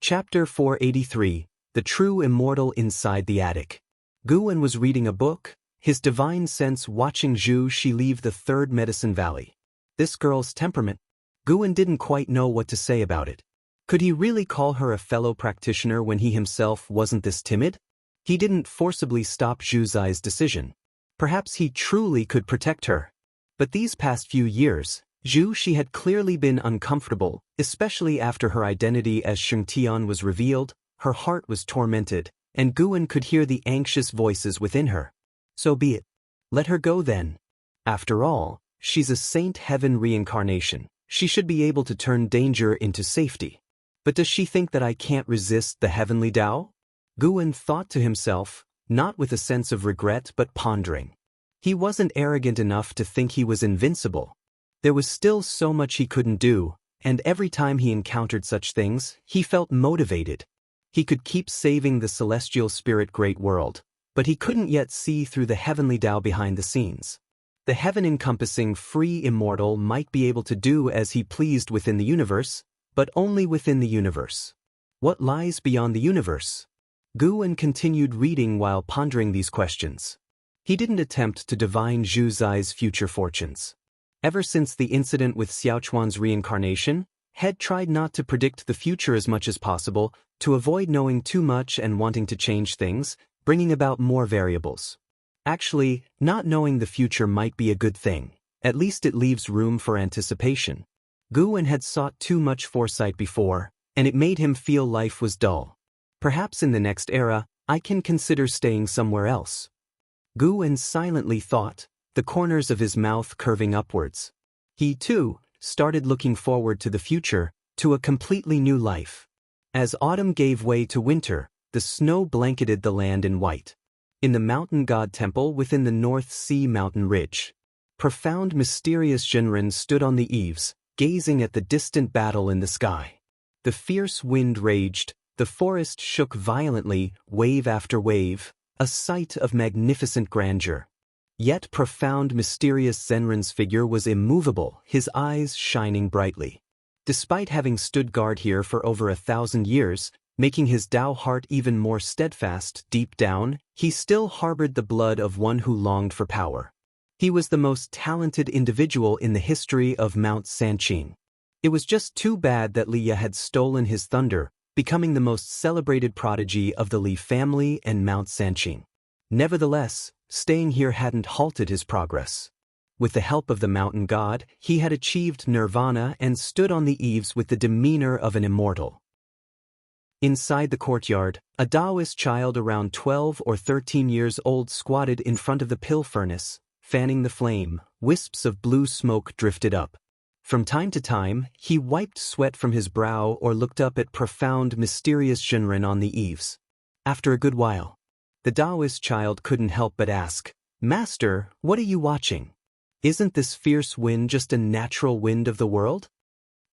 Chapter 483, The True Immortal Inside the Attic. Guan was reading a book, his divine sense watching Zhu Shi leave the third medicine valley. This girl's temperament. Guan didn't quite know what to say about it. Could he really call her a fellow practitioner when he himself wasn't this timid? He didn't forcibly stop Zhu Zai's decision. Perhaps he truly could protect her. But these past few years, Zhu Shi had clearly been uncomfortable, especially after her identity as Sheng Tian was revealed. Her heart was tormented, and Guan could hear the anxious voices within her. So be it. Let her go then. After all, she's a Saint Heaven reincarnation. She should be able to turn danger into safety. But does she think that I can't resist the heavenly Tao? Guan thought to himself, not with a sense of regret but pondering. He wasn't arrogant enough to think he was invincible. There was still so much he couldn't do, and every time he encountered such things, he felt motivated. He could keep saving the celestial spirit great world, but he couldn't yet see through the heavenly Tao behind the scenes. The heaven-encompassing free immortal might be able to do as he pleased within the universe, but only within the universe. What lies beyond the universe? Guan continued reading while pondering these questions. He didn't attempt to divine Zhu Zai's future fortunes. Ever since the incident with Xiaochuan's reincarnation, he tried not to predict the future as much as possible, to avoid knowing too much and wanting to change things, bringing about more variables. Actually, not knowing the future might be a good thing. At least it leaves room for anticipation. Guan had sought too much foresight before, and it made him feel life was dull. Perhaps in the next era, I can consider staying somewhere else. Guan silently thought, the corners of his mouth curving upwards. He, too, started looking forward to the future, to a completely new life. As autumn gave way to winter, the snow blanketed the land in white. In the mountain god temple within the North Sea mountain ridge, profound mysterious Zhenren stood on the eaves, gazing at the distant battle in the sky. The fierce wind raged, the forest shook violently, wave after wave, a sight of magnificent grandeur. Yet profound mysterious Zhenren's figure was immovable, his eyes shining brightly. Despite having stood guard here for over 1,000 years, making his Tao heart even more steadfast deep down, he still harbored the blood of one who longed for power. He was the most talented individual in the history of Mount Sanqing. It was just too bad that Li had stolen his thunder, becoming the most celebrated prodigy of the Li family and Mount Sanqing. Nevertheless, staying here hadn't halted his progress. With the help of the mountain god, he had achieved nirvana and stood on the eaves with the demeanor of an immortal. Inside the courtyard, a Taoist child around 12 or 13 years old squatted in front of the pill furnace, fanning the flame. Wisps of blue smoke drifted up. From time to time, he wiped sweat from his brow or looked up at profound, mysterious Zhenren on the eaves. After a good while, the Taoist child couldn't help but ask, "Master, what are you watching? Isn't this fierce wind just a natural wind of the world?"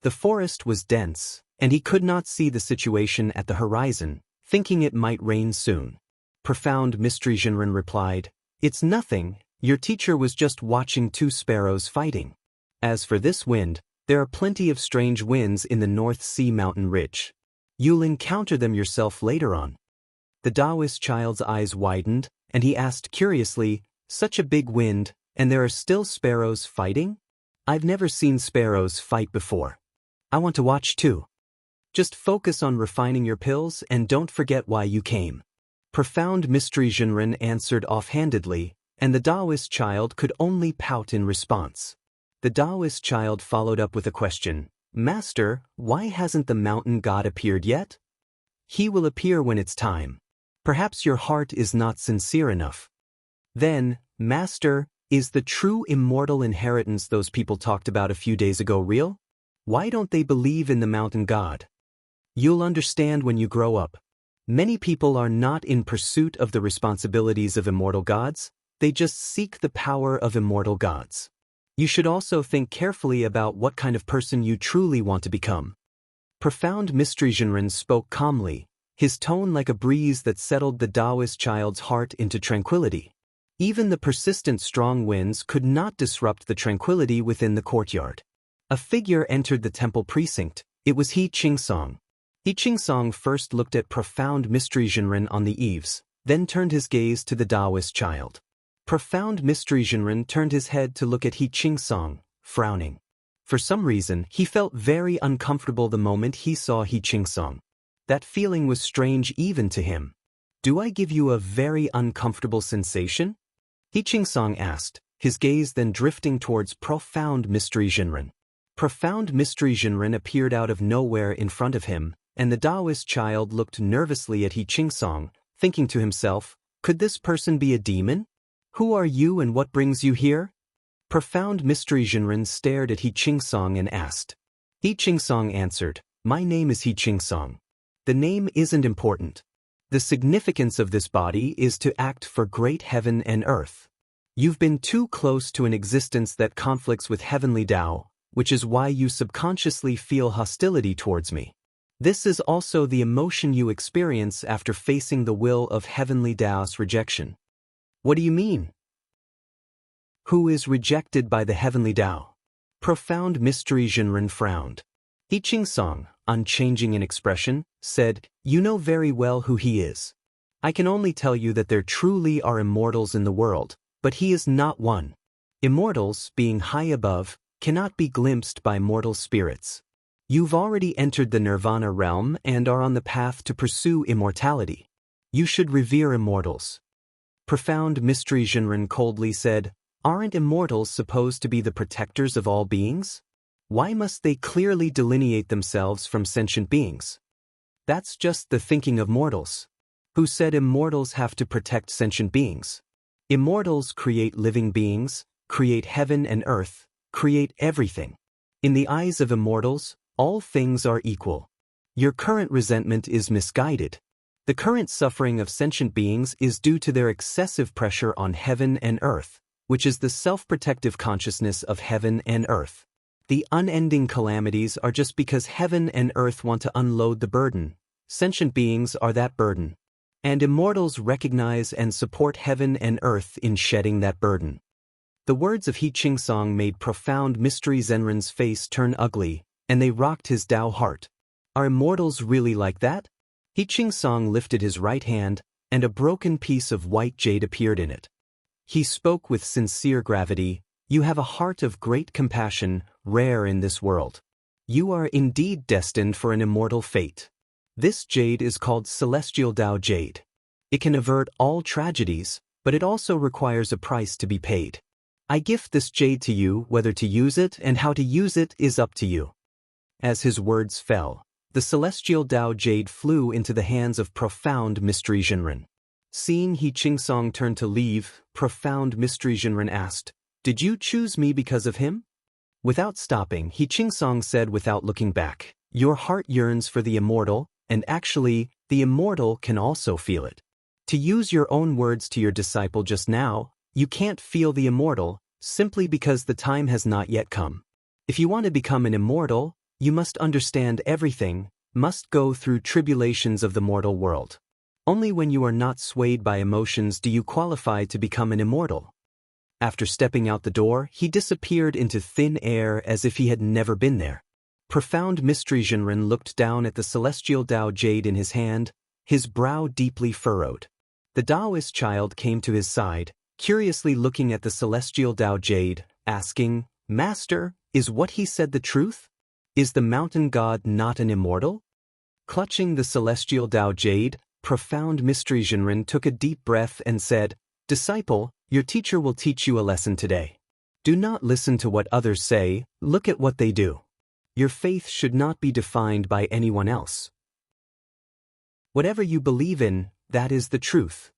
The forest was dense, and he could not see the situation at the horizon, thinking it might rain soon. Profound mystery Zhenren replied, "It's nothing, your teacher was just watching two sparrows fighting. As for this wind, there are plenty of strange winds in the North Sea mountain ridge. You'll encounter them yourself later on." The Taoist child's eyes widened, and he asked curiously, "Such a big wind, and there are still sparrows fighting? I've never seen sparrows fight before. I want to watch too. Just focus on refining your pills and don't forget why you came." Profound mystery Zhenren answered offhandedly, and the Taoist child could only pout in response. The Taoist child followed up with a question, "Master, why hasn't the mountain god appeared yet?" "He will appear when it's time. Perhaps your heart is not sincere enough." Then, "Master, is the true immortal inheritance those people talked about a few days ago real? Why don't they believe in the mountain god?" "You'll understand when you grow up. Many people are not in pursuit of the responsibilities of immortal gods, they just seek the power of immortal gods. You should also think carefully about what kind of person you truly want to become." Profound mystery Zhenren spoke calmly, his tone like a breeze that settled the Taoist child's heart into tranquility. Even the persistent strong winds could not disrupt the tranquility within the courtyard. A figure entered the temple precinct. It was He Qingsong. He Qing first looked at profound mystery Jinren on the eaves, then turned his gaze to the Taoist child. Profound mystery Jinren turned his head to look at He Qing, frowning. For some reason, he felt very uncomfortable the moment he saw He Qing. That feeling was strange even to him. "Do I give you a very uncomfortable sensation?" He Qing asked, his gaze then drifting towards profound mystery Jinren. Profound mystery Jinren appeared out of nowhere in front of him, and the Taoist child looked nervously at He Qing, thinking to himself, "Could this person be a demon? Who are you and what brings you here?" Profound mystery Jinren stared at He Qing and asked. He Qing answered, "My name is He Qing. The name isn't important. The significance of this body is to act for great heaven and earth. You've been too close to an existence that conflicts with heavenly Tao, which is why you subconsciously feel hostility towards me. This is also the emotion you experience after facing the will of heavenly Tao's rejection." "What do you mean?" "Who is rejected by the heavenly Tao?" Profound mystery Jinren frowned. He Qing, unchanging in expression, said, "You know very well who he is. I can only tell you that there truly are immortals in the world, but he is not one. Immortals, being high above, cannot be glimpsed by mortal spirits. You've already entered the nirvana realm and are on the path to pursue immortality. You should revere immortals." Profound mystery Jinren coldly said, "Aren't immortals supposed to be the protectors of all beings? Why must they clearly delineate themselves from sentient beings?" "That's just the thinking of mortals. Who said immortals have to protect sentient beings? Immortals create living beings, create heaven and earth, create everything. In the eyes of immortals, all things are equal. Your current resentment is misguided. The current suffering of sentient beings is due to their excessive pressure on heaven and earth, which is the self-protective consciousness of heaven and earth. The unending calamities are just because heaven and earth want to unload the burden. Sentient beings are that burden. And immortals recognize and support heaven and earth in shedding that burden." The words of He Qing made profound mystery Zenren's face turn ugly, and they rocked his Tao heart. "Are immortals really like that?" He Qing lifted his right hand, and a broken piece of white jade appeared in it. He spoke with sincere gravity, "You have a heart of great compassion, rare in this world. You are indeed destined for an immortal fate. This jade is called Celestial Tao Jade. It can avert all tragedies, but it also requires a price to be paid. I gift this jade to you. Whether to use it and how to use it is up to you." As his words fell, the Celestial Tao Jade flew into the hands of profound mystery Jinren. Seeing He Qing turn to leave, profound mystery Jinren asked, "Did you choose me because of him?" Without stopping, He Qing said without looking back, "Your heart yearns for the immortal, and actually, the immortal can also feel it. To use your own words to your disciple just now, you can't feel the immortal, simply because the time has not yet come. If you want to become an immortal, you must understand everything, must go through tribulations of the mortal world. Only when you are not swayed by emotions do you qualify to become an immortal." After stepping out the door, he disappeared into thin air as if he had never been there. Profound mystery Jinren looked down at the Celestial Tao Jade in his hand, his brow deeply furrowed. The Taoist child came to his side, curiously looking at the Celestial Tao Jade, asking, "Master, is what he said the truth? Is the mountain god not an immortal?" Clutching the Celestial Tao Jade, profound mystery Jinren took a deep breath and said, "Disciple, your teacher will teach you a lesson today. Do not listen to what others say, look at what they do. Your faith should not be defined by anyone else. Whatever you believe in, that is the truth."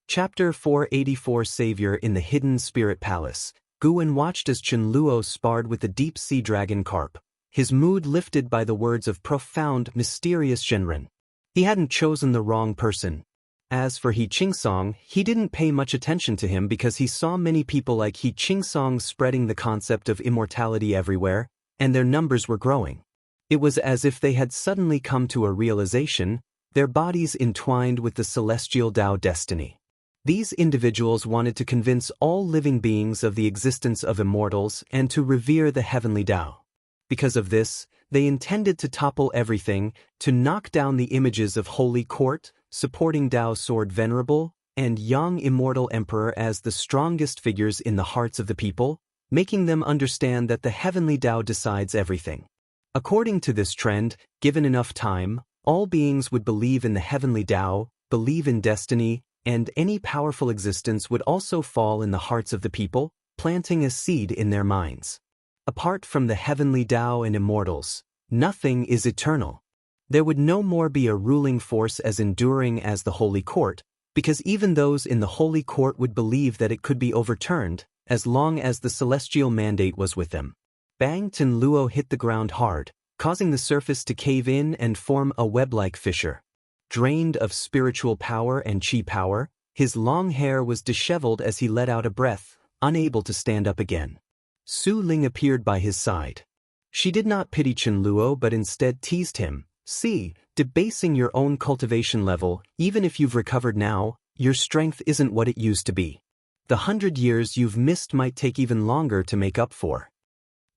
Chapter 484 Savior in the Hidden Spirit Palace. Guan watched as Chen Luo sparred with the deep sea dragon carp, his mood lifted by the words of profound, mysterious Jinren. He hadn't chosen the wrong person. As for He Qing, he didn't pay much attention to him because he saw many people like He Qing spreading the concept of immortality everywhere, and their numbers were growing. It was as if they had suddenly come to a realization, their bodies entwined with the celestial Tao destiny. These individuals wanted to convince all living beings of the existence of immortals and to revere the heavenly Tao. Because of this, they intended to topple everything, to knock down the images of Holy Court, supporting Dao Sword Venerable, and Yang Immortal Emperor as the strongest figures in the hearts of the people, making them understand that the heavenly Tao decides everything. According to this trend, given enough time, all beings would believe in the heavenly Tao, believe in destiny, and any powerful existence would also fall in the hearts of the people, planting a seed in their minds. Apart from the heavenly Tao and immortals, nothing is eternal. There would no more be a ruling force as enduring as the Holy Court, because even those in the Holy Court would believe that it could be overturned, as long as the celestial mandate was with them. Bang Tin Luo hit the ground hard, causing the surface to cave in and form a web-like fissure. Drained of spiritual power and chi power, his long hair was disheveled as he let out a breath, unable to stand up again. Su Ling appeared by his side. She did not pity Chen Luo but instead teased him. See, debasing your own cultivation level, even if you've recovered now, your strength isn't what it used to be. The 100 years you've missed might take even longer to make up for.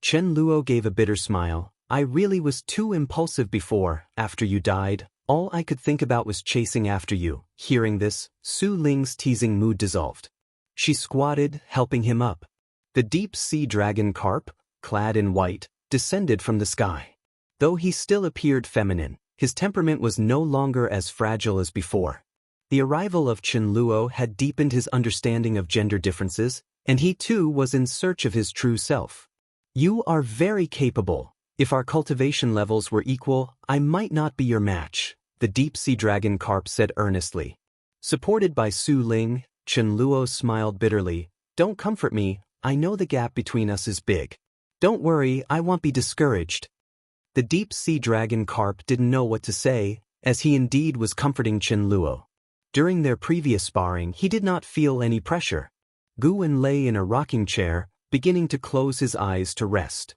Chen Luo gave a bitter smile. I really was too impulsive before, after you died. All I could think about was chasing after you. Hearing this, Su Ling's teasing mood dissolved. She squatted, helping him up. The deep-sea dragon carp, clad in white, descended from the sky. Though he still appeared feminine, his temperament was no longer as fragile as before. The arrival of Chen Luo had deepened his understanding of gender differences, and he too was in search of his true self. You are very capable. If our cultivation levels were equal, I might not be your match, the deep-sea dragon carp said earnestly. Supported by Su Ling, Chen Luo smiled bitterly. Don't comfort me, I know the gap between us is big. Don't worry, I won't be discouraged. The deep-sea dragon carp didn't know what to say, as he indeed was comforting Chen Luo. During their previous sparring, he did not feel any pressure. Gu Wen lay in a rocking chair, beginning to close his eyes to rest.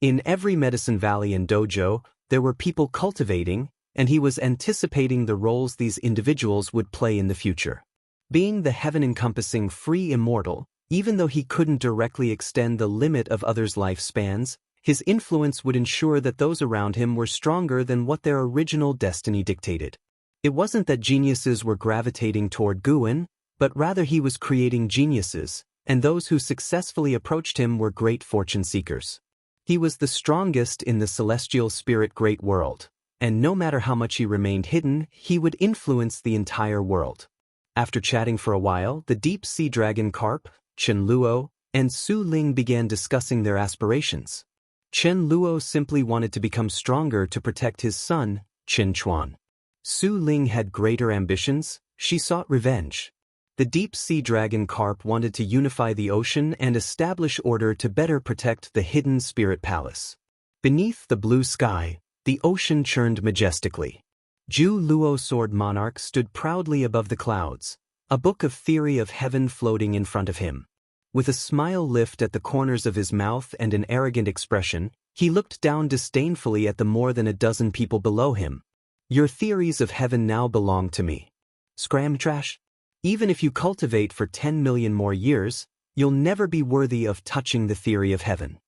In every Medicine Valley and dojo, there were people cultivating, and he was anticipating the roles these individuals would play in the future. Being the heaven-encompassing free immortal, even though he couldn't directly extend the limit of others' lifespans, his influence would ensure that those around him were stronger than what their original destiny dictated. It wasn't that geniuses were gravitating toward Gu Wen, but rather he was creating geniuses, and those who successfully approached him were great fortune seekers. He was the strongest in the celestial spirit great world, and no matter how much he remained hidden, he would influence the entire world. After chatting for a while, the deep-sea dragon carp, Chen Luo, and Su Ling began discussing their aspirations. Chen Luo simply wanted to become stronger to protect his son, Chen Chuan. Su Ling had greater ambitions. She sought revenge. The deep-sea dragon carp wanted to unify the ocean and establish order to better protect the hidden spirit palace. Beneath the blue sky, the ocean churned majestically. Ju Luo Sword Monarch stood proudly above the clouds, a book of theory of heaven floating in front of him. With a smile lift at the corners of his mouth and an arrogant expression, he looked down disdainfully at the more than a dozen people below him. Your theories of heaven now belong to me. Scram trash? Even if you cultivate for 10 million more years, you'll never be worthy of touching the theory of heaven.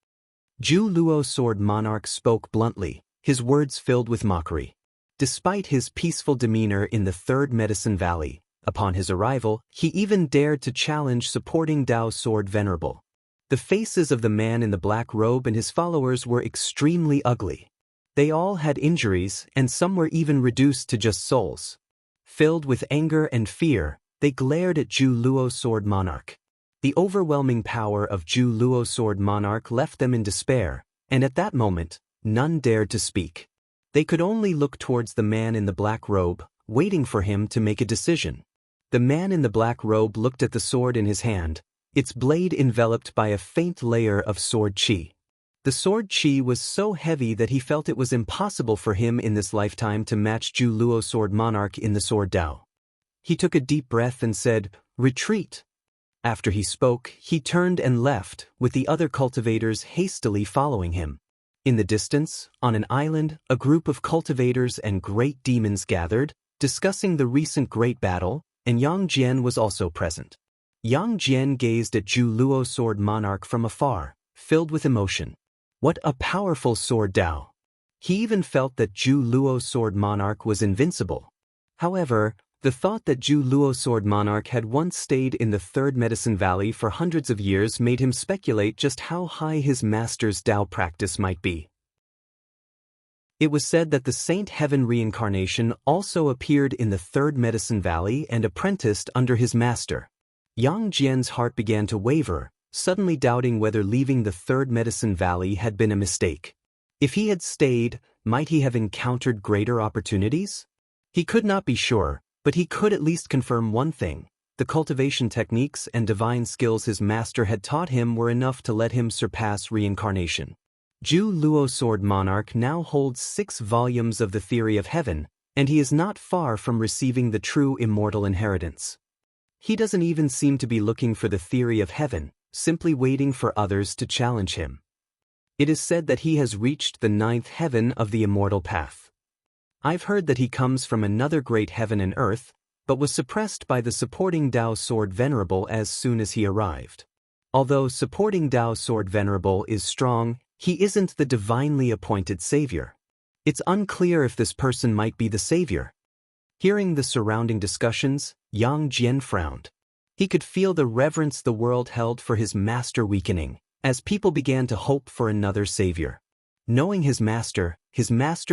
Ju Luo Sword Monarch spoke bluntly, his words filled with mockery. Despite his peaceful demeanor in the Third Medicine Valley, upon his arrival, he even dared to challenge supporting Dao Sword Venerable. The faces of the man in the black robe and his followers were extremely ugly. They all had injuries, and some were even reduced to just souls. Filled with anger and fear, they glared at Ju Luo Sword Monarch. The overwhelming power of Ju Luo Sword Monarch left them in despair, and at that moment, none dared to speak. They could only look towards the man in the black robe, waiting for him to make a decision. The man in the black robe looked at the sword in his hand, its blade enveloped by a faint layer of sword chi. The sword chi was so heavy that he felt it was impossible for him in this lifetime to match Ju Luo Sword Monarch in the sword Dao. He took a deep breath and said, "Retreat." After he spoke, he turned and left, with the other cultivators hastily following him. In the distance, on an island, a group of cultivators and great demons gathered, discussing the recent great battle, and Yang Jian was also present. Yang Jian gazed at Ju Luo Sword Monarch from afar, filled with emotion. What a powerful sword Dao! He even felt that Zhu Luo Sword Monarch was invincible. However, the thought that Zhu Luo Sword Monarch had once stayed in the Third Medicine Valley for hundreds of years made him speculate just how high his master's Dao practice might be. It was said that the Saint Heaven reincarnation also appeared in the Third Medicine Valley and apprenticed under his master. Yang Jian's heart began to waver, suddenly doubting whether leaving the Third Medicine Valley had been a mistake. If he had stayed, might he have encountered greater opportunities? He could not be sure, but he could at least confirm one thing: the cultivation techniques and divine skills his master had taught him were enough to let him surpass reincarnation. Zhu Luo Sword Monarch now holds 6 volumes of the Theory of Heaven, and he is not far from receiving the true immortal inheritance. He doesn't even seem to be looking for the Theory of Heaven, simply waiting for others to challenge him. It is said that he has reached the 9th heaven of the immortal path. I've heard that he comes from another great heaven and earth, but was suppressed by the supporting Dao Sword Venerable as soon as he arrived. Although supporting Dao Sword Venerable is strong, he isn't the divinely appointed savior. It's unclear if this person might be the savior. Hearing the surrounding discussions, Yang Jian frowned. He could feel the reverence the world held for his master weakening, as people began to hope for another savior. Knowing his master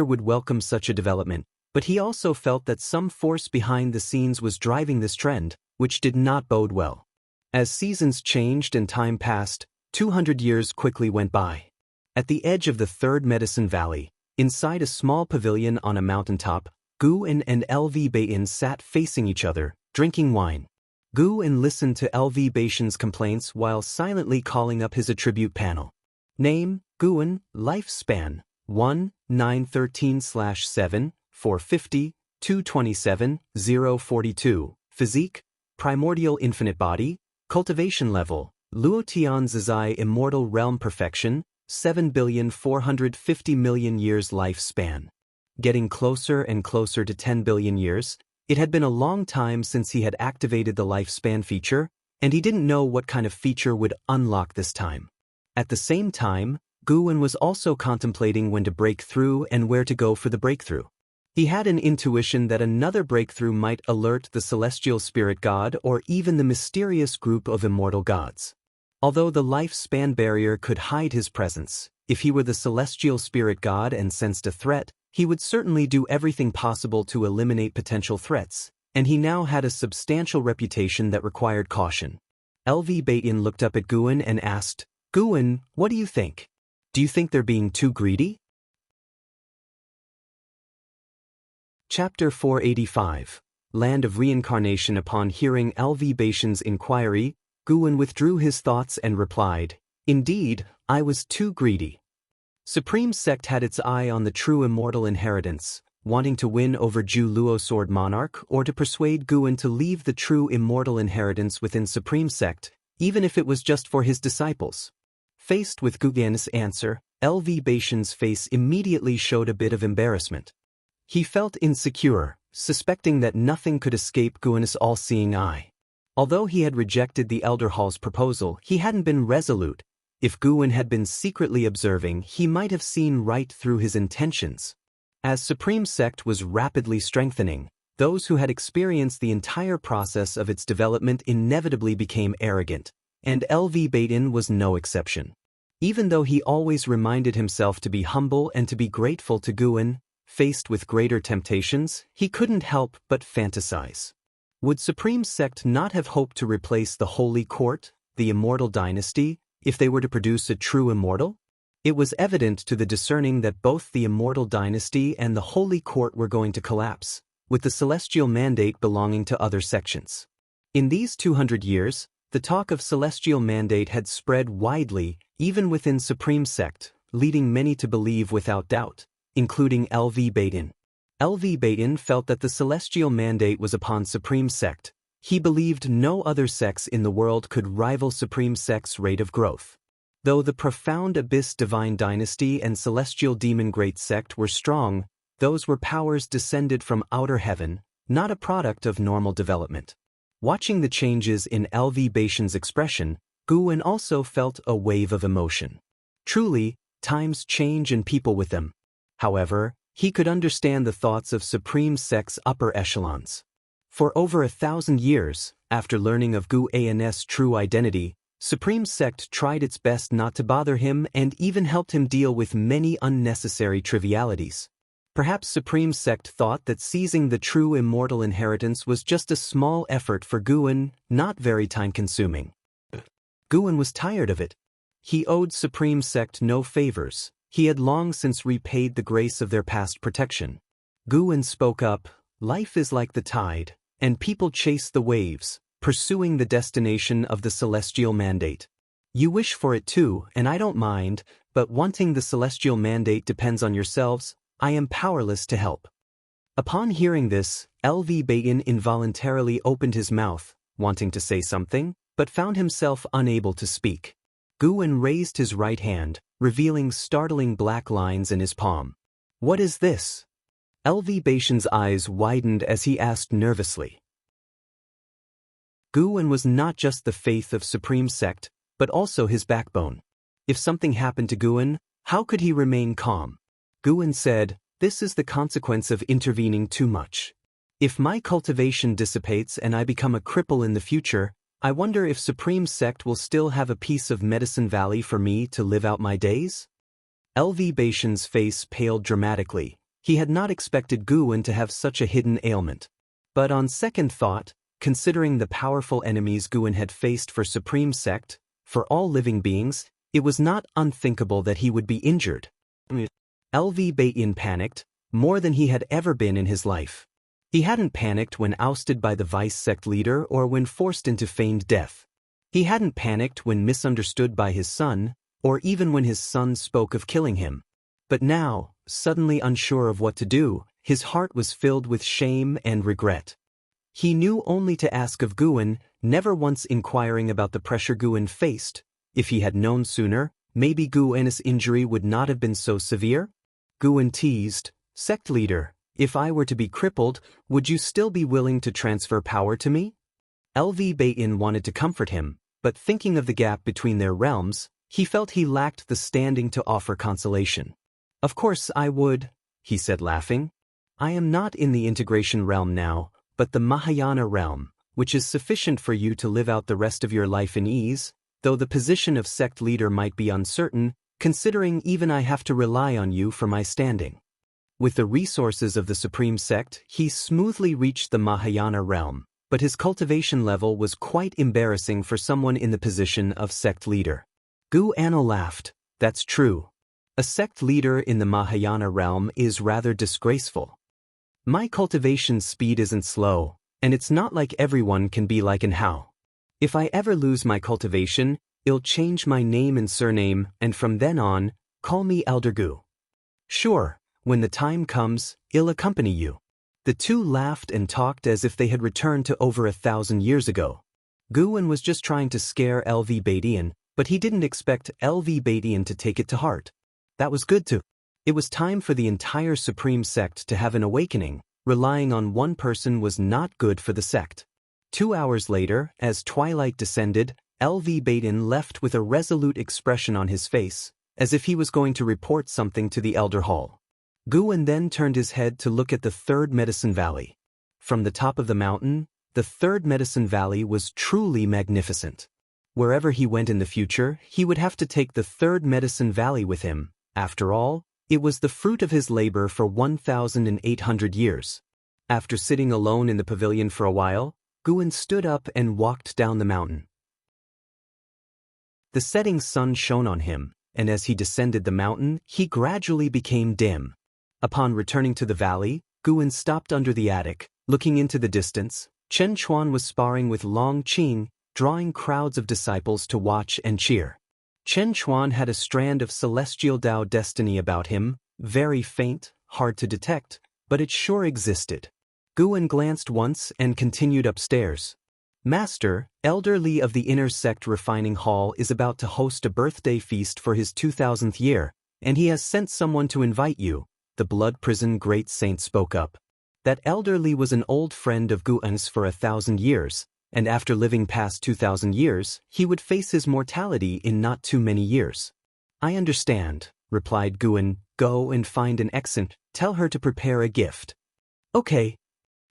would welcome such a development, but he also felt that some force behind the scenes was driving this trend, which did not bode well. As seasons changed and time passed, 200 years quickly went by. At the edge of the Third Medicine Valley, inside a small pavilion on a mountaintop, Guan and LV Baitin sat facing each other, drinking wine. Guan listened to LV Baitin's complaints while silently calling up his attribute panel. Name: Guan, lifespan, 1-913/7, 450, 227, 042, physique, primordial infinite body, cultivation level, Luotian Zizai immortal realm perfection, 7,450,000,000 years lifespan. Getting closer and closer to 10 billion years, it had been a long time since he had activated the lifespan feature, and he didn't know what kind of feature would unlock this time. At the same time, Guan was also contemplating when to break through and where to go for the breakthrough. He had an intuition that another breakthrough might alert the celestial spirit god or even the mysterious group of immortal gods. Although the lifespan barrier could hide his presence, if he were the celestial spirit god and sensed a threat, he would certainly do everything possible to eliminate potential threats, and he now had a substantial reputation that required caution. LV Baitin looked up at Guan and asked, "Guan, what do you think? Do you think they're being too greedy?" Chapter 485, Land of Reincarnation. Upon hearing LV Baitin's inquiry, Guan withdrew his thoughts and replied, "Indeed, I was too greedy." Supreme Sect had its eye on the true immortal inheritance, wanting to win over Zhu Luo Sword Monarch or to persuade Guan to leave the true immortal inheritance within Supreme Sect, even if it was just for his disciples. Faced with Guan's answer, LV Baitin's face immediately showed a bit of embarrassment. He felt insecure, suspecting that nothing could escape Guan's all-seeing eye. Although he had rejected the Elder Hall's proposal, he hadn't been resolute. If Guan had been secretly observing, he might have seen right through his intentions. As Supreme Sect was rapidly strengthening, those who had experienced the entire process of its development inevitably became arrogant, and LV Baitin was no exception. Even though he always reminded himself to be humble and to be grateful to Guan, faced with greater temptations, he couldn't help but fantasize. Would Supreme Sect not have hoped to replace the Holy Court, the Immortal Dynasty, if they were to produce a true immortal? It was evident to the discerning that both the Immortal Dynasty and the Holy Court were going to collapse, with the Celestial Mandate belonging to other sections. In these 200 years, the talk of Celestial Mandate had spread widely, even within Supreme Sect, leading many to believe without doubt, including LV Baitin. LV Baitin felt that the Celestial Mandate was upon Supreme Sect. He believed no other sects in the world could rival Supreme Sect's rate of growth. Though the Profound Abyss Divine Dynasty and Celestial Demon Great Sect were strong, those were powers descended from outer heaven, not a product of normal development. Watching the changes in LV Baitin's expression, Guan also felt a wave of emotion. Truly, times change and people with them. However, he could understand the thoughts of Supreme Sect's upper echelons. For over 1,000 years, after learning of Guan's true identity, Supreme Sect tried its best not to bother him and even helped him deal with many unnecessary trivialities. Perhaps Supreme Sect thought that seizing the true immortal inheritance was just a small effort for Guan, not very time-consuming. Guan was tired of it. He owed Supreme Sect no favors. He had long since repaid the grace of their past protection. Guan spoke up, "Life is like the tide, and people chase the waves, pursuing the destination of the celestial mandate. You wish for it too, and I don't mind, but wanting the celestial mandate depends on yourselves. I am powerless to help." Upon hearing this, LV Bayan involuntarily opened his mouth, wanting to say something, but found himself unable to speak. Guan raised his right hand, revealing startling black lines in his palm. "What is this?" LV Bayan's eyes widened as he asked nervously. Guan was not just the faith of Supreme Sect, but also his backbone. If something happened to Guan, how could he remain calm? Guan said, "This is the consequence of intervening too much. If my cultivation dissipates and I become a cripple in the future, I wonder if Supreme Sect will still have a piece of Medicine Valley for me to live out my days?" LV Bayan's face paled dramatically. He had not expected Guan to have such a hidden ailment. But on second thought, considering the powerful enemies Guan had faced for Supreme Sect, for all living beings, it was not unthinkable that he would be injured. LV Bayan panicked, more than he had ever been in his life. He hadn't panicked when ousted by the vice sect leader or when forced into feigned death. He hadn't panicked when misunderstood by his son, or even when his son spoke of killing him. But now, suddenly unsure of what to do, his heart was filled with shame and regret. He knew only to ask of Guan, never once inquiring about the pressure Guan faced. If he had known sooner, maybe Guan's injury would not have been so severe? Guan teased, "Sect leader, if I were to be crippled, would you still be willing to transfer power to me?" LV Bayan wanted to comfort him, but thinking of the gap between their realms, he felt he lacked the standing to offer consolation. "Of course I would," he said laughing. "I am not in the integration realm now, but the Mahayana realm, which is sufficient for you to live out the rest of your life in ease, though the position of sect leader might be uncertain, considering even I have to rely on you for my standing." With the resources of the Supreme Sect, he smoothly reached the Mahayana realm, but his cultivation level was quite embarrassing for someone in the position of sect leader. Guan laughed. "That's true. A sect leader in the Mahayana realm is rather disgraceful. My cultivation speed isn't slow, and it's not like everyone can be like and how. If I ever lose my cultivation, I'll change my name and surname, and from then on, call me Elder Gu. Sure, when the time comes, I'll accompany you." The two laughed and talked as if they had returned to over 1,000 years ago. Guan was just trying to scare LV Bayan, but he didn't expect LV Bayan to take it to heart. That was good too. It was time for the entire Supreme Sect to have an awakening. Relying on one person was not good for the sect. 2 hours later, as twilight descended, LV Bayan left with a resolute expression on his face, as if he was going to report something to the Elder Hall. Guan then turned his head to look at the third Medicine Valley. From the top of the mountain, the third Medicine Valley was truly magnificent. Wherever he went in the future, he would have to take the third Medicine Valley with him. After all, it was the fruit of his labor for 1,800 years. After sitting alone in the pavilion for a while, Guan stood up and walked down the mountain. The setting sun shone on him, and as he descended the mountain, he gradually became dim. Upon returning to the valley, Guan stopped under the attic, looking into the distance. Chen Chuan was sparring with Long Qing, drawing crowds of disciples to watch and cheer. Chen Chuan had a strand of celestial Tao destiny about him, very faint, hard to detect, but it sure existed. Guan glanced once and continued upstairs. "Master, Elder Li of the Inner Sect Refining Hall is about to host a birthday feast for his 2000th year, and he has sent someone to invite you," the Blood Prison Great Saint spoke up. That Elder Li was an old friend of Guan's for 1,000 years, and after living past 2,000 years, he would face his mortality in not too many years. "I understand," replied Guan. Go and find an exant, tell her to prepare a gift. Okay.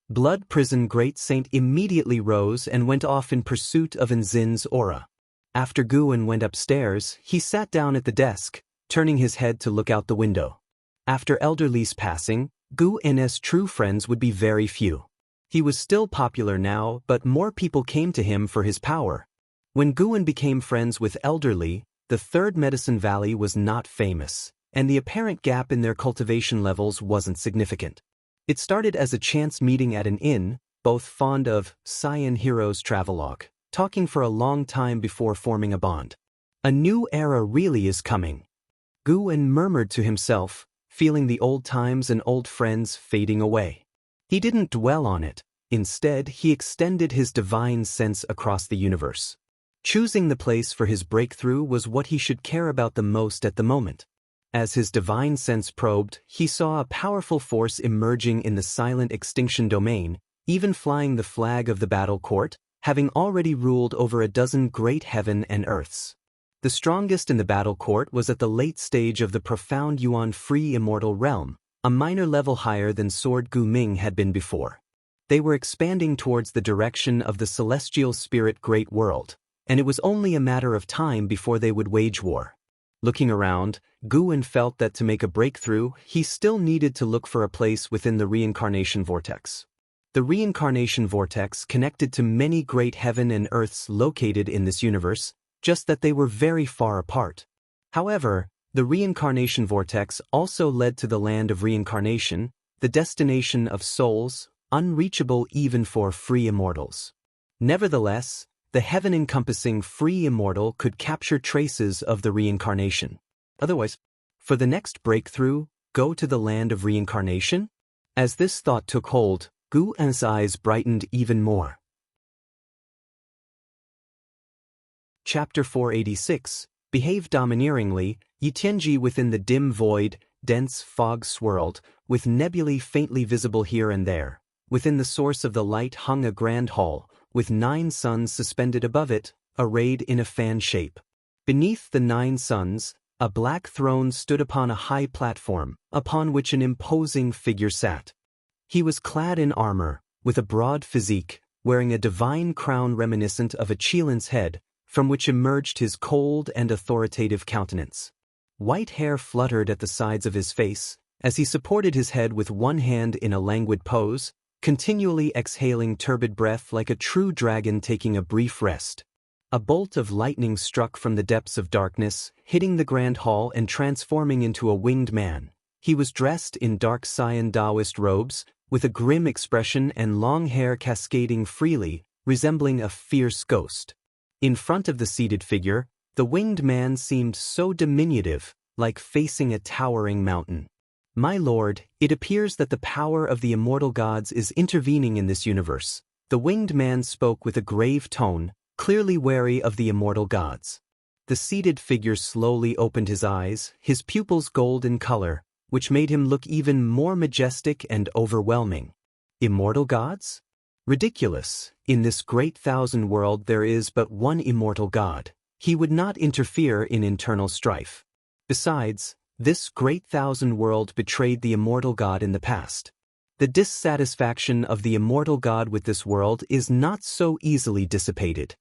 Blood Prison Great Saint immediately rose and went off in pursuit of Nzin's aura. After Guan went upstairs, he sat down at the desk, turning his head to look out the window. After Elder Li's passing, Guan's true friends would be very few. He was still popular now, but more people came to him for his power. When Guan became friends with Elder Li, the Third Medicine Valley was not famous, and the apparent gap in their cultivation levels wasn't significant. It started as a chance meeting at an inn, both fond of Cyan Heroes travelogue, talking for a long time before forming a bond. A new era really is coming. Guan murmured to himself, feeling the old times and old friends fading away. He didn't dwell on it. Instead, he extended his divine sense across the universe. Choosing the place for his breakthrough was what he should care about the most at the moment. As his divine sense probed, he saw a powerful force emerging in the silent extinction domain, even flying the flag of the battle court, having already ruled over a dozen great heaven and earths. The strongest in the battle court was at the late stage of the profound Yuan-free immortal realm, a minor level higher than Sword Gu Ming had been before. They were expanding towards the direction of the celestial spirit great world, and it was only a matter of time before they would wage war. Looking around, Guan felt that to make a breakthrough, he still needed to look for a place within the reincarnation vortex. The reincarnation vortex connected to many great heaven and earths located in this universe, just that they were very far apart. However, the reincarnation vortex also led to the land of reincarnation, the destination of souls, unreachable even for free immortals. Nevertheless, the heaven-encompassing free immortal could capture traces of the reincarnation. Otherwise, for the next breakthrough, go to the land of reincarnation? As this thought took hold, Guan's eyes brightened even more. Chapter 486. Behave domineeringly. Yitianji within the dim void, dense fog swirled, with nebulae faintly visible here and there. Within the source of the light hung a grand hall, with 9 suns suspended above it, arrayed in a fan shape. Beneath the 9 suns, a black throne stood upon a high platform, upon which an imposing figure sat. He was clad in armor, with a broad physique, wearing a divine crown reminiscent of a Qilin's head, from which emerged his cold and authoritative countenance. White hair fluttered at the sides of his face, as he supported his head with one hand in a languid pose, continually exhaling turbid breath like a true dragon taking a brief rest. A bolt of lightning struck from the depths of darkness, hitting the grand hall and transforming into a winged man. He was dressed in dark cyan Taoist robes, with a grim expression and long hair cascading freely, resembling a fierce ghost. In front of the seated figure, the winged man seemed so diminutive, like facing a towering mountain. My lord, it appears that the power of the immortal gods is intervening in this universe. The winged man spoke with a grave tone, clearly wary of the immortal gods. The seated figure slowly opened his eyes, his pupils gold in color, which made him look even more majestic and overwhelming. Immortal gods? Ridiculous. In this great thousand world there is but one immortal god. He would not interfere in internal strife. Besides, this great thousand world betrayed the immortal god in the past. The dissatisfaction of the immortal god with this world is not so easily dissipated.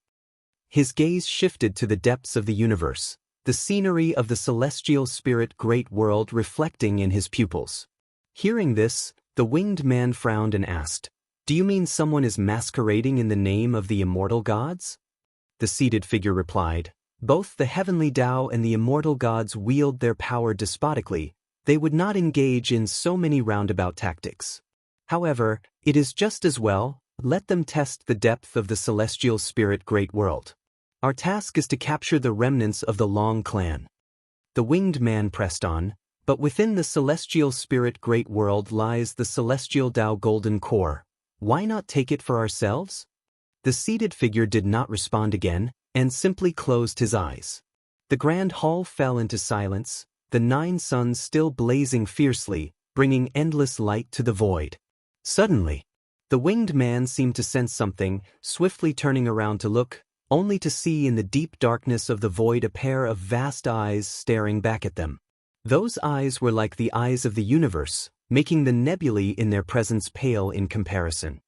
His gaze shifted to the depths of the universe, the scenery of the celestial spirit great world reflecting in his pupils. Hearing this, the winged man frowned and asked, "Do you mean someone is masquerading in the name of the immortal gods?" The seated figure replied, "Both the heavenly Tao and the immortal gods wield their power despotically. They would not engage in so many roundabout tactics. However, it is just as well, let them test the depth of the celestial spirit great world. Our task is to capture the remnants of the Long clan." The winged man pressed on, "But within the celestial spirit great world lies the celestial Tao golden core. Why not take it for ourselves?" The seated figure did not respond again, and simply closed his eyes. The grand hall fell into silence, the 9 suns still blazing fiercely, bringing endless light to the void. Suddenly, the winged man seemed to sense something, swiftly turning around to look, only to see in the deep darkness of the void a pair of vast eyes staring back at them. Those eyes were like the eyes of the universe, making the nebulae in their presence pale in comparison.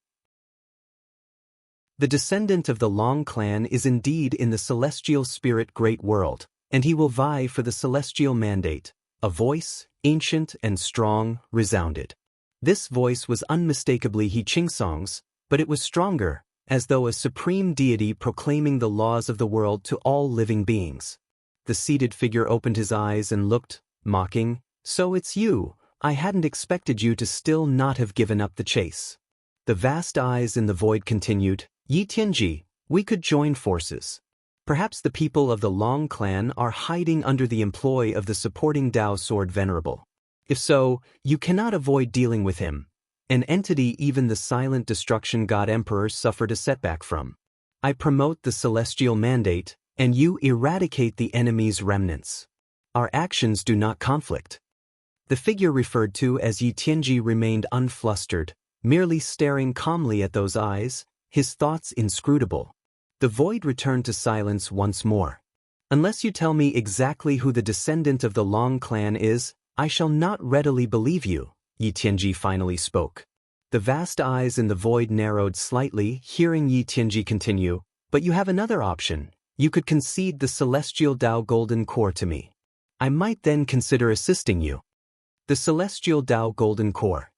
The descendant of the Long clan is indeed in the celestial spirit great world, and he will vie for the celestial mandate. A voice, ancient and strong, resounded. This voice was unmistakably He Chingsong's, but it was stronger, as though a supreme deity proclaiming the laws of the world to all living beings. The seated figure opened his eyes and looked, mocking, "So it's you. I hadn't expected you to still not have given up the chase." The vast eyes in the void continued, "Yi Tianji, we could join forces. Perhaps the people of the Long clan are hiding under the employ of the supporting Dao Sword Venerable. If so, you cannot avoid dealing with him, an entity even the silent destruction god emperor suffered a setback from. I promote the celestial mandate, and you eradicate the enemy's remnants. Our actions do not conflict." The figure referred to as Yi Tianji remained unflustered, merely staring calmly at those eyes, his thoughts inscrutable. The void returned to silence once more. "Unless you tell me exactly who the descendant of the Long clan is, I shall not readily believe you," Yi Tianji finally spoke. The vast eyes in the void narrowed slightly, hearing Yi Tianji continue, "But you have another option. You could concede the celestial Dao Golden Core to me. I might then consider assisting you." The celestial Dao Golden Core.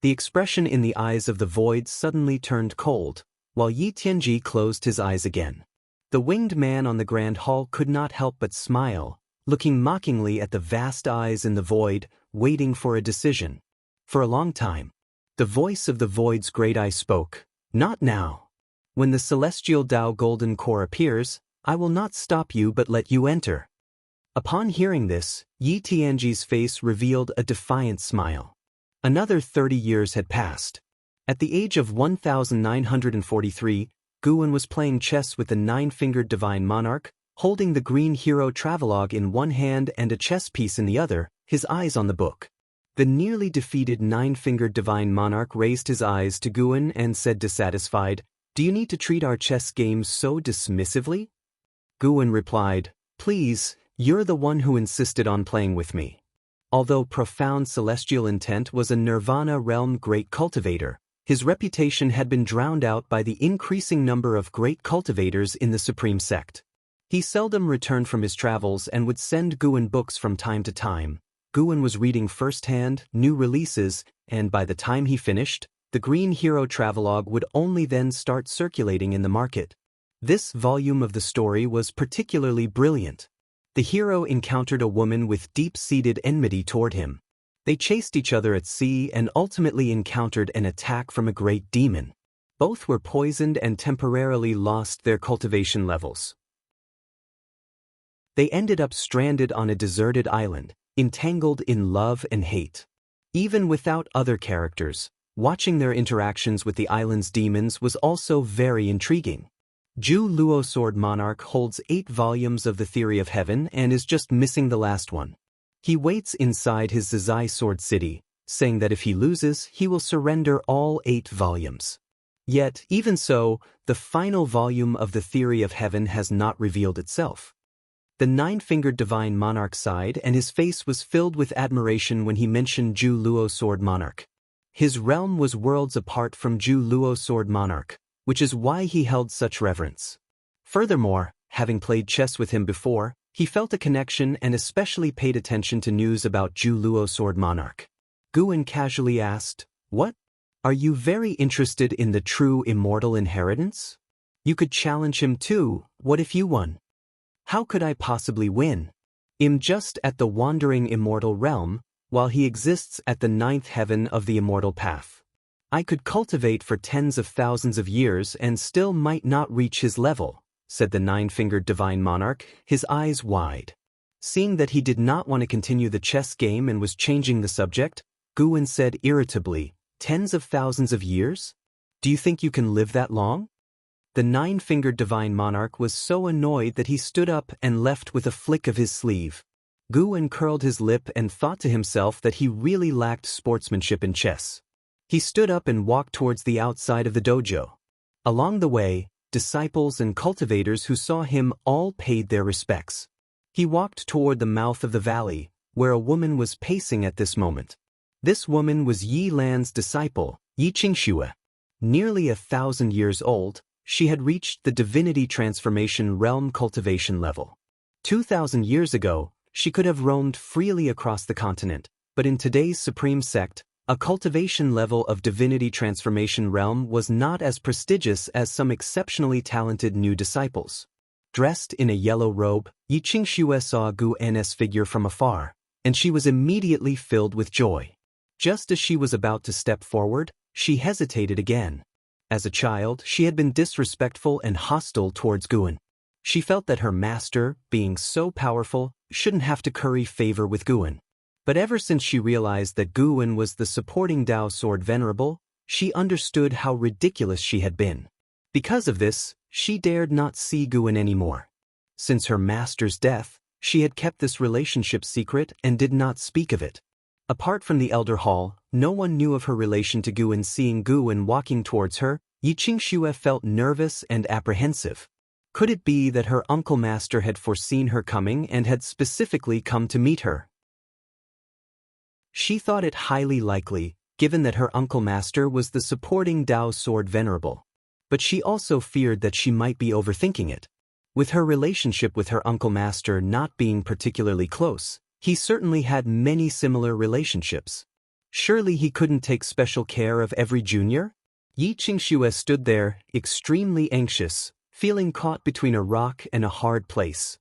The expression in the eyes of the void suddenly turned cold, while Yi Tianji closed his eyes again. The winged man on the grand hall could not help but smile, looking mockingly at the vast eyes in the void, waiting for a decision. For a long time, the voice of the void's great eye spoke, "Not now. When the celestial Dao Golden Core appears, I will not stop you but let you enter." Upon hearing this, Yi Tianji's face revealed a defiant smile. Another 30 years had passed. At the age of 1943, Guan was playing chess with the nine-fingered divine monarch, holding the green hero travelogue in one hand and a chess piece in the other, his eyes on the book. The nearly defeated nine-fingered divine monarch raised his eyes to Guan and said dissatisfied, "Do you need to treat our chess games so dismissively?" Guan replied, "Please, you're the one who insisted on playing with me." Although profound celestial intent was a nirvana realm great cultivator, his reputation had been drowned out by the increasing number of great cultivators in the supreme sect. He seldom returned from his travels and would send Guan books from time to time. Guan was reading firsthand new releases, and by the time he finished, the Green Hero travelogue would only then start circulating in the market. This volume of the story was particularly brilliant. The hero encountered a woman with deep-seated enmity toward him. They chased each other at sea and ultimately encountered an attack from a great demon. Both were poisoned and temporarily lost their cultivation levels. They ended up stranded on a deserted island, entangled in love and hate. Even without other characters, watching their interactions with the island's demons was also very intriguing. Zhu Luo Sword Monarch holds 8 volumes of the Theory of Heaven and is just missing the last one. He waits inside his Zizai Sword City, saying that if he loses, he will surrender all 8 volumes. Yet, even so, the final volume of the Theory of Heaven has not revealed itself. The nine-fingered divine monarch sighed, and his face was filled with admiration when he mentioned Zhu Luo Sword Monarch. His realm was worlds apart from Zhu Luo Sword Monarch, which is why he held such reverence. Furthermore, having played chess with him before, he felt a connection and especially paid attention to news about Zhu Luo Sword Monarch. Guan casually asked, "What? Are you very interested in the true immortal inheritance? You could challenge him too. What if you won?" "How could I possibly win? I'm just at the wandering immortal realm, while he exists at the 9th heaven of the immortal path. I could cultivate for tens of thousands of years and still might not reach his level," said the nine-fingered divine monarch, his eyes wide. Seeing that he did not want to continue the chess game and was changing the subject, Guan said irritably, "Tens of thousands of years? Do you think you can live that long?" The nine-fingered divine monarch was so annoyed that he stood up and left with a flick of his sleeve. Guan curled his lip and thought to himself that he really lacked sportsmanship in chess. He stood up and walked towards the outside of the dojo. Along the way, disciples and cultivators who saw him all paid their respects. He walked toward the mouth of the valley, where a woman was pacing at this moment. This woman was Yi Lan's disciple, Yi Qingxue. Nearly 1,000 years old, she had reached the divinity transformation realm cultivation level. 2,000 years ago, she could have roamed freely across the continent, but in today's supreme sect, a cultivation level of divinity transformation realm was not as prestigious as some exceptionally talented new disciples. Dressed in a yellow robe, Yi Qingxue saw Gu En's figure from afar, and she was immediately filled with joy. Just as she was about to step forward, she hesitated again. As a child, she had been disrespectful and hostile towards Guan. She felt that her master, being so powerful, shouldn't have to curry favor with Guan. But ever since she realized that Guan was the supporting Dao sword venerable, she understood how ridiculous she had been. Because of this, she dared not see Guan anymore. Since her master's death, she had kept this relationship secret and did not speak of it. Apart from the elder hall, no one knew of her relation to Guan. Seeing Guan walking towards her, Yi Qingxue felt nervous and apprehensive. Could it be that her uncle master had foreseen her coming and had specifically come to meet her? She thought it highly likely, given that her uncle master was the supporting Dao sword venerable. But she also feared that she might be overthinking it. With her relationship with her uncle master not being particularly close, he certainly had many similar relationships. Surely he couldn't take special care of every junior? Yi Qingxue stood there, extremely anxious, feeling caught between a rock and a hard place.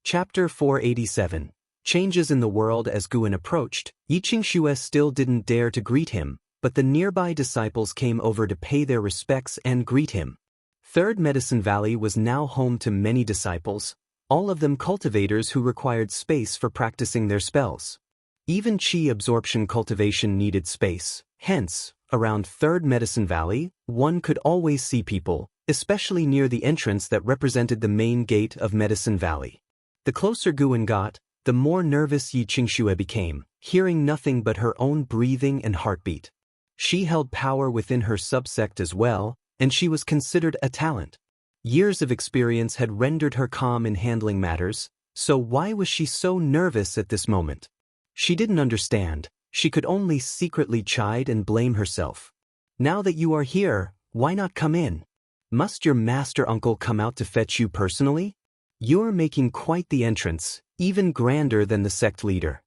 Chapter 487. Changes in the world. As Guan approached, Yi Qingxue still didn't dare to greet him, but the nearby disciples came over to pay their respects and greet him. Third Medicine Valley was now home to many disciples, all of them cultivators who required space for practicing their spells. Even chi absorption cultivation needed space, hence, around Third Medicine Valley, one could always see people, especially near the entrance that represented the main gate of Medicine Valley. The closer Guan got, the more nervous Yi Qingxue became, hearing nothing but her own breathing and heartbeat. She held power within her subsect as well, and she was considered a talent. Years of experience had rendered her calm in handling matters, so why was she so nervous at this moment? She didn't understand. She could only secretly chide and blame herself. Now that you are here, why not come in? Must your master uncle come out to fetch you personally? You're making quite the entrance, even grander than the sect leader.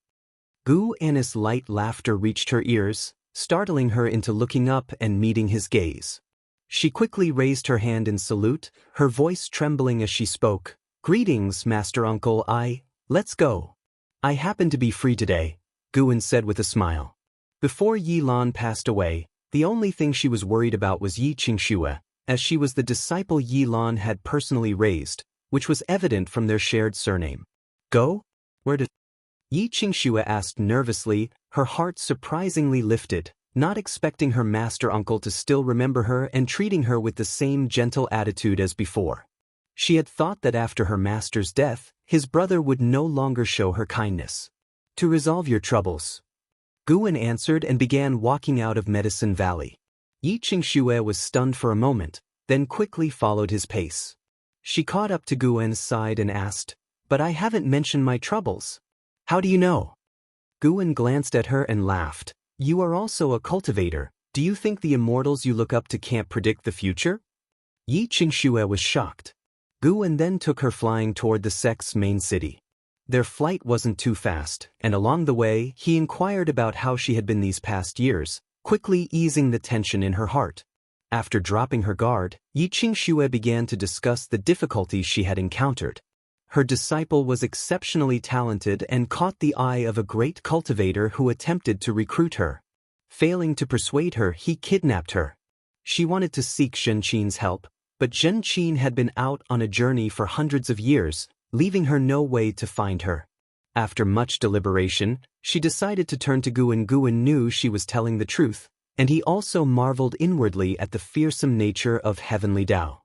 Gu An's light laughter reached her ears, startling her into looking up and meeting his gaze. She quickly raised her hand in salute, her voice trembling as she spoke. Greetings, Master Uncle. Let's go. I happen to be free today, Guan said with a smile. Before Yi Lan passed away, the only thing she was worried about was Yi Qingxue, as she was the disciple Yi Lan had personally raised, which was evident from their shared surname. Go? Where to? Yi Qingxue asked nervously, her heart surprisingly lifted, not expecting her master uncle to still remember her and treating her with the same gentle attitude as before. She had thought that after her master's death, his brother would no longer show her kindness. To resolve your troubles. Guan answered and began walking out of Medicine Valley. Yi Qingxue was stunned for a moment, then quickly followed his pace. She caught up to Guan's side and asked, "But I haven't mentioned my troubles. How do you know?" Guan glanced at her and laughed. You are also a cultivator. Do you think the immortals you look up to can't predict the future? Yi Qingxue was shocked. Guan then took her flying toward the sect's main city. Their flight wasn't too fast, and along the way, he inquired about how she had been these past years, quickly easing the tension in her heart. After dropping her guard, Yi Qingxue began to discuss the difficulties she had encountered. Her disciple was exceptionally talented and caught the eye of a great cultivator who attempted to recruit her. Failing to persuade her, he kidnapped her. She wanted to seek Zhenqin's help, but Zhenqin had been out on a journey for hundreds of years, leaving her no way to find her. After much deliberation, she decided to turn to Guan. Guan knew she was telling the truth, and he also marveled inwardly at the fearsome nature of heavenly Dao.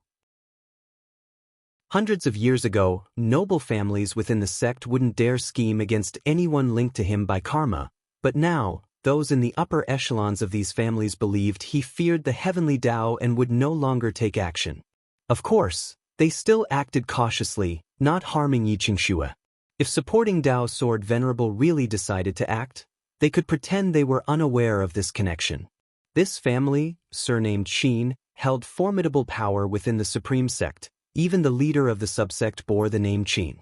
Hundreds of years ago, noble families within the sect wouldn't dare scheme against anyone linked to him by karma, but now, those in the upper echelons of these families believed he feared the heavenly Dao and would no longer take action. Of course, They still acted cautiously, not harming Yi Qingxue. If supporting Dao Sword Venerable really decided to act, they could pretend they were unaware of this connection. This family, surnamed Qin, held formidable power within the Supreme Sect. Even the leader of the subsect bore the name Qin.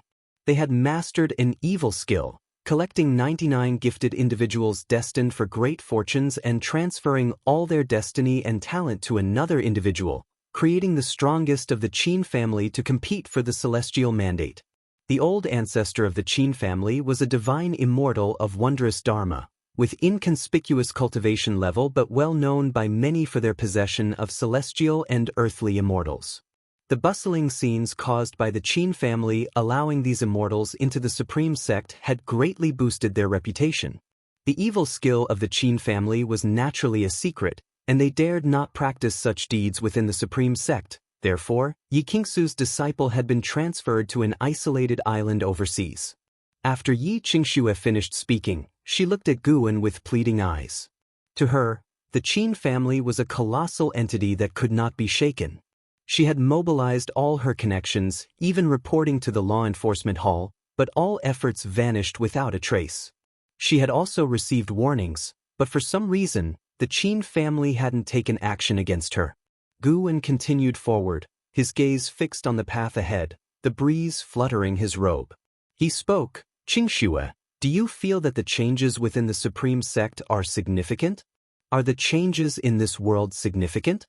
They had mastered an evil skill, collecting 99 gifted individuals destined for great fortunes and transferring all their destiny and talent to another individual, creating the strongest of the Qin family to compete for the celestial mandate. The old ancestor of the Qin family was a divine immortal of wondrous dharma, with inconspicuous cultivation level but well known by many for their possession of celestial and earthly immortals. The bustling scenes caused by the Qin family allowing these immortals into the Supreme Sect had greatly boosted their reputation. The evil skill of the Qin family was naturally a secret, and they dared not practice such deeds within the Supreme Sect. Therefore, Yi Qingxue's disciple had been transferred to an isolated island overseas. After Yi Qingxue finished speaking, she looked at Guan with pleading eyes. To her, the Qin family was a colossal entity that could not be shaken. She had mobilized all her connections, even reporting to the law enforcement hall, but all efforts vanished without a trace. She had also received warnings, but for some reason, the Qin family hadn't taken action against her. Guan continued forward, his gaze fixed on the path ahead, the breeze fluttering his robe. He spoke, "Qingxue, do you feel that the changes within the Supreme Sect are significant? Are the changes in this world significant?"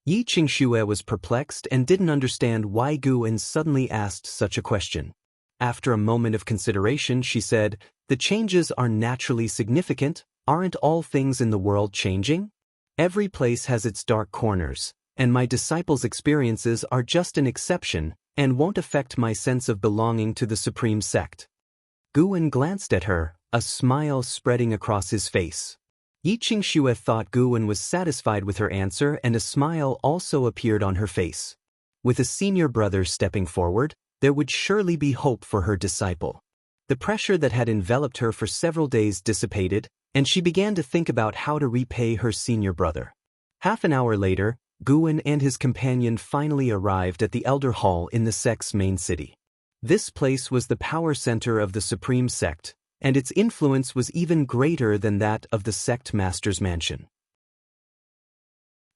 Yi Qingxue was perplexed and didn't understand why Guan suddenly asked such a question. After a moment of consideration, she said, "The changes are naturally significant. Aren't all things in the world changing? Every place has its dark corners, and my disciples' experiences are just an exception and won't affect my sense of belonging to the Supreme Sect." Guan glanced at her, a smile spreading across his face. Yi Qingxue thought Guan was satisfied with her answer, and a smile also appeared on her face. With a senior brother stepping forward, there would surely be hope for her disciple. The pressure that had enveloped her for several days dissipated, and she began to think about how to repay her senior brother. Half an hour later, Guan and his companion finally arrived at the Elder Hall in the sect's main city. This place was the power center of the Supreme Sect, and its influence was even greater than that of the sect master's mansion.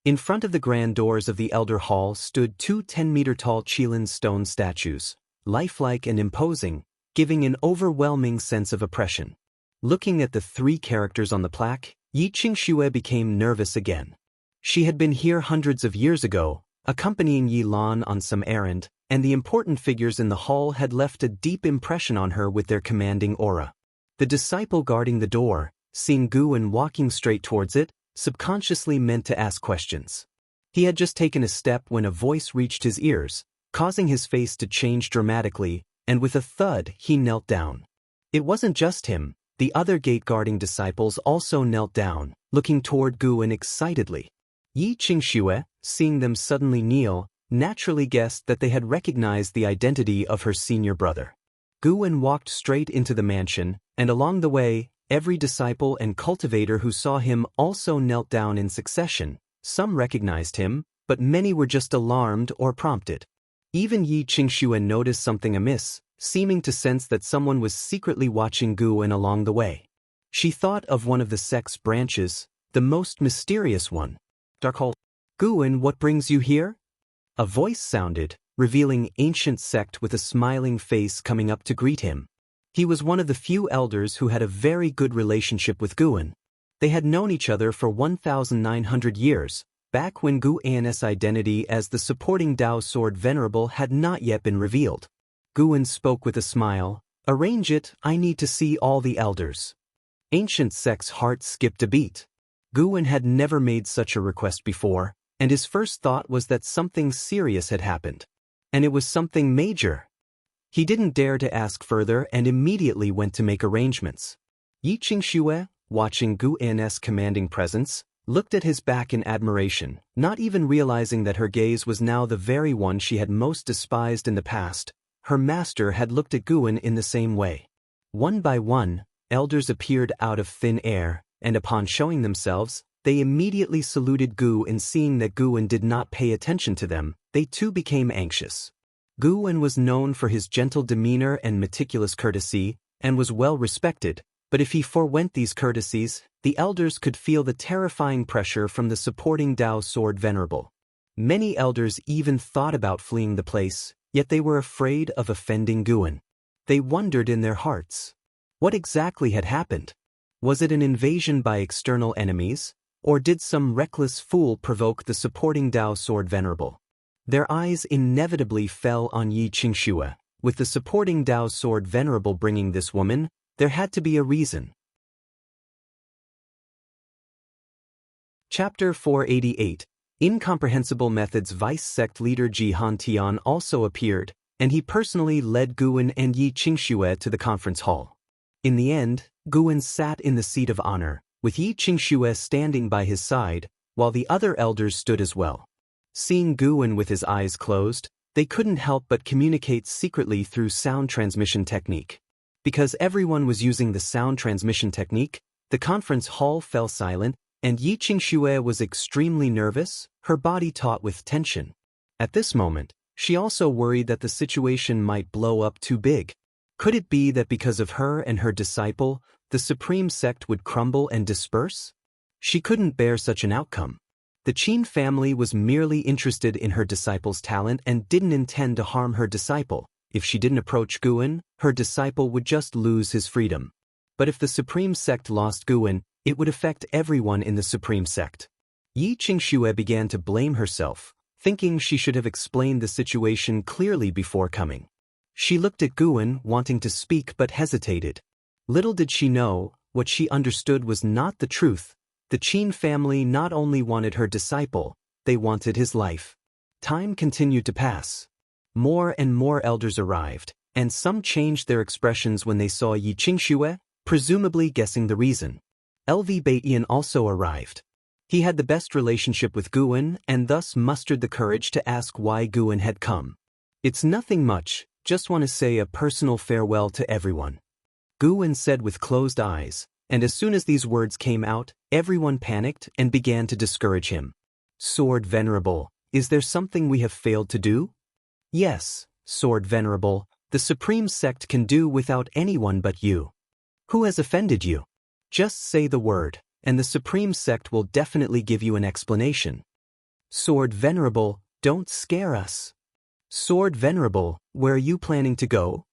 In front of the grand doors of the Elder Hall stood two 10-meter-tall Qilin stone statues, lifelike and imposing, giving an overwhelming sense of oppression. Looking at the three characters on the plaque, Yi Qingxue became nervous again. She had been here hundreds of years ago, accompanying Yi Lan on some errand, and the important figures in the hall had left a deep impression on her with their commanding aura. The disciple guarding the door, seeing Guan walking straight towards it, subconsciously meant to ask questions. He had just taken a step when a voice reached his ears, causing his face to change dramatically, and with a thud he knelt down. It wasn't just him, the other gate-guarding disciples also knelt down, looking toward Guan excitedly. Yi Qingxue, seeing them suddenly kneel, naturally guessed that they had recognized the identity of her senior brother. Guan walked straight into the mansion, and along the way, every disciple and cultivator who saw him also knelt down in succession. Some recognized him, but many were just alarmed or prompted. Even Yi Qingxue noticed something amiss, seeming to sense that someone was secretly watching Guan along the way. She thought of one of the sect's branches, the most mysterious one. Darkhold. "Guan, what brings you here?" A voice sounded, revealing ancient sect with a smiling face coming up to greet him. He was one of the few elders who had a very good relationship with Guan. They had known each other for 1,900 years, back when Guan's identity as the supporting Dao Sword Venerable had not yet been revealed. Guan spoke with a smile, "Arrange it, I need to see all the elders." Ancient sect's heart skipped a beat. Guan had never made such a request before, and his first thought was that something serious had happened. And it was something major. He didn't dare to ask further and immediately went to make arrangements. Yi Qingxue, watching Guan's commanding presence, looked at his back in admiration, not even realizing that her gaze was now the very one she had most despised in the past. Her master had looked at Guan in the same way. One by one, elders appeared out of thin air, and upon showing themselves, they immediately saluted Guan. Seeing that Guan did not pay attention to them, they too became anxious. Guwen was known for his gentle demeanor and meticulous courtesy, and was well respected, but if he forewent these courtesies, the elders could feel the terrifying pressure from the supporting Dao sword venerable. Many elders even thought about fleeing the place, yet they were afraid of offending Guwen. They wondered in their hearts, what exactly had happened? Was it an invasion by external enemies, or did some reckless fool provoke the supporting Dao sword venerable? Their eyes inevitably fell on Yi Qingxue. With the supporting Dao sword venerable bringing this woman, there had to be a reason. Chapter 488. Incomprehensible Methods. Vice sect leader Ji Hantian also appeared, and he personally led Guwen and Yi Qingxue to the conference hall. In the end, Guwen sat in the seat of honor, with Yi Qingxue standing by his side, while the other elders stood as well. Seeing Guwen with his eyes closed, they couldn't help but communicate secretly through sound transmission technique. Because everyone was using the sound transmission technique, the conference hall fell silent, and Yi Qingxue was extremely nervous, her body taut with tension. At this moment, she also worried that the situation might blow up too big. Could it be that because of her and her disciple, the supreme sect would crumble and disperse? She couldn't bear such an outcome. The Qin family was merely interested in her disciple's talent and didn't intend to harm her disciple. If she didn't approach Guwen, her disciple would just lose his freedom. But if the supreme sect lost Guwen, it would affect everyone in the supreme sect. Yi Qingxue began to blame herself, thinking she should have explained the situation clearly before coming. She looked at Guwen, wanting to speak but hesitated. Little did she know, what she understood was not the truth. The Qin family not only wanted her disciple, they wanted his life. Time continued to pass. More and more elders arrived, and some changed their expressions when they saw Yi Qingxue, presumably guessing the reason. LV Baiyan also arrived. He had the best relationship with Guwen and thus mustered the courage to ask why Guwen had come. It's nothing much, just want to say a personal farewell to everyone. Guwen said with closed eyes, and as soon as these words came out, everyone panicked and began to discourage him. Sword Venerable, is there something we have failed to do? Yes, Sword Venerable, the Supreme Sect can do without anyone but you. Who has offended you? Just say the word, and the Supreme Sect will definitely give you an explanation. Sword Venerable, don't scare us. Sword Venerable, where are you planning to go?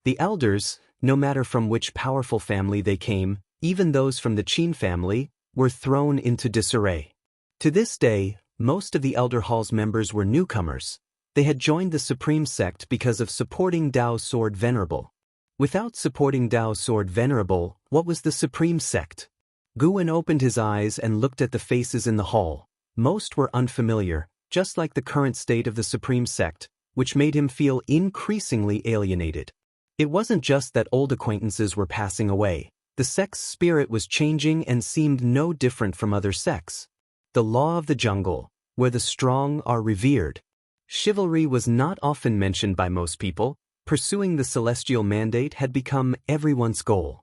The elders, no matter from which powerful family they came, even those from the Qin family, were thrown into disarray. To this day, most of the Elder Hall's members were newcomers. They had joined the Supreme Sect because of supporting Dao Sword Venerable. Without supporting Dao Sword Venerable, what was the Supreme Sect? Guwen opened his eyes and looked at the faces in the hall. Most were unfamiliar, just like the current state of the Supreme Sect, which made him feel increasingly alienated. It wasn't just that old acquaintances were passing away. The sect's spirit was changing and seemed no different from other sects. The law of the jungle, where the strong are revered. Chivalry was not often mentioned by most people. Pursuing the celestial mandate had become everyone's goal.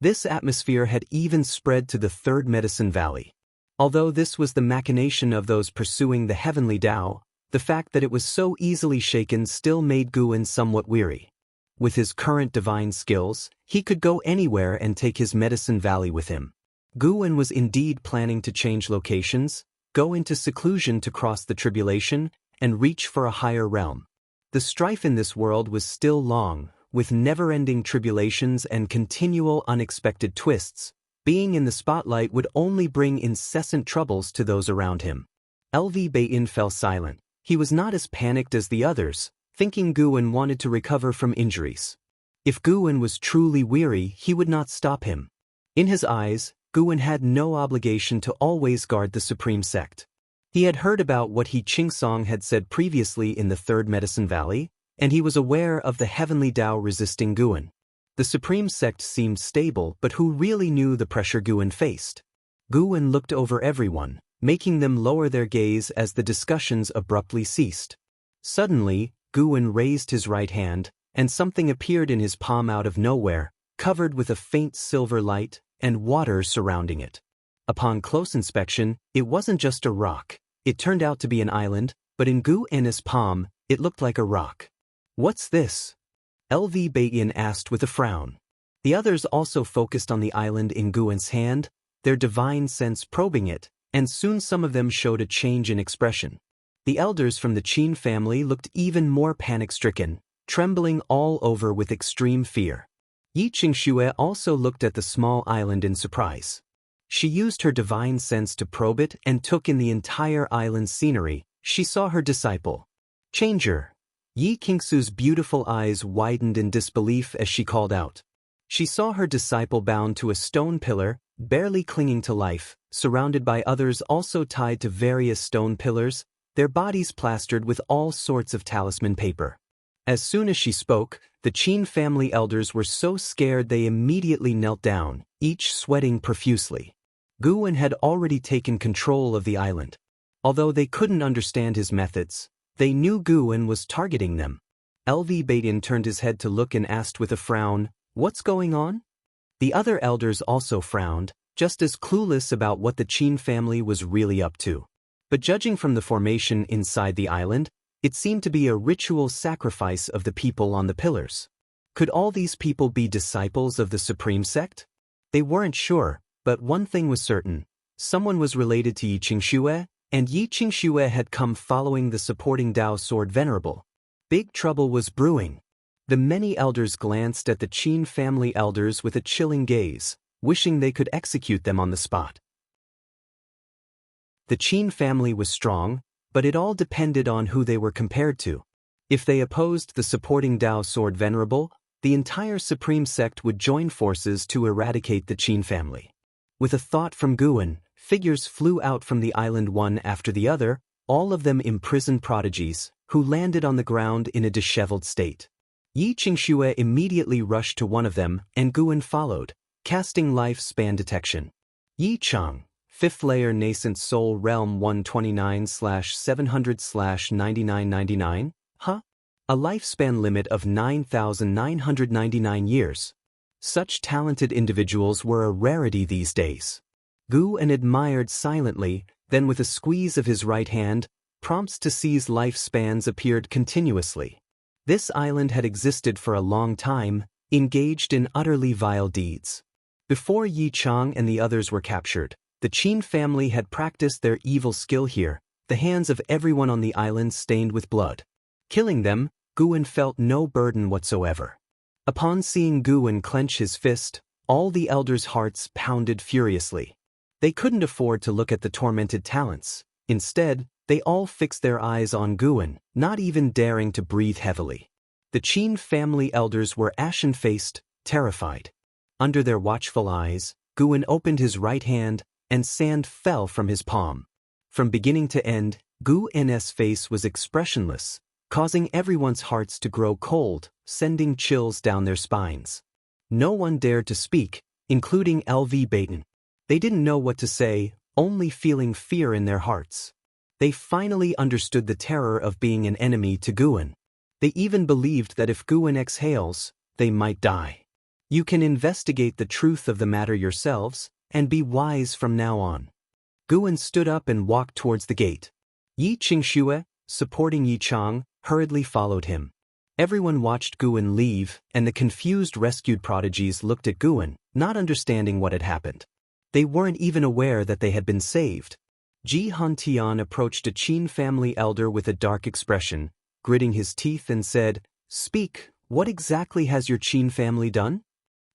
This atmosphere had even spread to the Third Medicine Valley. Although this was the machination of those pursuing the heavenly Tao, the fact that it was so easily shaken still made Guwen somewhat weary. With his current divine skills, he could go anywhere and take his Medicine Valley with him. Guwen was indeed planning to change locations, go into seclusion to cross the tribulation, and reach for a higher realm. The strife in this world was still long, with never-ending tribulations and continual unexpected twists. Being in the spotlight would only bring incessant troubles to those around him. LV Baiyan fell silent. He was not as panicked as the others, thinking Guwen wanted to recover from injuries. If Guwen was truly weary, he would not stop him. In his eyes, Guwen had no obligation to always guard the Supreme Sect. He had heard about what He Qingsong had said previously in the Third Medicine Valley, and he was aware of the heavenly Tao resisting Guwen. The Supreme Sect seemed stable, but who really knew the pressure Guwen faced? Guwen looked over everyone, making them lower their gaze as the discussions abruptly ceased. Suddenly, Guwen raised his right hand, and something appeared in his palm out of nowhere, covered with a faint silver light, and water surrounding it. Upon close inspection, it wasn't just a rock. It turned out to be an island, but in Gu En's palm, it looked like a rock. "What's this?" LV Baiyan asked with a frown. The others also focused on the island in Gu En's hand, their divine sense probing it, and soon some of them showed a change in expression. The elders from the Qin family looked even more panic-stricken, trembling all over with extreme fear. Yi Qingxue also looked at the small island in surprise. She used her divine sense to probe it and took in the entire island's scenery. She saw her disciple. "Changer." Yi Qingxu's beautiful eyes widened in disbelief as she called out. She saw her disciple bound to a stone pillar, barely clinging to life, surrounded by others also tied to various stone pillars, their bodies plastered with all sorts of talisman paper. As soon as she spoke, the Qin family elders were so scared they immediately knelt down, each sweating profusely. Gu En had already taken control of the island. Although they couldn't understand his methods, they knew Gu En was targeting them. LV Baiyan turned his head to look and asked with a frown, "What's going on?" The other elders also frowned, just as clueless about what the Qin family was really up to. But judging from the formation inside the island, it seemed to be a ritual sacrifice of the people on the pillars. Could all these people be disciples of the Supreme Sect? They weren't sure, but one thing was certain. Someone was related to Yi Qingxue, and Yi Qingxue had come following the supporting Dao Sword Venerable. Big trouble was brewing. The many elders glanced at the Qin family elders with a chilling gaze, wishing they could execute them on the spot. The Qin family was strong, but it all depended on who they were compared to. If they opposed the supporting Dao Sword Venerable, the entire Supreme Sect would join forces to eradicate the Qin family. With a thought from Gu En, figures flew out from the island one after the other, all of them imprisoned prodigies, who landed on the ground in a disheveled state. Yi Qingxue immediately rushed to one of them, and Gu En followed, casting lifespan detection. Yi Chang, 5th layer nascent soul realm 129/700/9999, huh? A lifespan limit of 9,999 years. Such talented individuals were a rarity these days. Gu En admired silently, then with a squeeze of his right hand, prompts to seize lifespans appeared continuously. This island had existed for a long time, engaged in utterly vile deeds. Before Yi Chang and the others were captured, the Qin family had practiced their evil skill here, the hands of everyone on the island stained with blood. Killing them, Gu En felt no burden whatsoever. Upon seeing Gu En clench his fist, all the elders' hearts pounded furiously. They couldn't afford to look at the tormented talents. Instead, they all fixed their eyes on Gu En, not even daring to breathe heavily. The Qin family elders were ashen-faced, terrified. Under their watchful eyes, Gu En opened his right hand, and sand fell from his palm. From beginning to end, Gu En's face was expressionless, causing everyone's hearts to grow cold, sending chills down their spines. No one dared to speak, including LV Baiyan. They didn't know what to say, only feeling fear in their hearts. They finally understood the terror of being an enemy to Gu En. They even believed that if Gu En exhales, they might die. You can investigate the truth of the matter yourselves, and be wise from now on. Gu En stood up and walked towards the gate. Yi Qingxue, supporting Yi Chang, hurriedly followed him. Everyone watched Gu En leave, and the confused rescued prodigies looked at Gu En, not understanding what had happened. They weren't even aware that they had been saved. Ji Hantian approached a Qin family elder with a dark expression, gritting his teeth and said, "Speak, what exactly has your Qin family done?"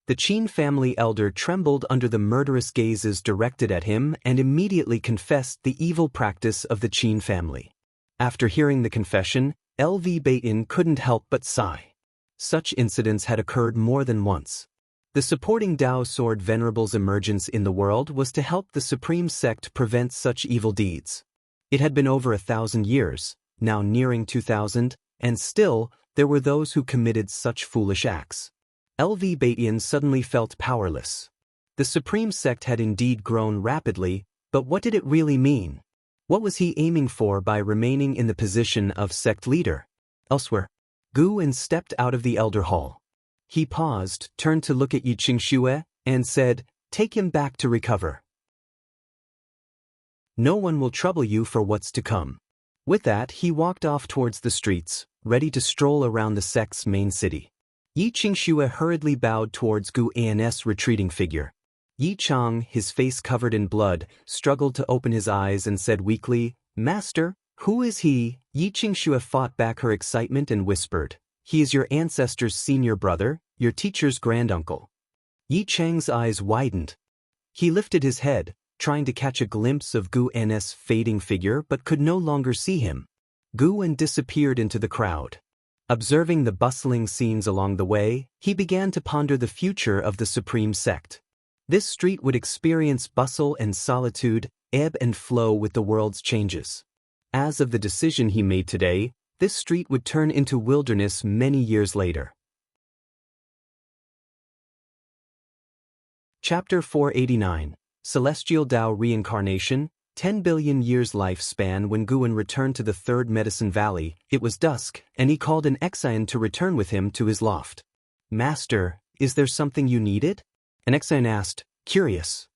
The Qin family elder trembled under the murderous gazes directed at him and immediately confessed the evil practice of the Qin family. After hearing the confession, LV Baiyan couldn't help but sigh. Such incidents had occurred more than once. The supporting Dao Sword Venerable's emergence in the world was to help the Supreme Sect prevent such evil deeds. It had been over 1,000 years, now nearing 2,000, and still, there were those who committed such foolish acts. LV Baiyan suddenly felt powerless. The Supreme Sect had indeed grown rapidly, but what did it really mean? What was he aiming for by remaining in the position of sect leader? Elsewhere, Gu En stepped out of the elder hall. He paused, turned to look at Yi Qingxue, and said, "Take him back to recover. No one will trouble you for what's to come." With that, he walked off towards the streets, ready to stroll around the sect's main city. Yi Qingxue hurriedly bowed towards Gu An's retreating figure. Yi Chang, his face covered in blood, struggled to open his eyes and said weakly, "Master, who is he?" Yi Qingxue fought back her excitement and whispered, "He is your ancestor's senior brother, your teacher's granduncle." Yi Chang's eyes widened. He lifted his head, trying to catch a glimpse of Gu An's fading figure but could no longer see him. Gu An disappeared into the crowd. Observing the bustling scenes along the way, he began to ponder the future of the supreme sect. This street would experience bustle and solitude, ebb and flow with the world's changes. As of the decision he made today, this street would turn into wilderness many years later. Chapter 489, Celestial Tao Reincarnation, 10 billion years lifespan. When Guan returned to the third Medicine Valley, it was dusk, and he called an Exian to return with him to his loft. "Master, is there something you needed?" An Exian asked, curious.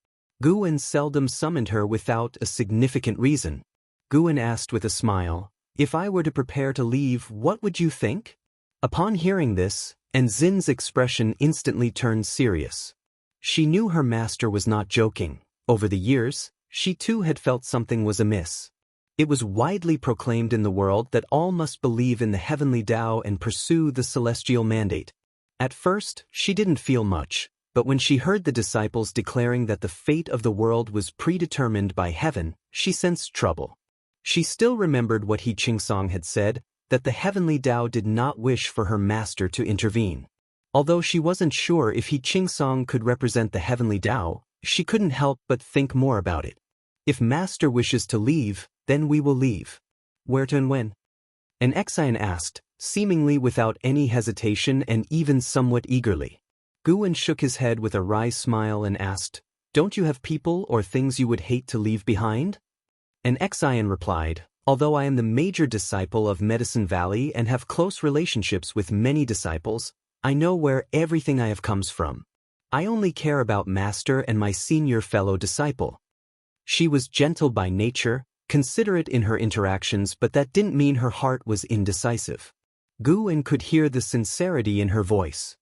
Guan seldom summoned her without a significant reason. Guan asked with a smile, "If I were to prepare to leave, what would you think?" Upon hearing this, Enzin's expression instantly turned serious. She knew her master was not joking. Over the years, she too had felt something was amiss. It was widely proclaimed in the world that all must believe in the heavenly Tao and pursue the celestial mandate. At first, she didn't feel much, but when she heard the disciples declaring that the fate of the world was predetermined by heaven, she sensed trouble. She still remembered what He Qingsong had said, that the heavenly Tao did not wish for her master to intervene. Although she wasn't sure if He Qingsong could represent the heavenly Tao, she couldn't help but think more about it. If master wishes to leave, then we will leave. Where to and when? An Exian asked, seemingly without any hesitation and even somewhat eagerly. Guan shook his head with a wry smile and asked, "Don't you have people or things you would hate to leave behind?" An Exian replied, "Although I am the major disciple of Medicine Valley and have close relationships with many disciples, I know where everything I have comes from. I only care about master and my senior fellow disciple." She was gentle by nature, considerate in her interactions, but that didn't mean her heart was indecisive. Guan could hear the sincerity in her voice.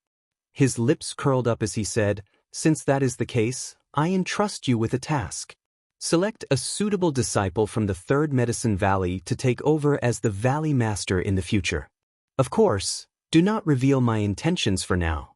His lips curled up as he said, "Since that is the case, I entrust you with a task. Select a suitable disciple from the third Medicine Valley to take over as the Valley Master in the future. Of course, do not reveal my intentions for now."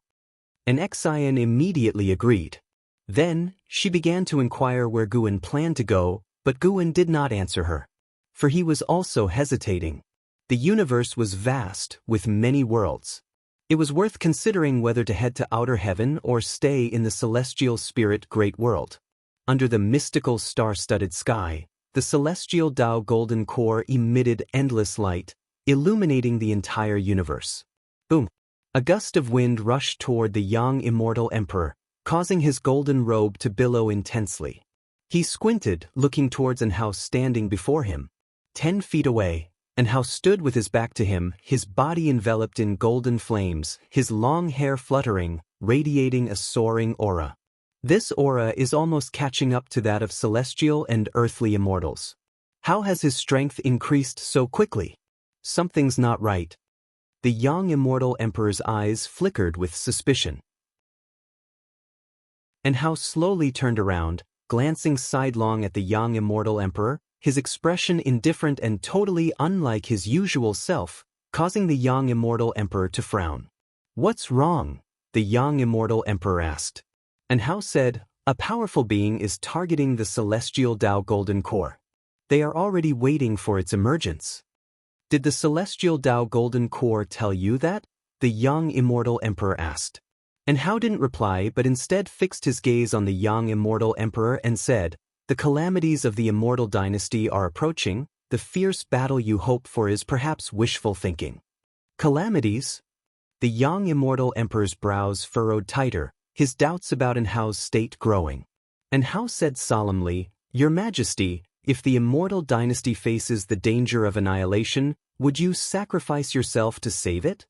An Exian immediately agreed. Then, she began to inquire where Guan planned to go, but Guan did not answer her. For he was also hesitating. The universe was vast, with many worlds. It was worth considering whether to head to outer heaven or stay in the celestial spirit great world. Under the mystical star-studded sky, the celestial Tao golden core emitted endless light, illuminating the entire universe. Boom! A gust of wind rushed toward the young immortal emperor, causing his golden robe to billow intensely. He squinted, looking towards an house standing before him. 10 feet away, an house stood with his back to him, his body enveloped in golden flames, his long hair fluttering, radiating a soaring aura. This aura is almost catching up to that of celestial and earthly immortals. How has his strength increased so quickly? Something's not right. The young immortal emperor's eyes flickered with suspicion. And Hao slowly turned around, glancing sidelong at the young immortal emperor, his expression indifferent and totally unlike his usual self, causing the young immortal emperor to frown. "What's wrong?" the young immortal emperor asked. And Hao said, "A powerful being is targeting the celestial Tao golden core. They are already waiting for its emergence." "Did the celestial Tao golden core tell you that?" the young immortal emperor asked. And Hao didn't reply but instead fixed his gaze on the young immortal emperor and said, "The calamities of the immortal dynasty are approaching. The fierce battle you hope for is perhaps wishful thinking." "Calamities?" The young immortal emperor's brows furrowed tighter, his doubts about Hao's state growing. And Hao said solemnly, "Your Majesty, if the immortal dynasty faces the danger of annihilation, would you sacrifice yourself to save it?"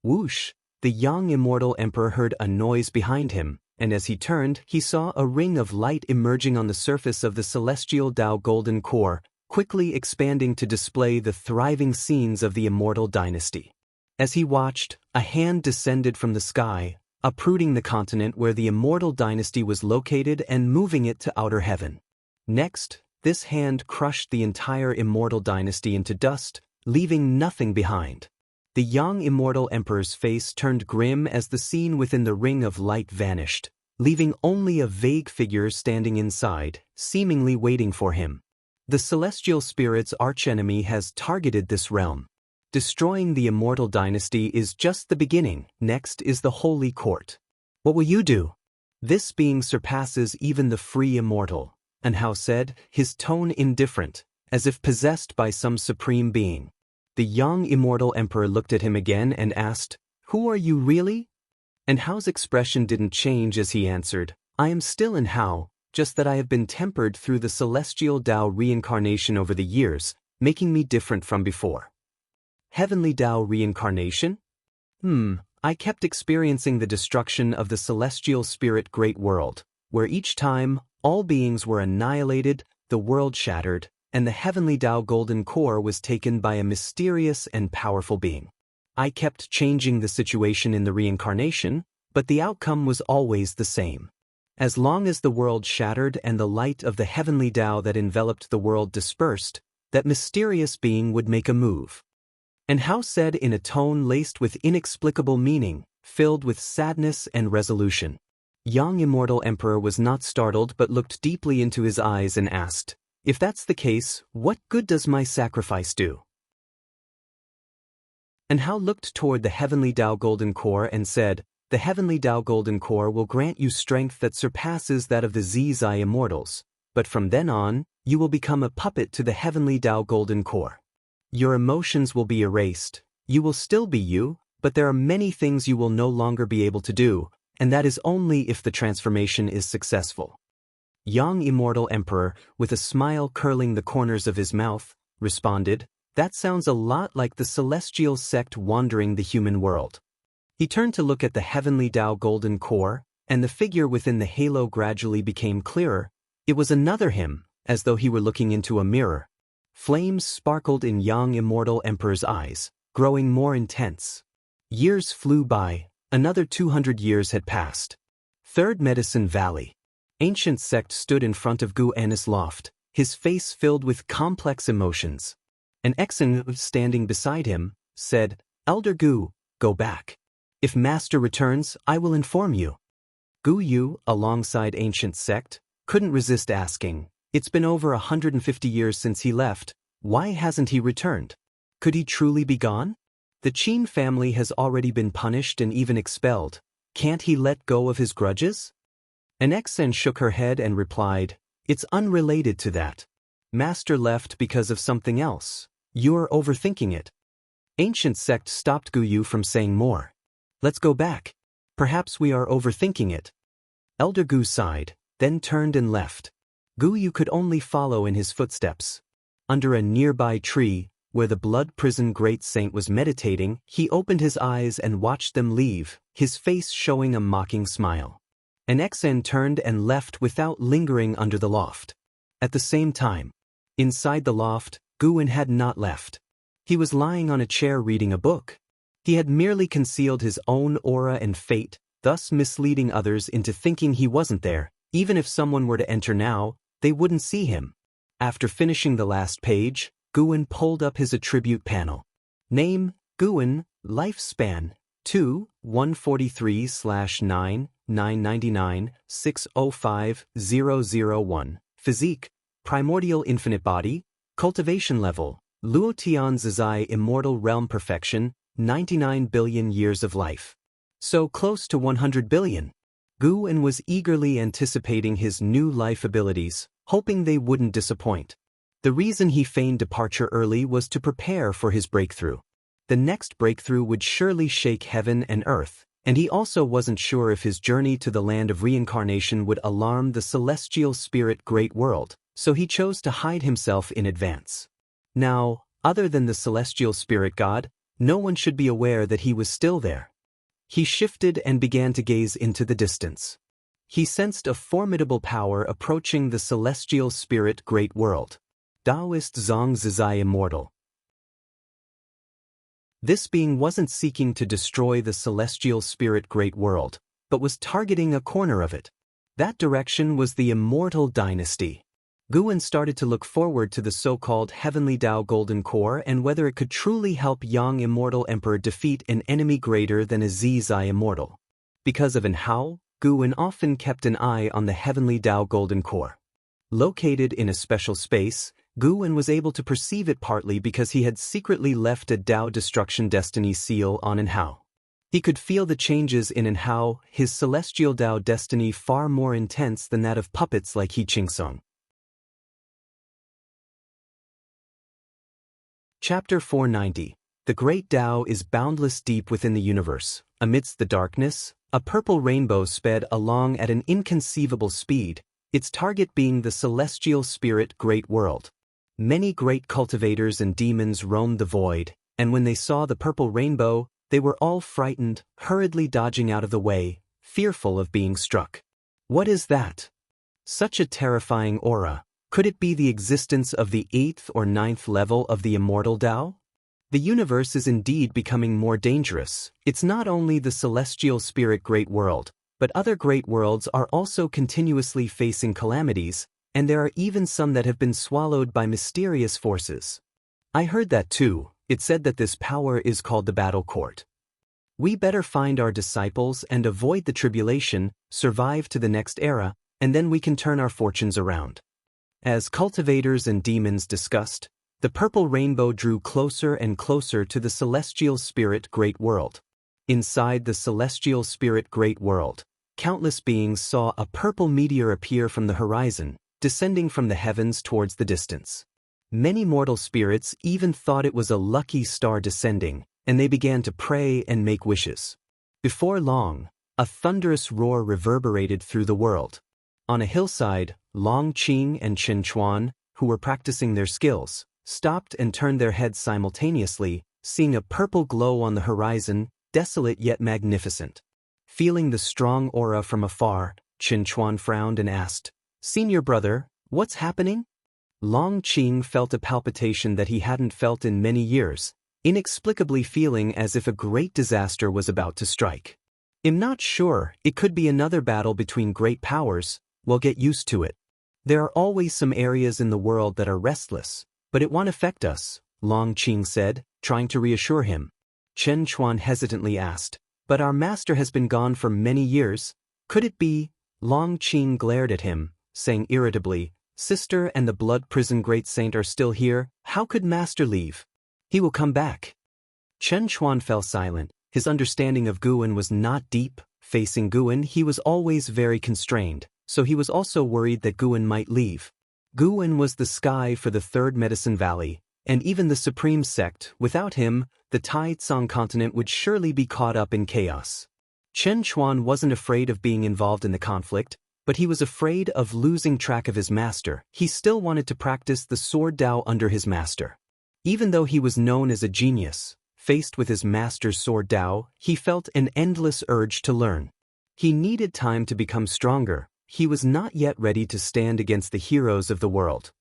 Whoosh! The young immortal emperor heard a noise behind him, and as he turned, he saw a ring of light emerging on the surface of the celestial Tao golden core, quickly expanding to display the thriving scenes of the immortal dynasty. As he watched, a hand descended from the sky, uprooting the continent where the immortal dynasty was located and moving it to outer heaven. Next, this hand crushed the entire immortal dynasty into dust, leaving nothing behind. The young immortal emperor's face turned grim as the scene within the ring of light vanished, leaving only a vague figure standing inside, seemingly waiting for him. The celestial spirit's archenemy has targeted this realm. Destroying the immortal dynasty is just the beginning. Next is the holy court. What will you do? This being surpasses even the free immortal, and Hao said, his tone indifferent, as if possessed by some supreme being. The young immortal emperor looked at him again and asked, "Who are you really?" And Hao's expression didn't change as he answered, "I am still in Hao, just that I have been tempered through the celestial Tao reincarnation over the years, making me different from before." Heavenly Tao reincarnation? I kept experiencing the destruction of the celestial spirit great world, where each time, all beings were annihilated, the world shattered, and the heavenly Tao golden core was taken by a mysterious and powerful being. I kept changing the situation in the reincarnation, but the outcome was always the same. As long as the world shattered and the light of the heavenly Tao that enveloped the world dispersed, that mysterious being would make a move. And Hao said in a tone laced with inexplicable meaning, filled with sadness and resolution. Young immortal emperor was not startled but looked deeply into his eyes and asked, "If that's the case, what good does my sacrifice do?" And Hao looked toward the heavenly Tao golden core and said, "The heavenly Tao golden core will grant you strength that surpasses that of the Zizai immortals, but from then on, you will become a puppet to the heavenly Tao golden core. Your emotions will be erased, you will still be you, but there are many things you will no longer be able to do, and that is only if the transformation is successful." Young immortal emperor, with a smile curling the corners of his mouth, responded, "That sounds a lot like the celestial sect wandering the human world." He turned to look at the heavenly Tao golden core, and the figure within the halo gradually became clearer. It was another him, as though he were looking into a mirror. Flames sparkled in young immortal emperor's eyes, growing more intense. Years flew by, another 200 years had passed. Third Medicine Valley. Ancient sect stood in front of Gu An's loft, his face filled with complex emotions. An Exen standing beside him said, "Elder Gu, go back. If Master returns, I will inform you." Gu Yu, alongside Ancient sect, couldn't resist asking, "It's been over 150 years since he left, why hasn't he returned? Could he truly be gone? The Qin family has already been punished and even expelled. Can't he let go of his grudges?" An Exen shook her head and replied, "It's unrelated to that. Master left because of something else. You're overthinking it." Ancient sect stopped Gu Yu from saying more. "Let's go back. Perhaps we are overthinking it." Elder Gu sighed, then turned and left. Gu Yu could only follow in his footsteps. Under a nearby tree, where the blood prison great saint was meditating, he opened his eyes and watched them leave, his face showing a mocking smile. An Exen turned and left without lingering under the loft. At the same time, inside the loft, Guin had not left. He was lying on a chair reading a book. He had merely concealed his own aura and fate, thus misleading others into thinking he wasn't there. Even if someone were to enter now, they wouldn't see him. After finishing the last page, Guin pulled up his attribute panel. Name, Guin, lifespan, 2-143/9-999-605-001. Physique, primordial infinite body. Cultivation level, Luotian Zizai immortal realm perfection, 99 billion years of life. So close to 100 billion. Guin was eagerly anticipating his new life abilities, hoping they wouldn't disappoint. The reason he feigned departure early was to prepare for his breakthrough. The next breakthrough would surely shake heaven and earth, and he also wasn't sure if his journey to the land of reincarnation would alarm the celestial spirit great world, so he chose to hide himself in advance. Now, other than the celestial spirit god, no one should be aware that he was still there. He shifted and began to gaze into the distance. He sensed a formidable power approaching the celestial spirit great world. Taoist Zhang Zizai immortal. This being wasn't seeking to destroy the celestial spirit great world, but was targeting a corner of it. That direction was the immortal dynasty. Guan started to look forward to the so-called Heavenly Tao Golden Core and whether it could truly help Yang Immortal Emperor defeat an enemy greater than a Zizai Immortal. Because of an Hao, Guan often kept an eye on the Heavenly Tao Golden Core. Located in a special space, Guan was able to perceive it partly because he had secretly left a Tao Destruction Destiny seal on an Hao. He could feel the changes in an Hao, his celestial Tao destiny far more intense than that of puppets like He Qingsong. Chapter 490. The Great Tao is boundless deep within the universe. Amidst the darkness, a purple rainbow sped along at an inconceivable speed, its target being the celestial spirit great world. Many great cultivators and demons roamed the void, and when they saw the purple rainbow, they were all frightened, hurriedly dodging out of the way, fearful of being struck. What is that? Such a terrifying aura. Could it be the existence of the 8th or 9th level of the immortal Tao? The universe is indeed becoming more dangerous. It's not only the celestial spirit great world, but other great worlds are also continuously facing calamities, and there are even some that have been swallowed by mysterious forces. I heard that too. It said that this power is called the battle court. We better find our disciples and avoid the tribulation, survive to the next era, and then we can turn our fortunes around. As cultivators and demons discussed, the purple rainbow drew closer and closer to the celestial spirit great world. Inside the celestial spirit great world, countless beings saw a purple meteor appear from the horizon, descending from the heavens towards the distance. Many mortal spirits even thought it was a lucky star descending, and they began to pray and make wishes. Before long, a thunderous roar reverberated through the world. On a hillside, Long Qing and Chen Chuan, who were practicing their skills, stopped and turned their heads simultaneously, seeing a purple glow on the horizon, desolate yet magnificent. Feeling the strong aura from afar, Chen Chuan frowned and asked, "Senior brother, what's happening?" Long Qing felt a palpitation that he hadn't felt in many years, inexplicably feeling as if a great disaster was about to strike. "I'm not sure, it could be another battle between great powers. We'll get used to it. There are always some areas in the world that are restless, but it won't affect us," Long Qing said, trying to reassure him. Chen Chuan hesitantly asked, "But our master has been gone for many years. Could it be?" Long Qing glared at him, saying irritably, "Sister and the blood prison great saint are still here. How could master leave? He will come back." Chen Chuan fell silent. His understanding of Guan was not deep. Facing Guan, he was always very constrained, so he was also worried that Guan might leave. Guan was the sky for the Third Medicine Valley, and even the Supreme Sect. Without him, the Tai Tsong continent would surely be caught up in chaos. Chen Chuan wasn't afraid of being involved in the conflict, but he was afraid of losing track of his master. He still wanted to practice the sword Tao under his master. Even though he was known as a genius, faced with his master's sword Tao, he felt an endless urge to learn. He needed time to become stronger. He was not yet ready to stand against the heroes of the world.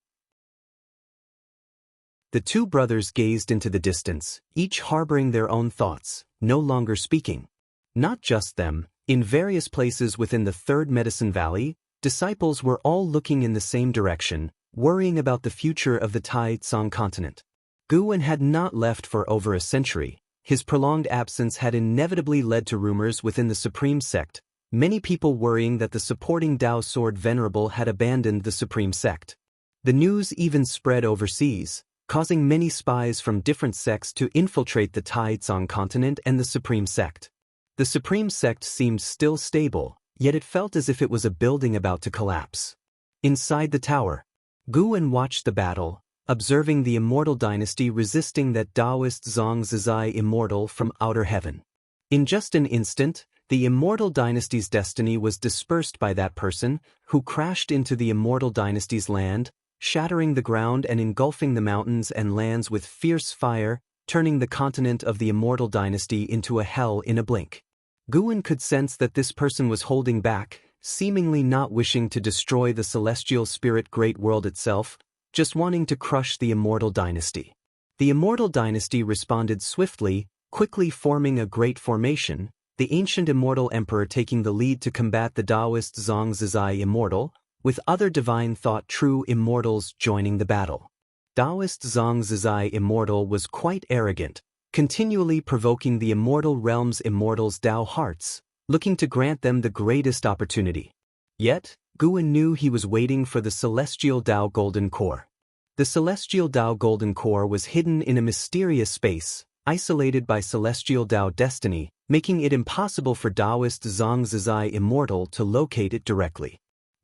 The two brothers gazed into the distance, each harboring their own thoughts, no longer speaking. Not just them, in various places within the Third Medicine Valley, disciples were all looking in the same direction, worrying about the future of the Tai Tsong continent. Guan had not left for over a century. His prolonged absence had inevitably led to rumors within the Supreme Sect, many people worrying that the supporting Tao Sword Venerable had abandoned the Supreme Sect. The news even spread overseas, causing many spies from different sects to infiltrate the Tai Tsong continent and the Supreme Sect. The Supreme Sect seemed still stable, yet it felt as if it was a building about to collapse. Inside the tower, Guan watched the battle, observing the immortal dynasty resisting that Taoist Zhang Zizai immortal from outer heaven. In just an instant, the immortal dynasty's destiny was dispersed by that person, who crashed into the immortal dynasty's land, shattering the ground and engulfing the mountains and lands with fierce fire, turning the continent of the immortal dynasty into a hell in a blink. Guan could sense that this person was holding back, seemingly not wishing to destroy the celestial spirit great world itself, just wanting to crush the immortal dynasty. The immortal dynasty responded swiftly, quickly forming a great formation, the ancient immortal emperor taking the lead to combat the Taoist Zhongzhizai immortal, with other divine thought true immortals joining the battle. Taoist Zhongzhizai immortal was quite arrogant, continually provoking the immortal realm's immortals' Tao hearts, looking to grant them the greatest opportunity. Yet, Guan knew he was waiting for the celestial Tao golden core. The celestial Tao golden core was hidden in a mysterious space, isolated by celestial Tao destiny, making it impossible for Taoist Zhongzhizai immortal to locate it directly.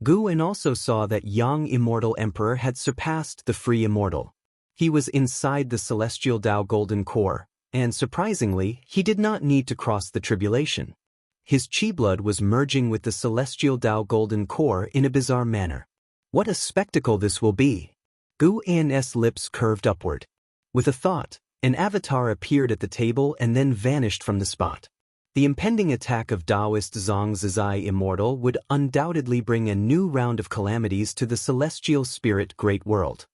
Guan also saw that Yang immortal emperor had surpassed the free immortal. He was inside the celestial Tao golden core, and surprisingly, he did not need to cross the tribulation. His chi blood was merging with the celestial Tao golden core in a bizarre manner. What a spectacle this will be! Guan's lips curved upward. With a thought, an avatar appeared at the table and then vanished from the spot. The impending attack of Taoist Zhongzhizai immortal would undoubtedly bring a new round of calamities to the celestial spirit great world.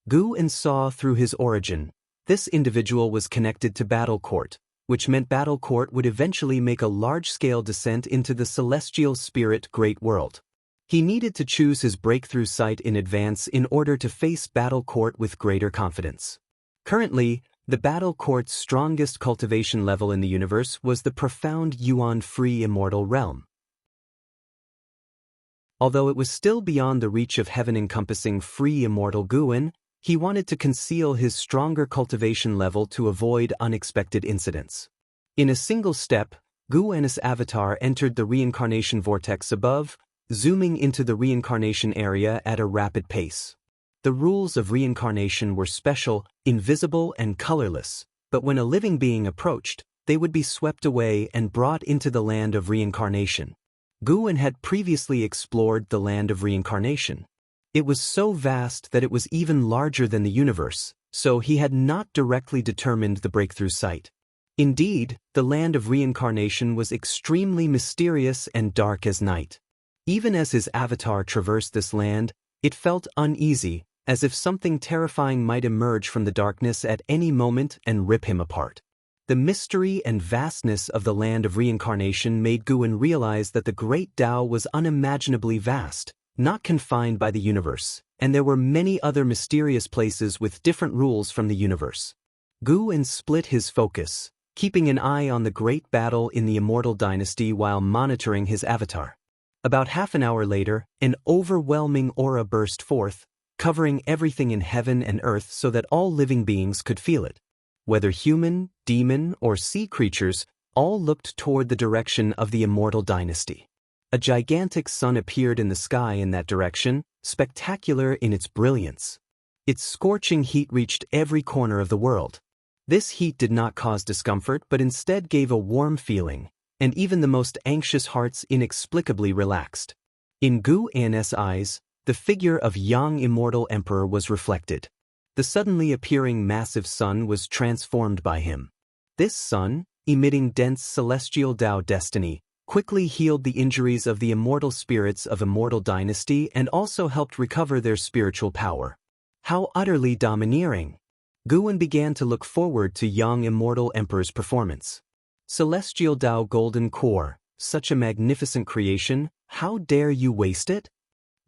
Guan saw through his origin. This individual was connected to Battle Court, which meant Battle Court would eventually make a large-scale descent into the celestial spirit great world. He needed to choose his breakthrough site in advance in order to face Battle Court with greater confidence. Currently, the Battle Court's strongest cultivation level in the universe was the profound Yuan-free immortal realm. Although it was still beyond the reach of heaven-encompassing free immortal Guan, he wanted to conceal his stronger cultivation level to avoid unexpected incidents. In a single step, Guan's avatar entered the reincarnation vortex above, zooming into the reincarnation area at a rapid pace. The rules of reincarnation were special, invisible, and colorless, but when a living being approached, they would be swept away and brought into the land of reincarnation. Guan had previously explored the land of reincarnation. It was so vast that it was even larger than the universe, so he had not directly determined the breakthrough site. Indeed, the land of reincarnation was extremely mysterious and dark as night. Even as his avatar traversed this land, it felt uneasy, as if something terrifying might emerge from the darkness at any moment and rip him apart. The mystery and vastness of the land of reincarnation made Guan realize that the great Tao was unimaginably vast, not confined by the universe, and there were many other mysterious places with different rules from the universe. Guan split his focus, keeping an eye on the great battle in the immortal dynasty while monitoring his avatar. About half an hour later, an overwhelming aura burst forth, covering everything in heaven and earth so that all living beings could feel it. Whether human, demon, or sea creatures, all looked toward the direction of the immortal dynasty. A gigantic sun appeared in the sky in that direction, spectacular in its brilliance. Its scorching heat reached every corner of the world. This heat did not cause discomfort but instead gave a warm feeling, and even the most anxious hearts inexplicably relaxed. In Guan's eyes, the figure of Yang immortal emperor was reflected. The suddenly appearing massive sun was transformed by him. This sun, emitting dense celestial Tao destiny, quickly healed the injuries of the immortal spirits of immortal dynasty and also helped recover their spiritual power. How utterly domineering! Guan began to look forward to Yang immortal emperor's performance. Celestial Tao golden core, such a magnificent creation, how dare you waste it?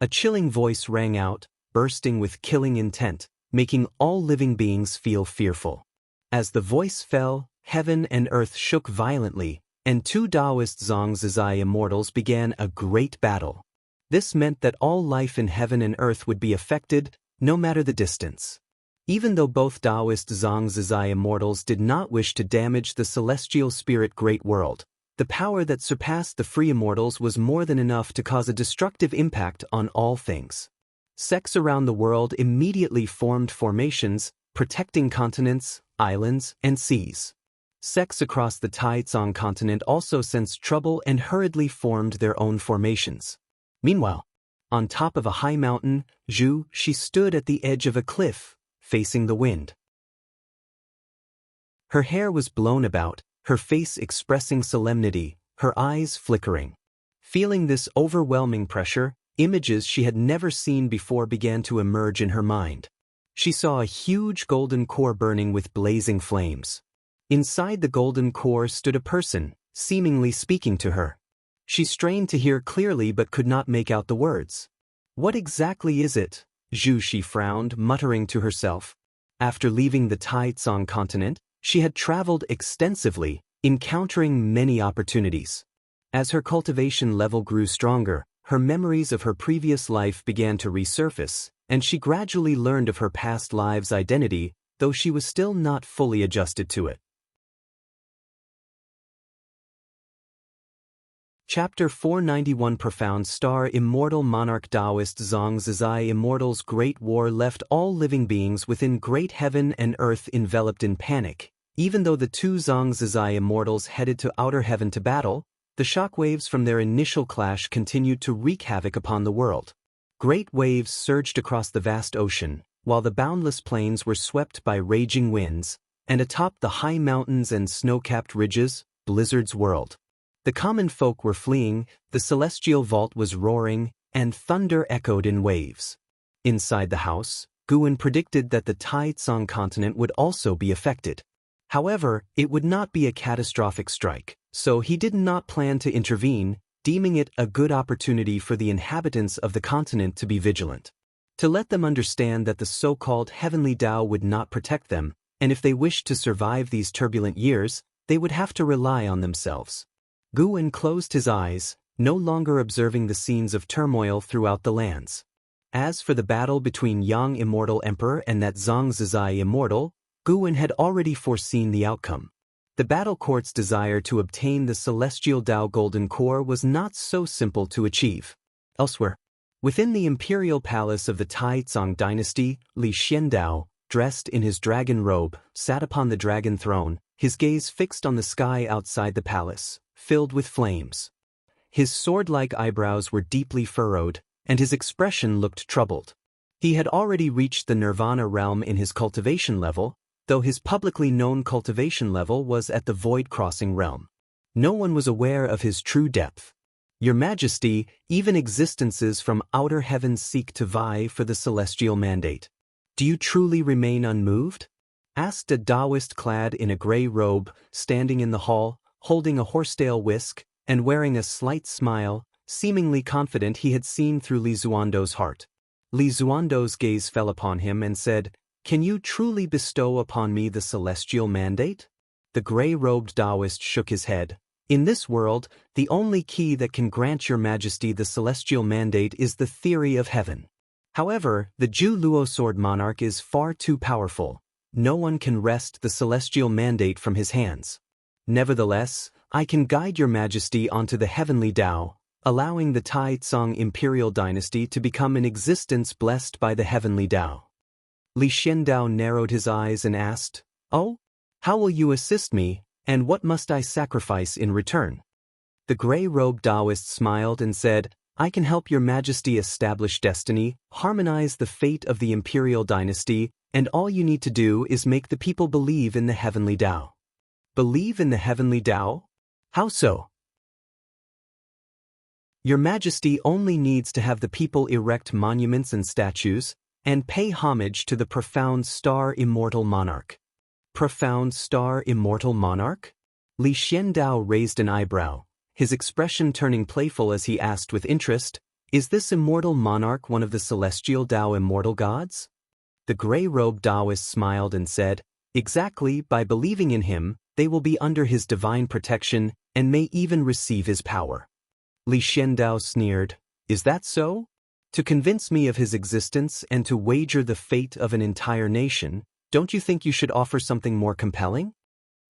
A chilling voice rang out, bursting with killing intent, making all living beings feel fearful. As the voice fell, heaven and earth shook violently, and two Taoist Zhongzhizai immortals began a great battle. This meant that all life in heaven and earth would be affected, no matter the distance. Even though both Taoist Zhongzhizai immortals did not wish to damage the celestial spirit great world, the power that surpassed the free immortals was more than enough to cause a destructive impact on all things. Sects around the world immediately formed formations, protecting continents, islands, and seas. Sects across the Taizong continent also sensed trouble and hurriedly formed their own formations. Meanwhile, on top of a high mountain, she stood at the edge of a cliff, facing the wind. Her hair was blown about, her face expressing solemnity, her eyes flickering. Feeling this overwhelming pressure, images she had never seen before began to emerge in her mind. She saw a huge golden core burning with blazing flames. Inside the golden core stood a person, seemingly speaking to her. She strained to hear clearly but could not make out the words. "What exactly is it?" She frowned, muttering to herself. After leaving the Taizong continent, she had traveled extensively, encountering many opportunities. As her cultivation level grew stronger, her memories of her previous life began to resurface, and she gradually learned of her past live's identity, though she was still not fully adjusted to it. Chapter 491 Profound Star Immortal Monarch Taoist Zhang Zizai Immortal's Great War left all living beings within great heaven and earth enveloped in panic. Even though the two Zhang Zizai immortals headed to outer heaven to battle, the shockwaves from their initial clash continued to wreak havoc upon the world. Great waves surged across the vast ocean, while the boundless plains were swept by raging winds, and atop the high mountains and snow-capped ridges, blizzards whirled. The common folk were fleeing, the celestial vault was roaring, and thunder echoed in waves. Inside the house, Guan predicted that the Taizong continent would also be affected. However, it would not be a catastrophic strike, so he did not plan to intervene, deeming it a good opportunity for the inhabitants of the continent to be vigilant. To let them understand that the so-called heavenly Tao would not protect them, and if they wished to survive these turbulent years, they would have to rely on themselves. Guan closed his eyes, no longer observing the scenes of turmoil throughout the lands. As for the battle between Yang Immortal Emperor and that Zhang Zizai Immortal, Guan had already foreseen the outcome. The battle court's desire to obtain the celestial Tao Golden Core was not so simple to achieve. Elsewhere, within the imperial palace of the Taizong dynasty, Li Xiandao, dressed in his dragon robe, sat upon the dragon throne, his gaze fixed on the sky outside the palace, filled with flames. His sword-like eyebrows were deeply furrowed, and his expression looked troubled. He had already reached the nirvana realm in his cultivation level, though his publicly known cultivation level was at the void-crossing realm. No one was aware of his true depth. "Your Majesty, even existences from outer heavens seek to vie for the celestial mandate. Do you truly remain unmoved?" asked a Taoist clad in a gray robe, standing in the hall, holding a horsetail whisk, and wearing a slight smile, seemingly confident he had seen through Li Zuando's heart. Li Zuando's gaze fell upon him and said, "Can you truly bestow upon me the celestial mandate?" The gray-robed Taoist shook his head. "In this world, the only key that can grant your Majesty the celestial mandate is the theory of heaven. However, the Ju Luo Sword Monarch is far too powerful. No one can wrest the celestial mandate from his hands. Nevertheless, I can guide your Majesty onto the heavenly Tao, allowing the Taizong imperial dynasty to become an existence blessed by the heavenly Tao." Li Xiandao narrowed his eyes and asked, "Oh? How will you assist me, and what must I sacrifice in return?" The gray-robed Taoist smiled and said, "I can help your Majesty establish destiny, harmonize the fate of the imperial dynasty, and all you need to do is make the people believe in the heavenly Tao." "Believe in the heavenly Tao? How so?" "Your Majesty only needs to have the people erect monuments and statues, and pay homage to the profound star immortal monarch." "Profound star immortal monarch?" Li Xiandao raised an eyebrow, his expression turning playful as he asked with interest, "Is this immortal monarch one of the celestial Tao immortal gods?" The gray-robed Taoist smiled and said, "Exactly, by believing in him, they will be under his divine protection and may even receive his power." Li Xiandao sneered, "Is that so? To convince me of his existence and to wager the fate of an entire nation, don't you think you should offer something more compelling?"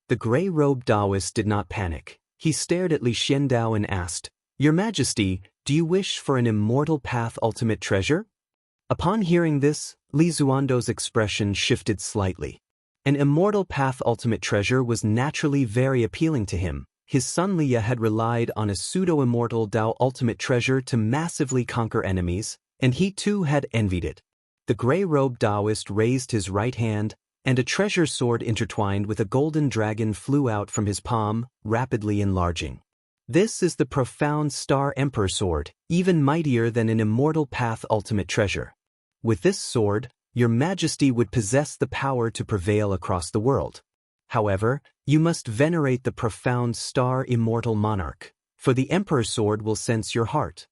The gray-robed Taoist did not panic. He stared at Li Xiandao and asked, "Your Majesty, do you wish for an immortal path ultimate treasure?" Upon hearing this, Li Zuando's expression shifted slightly. An immortal path ultimate treasure was naturally very appealing to him. His son Lia had relied on a pseudo-immortal Tao ultimate treasure to massively conquer enemies, and he too had envied it. The gray-robed Taoist raised his right hand, and a treasure sword intertwined with a golden dragon flew out from his palm, rapidly enlarging. "This is the profound Star Emperor sword, even mightier than an immortal path ultimate treasure. With this sword, Your Majesty would possess the power to prevail across the world. However, you must venerate the profound star immortal monarch, for the Emperor's sword will sense your heart.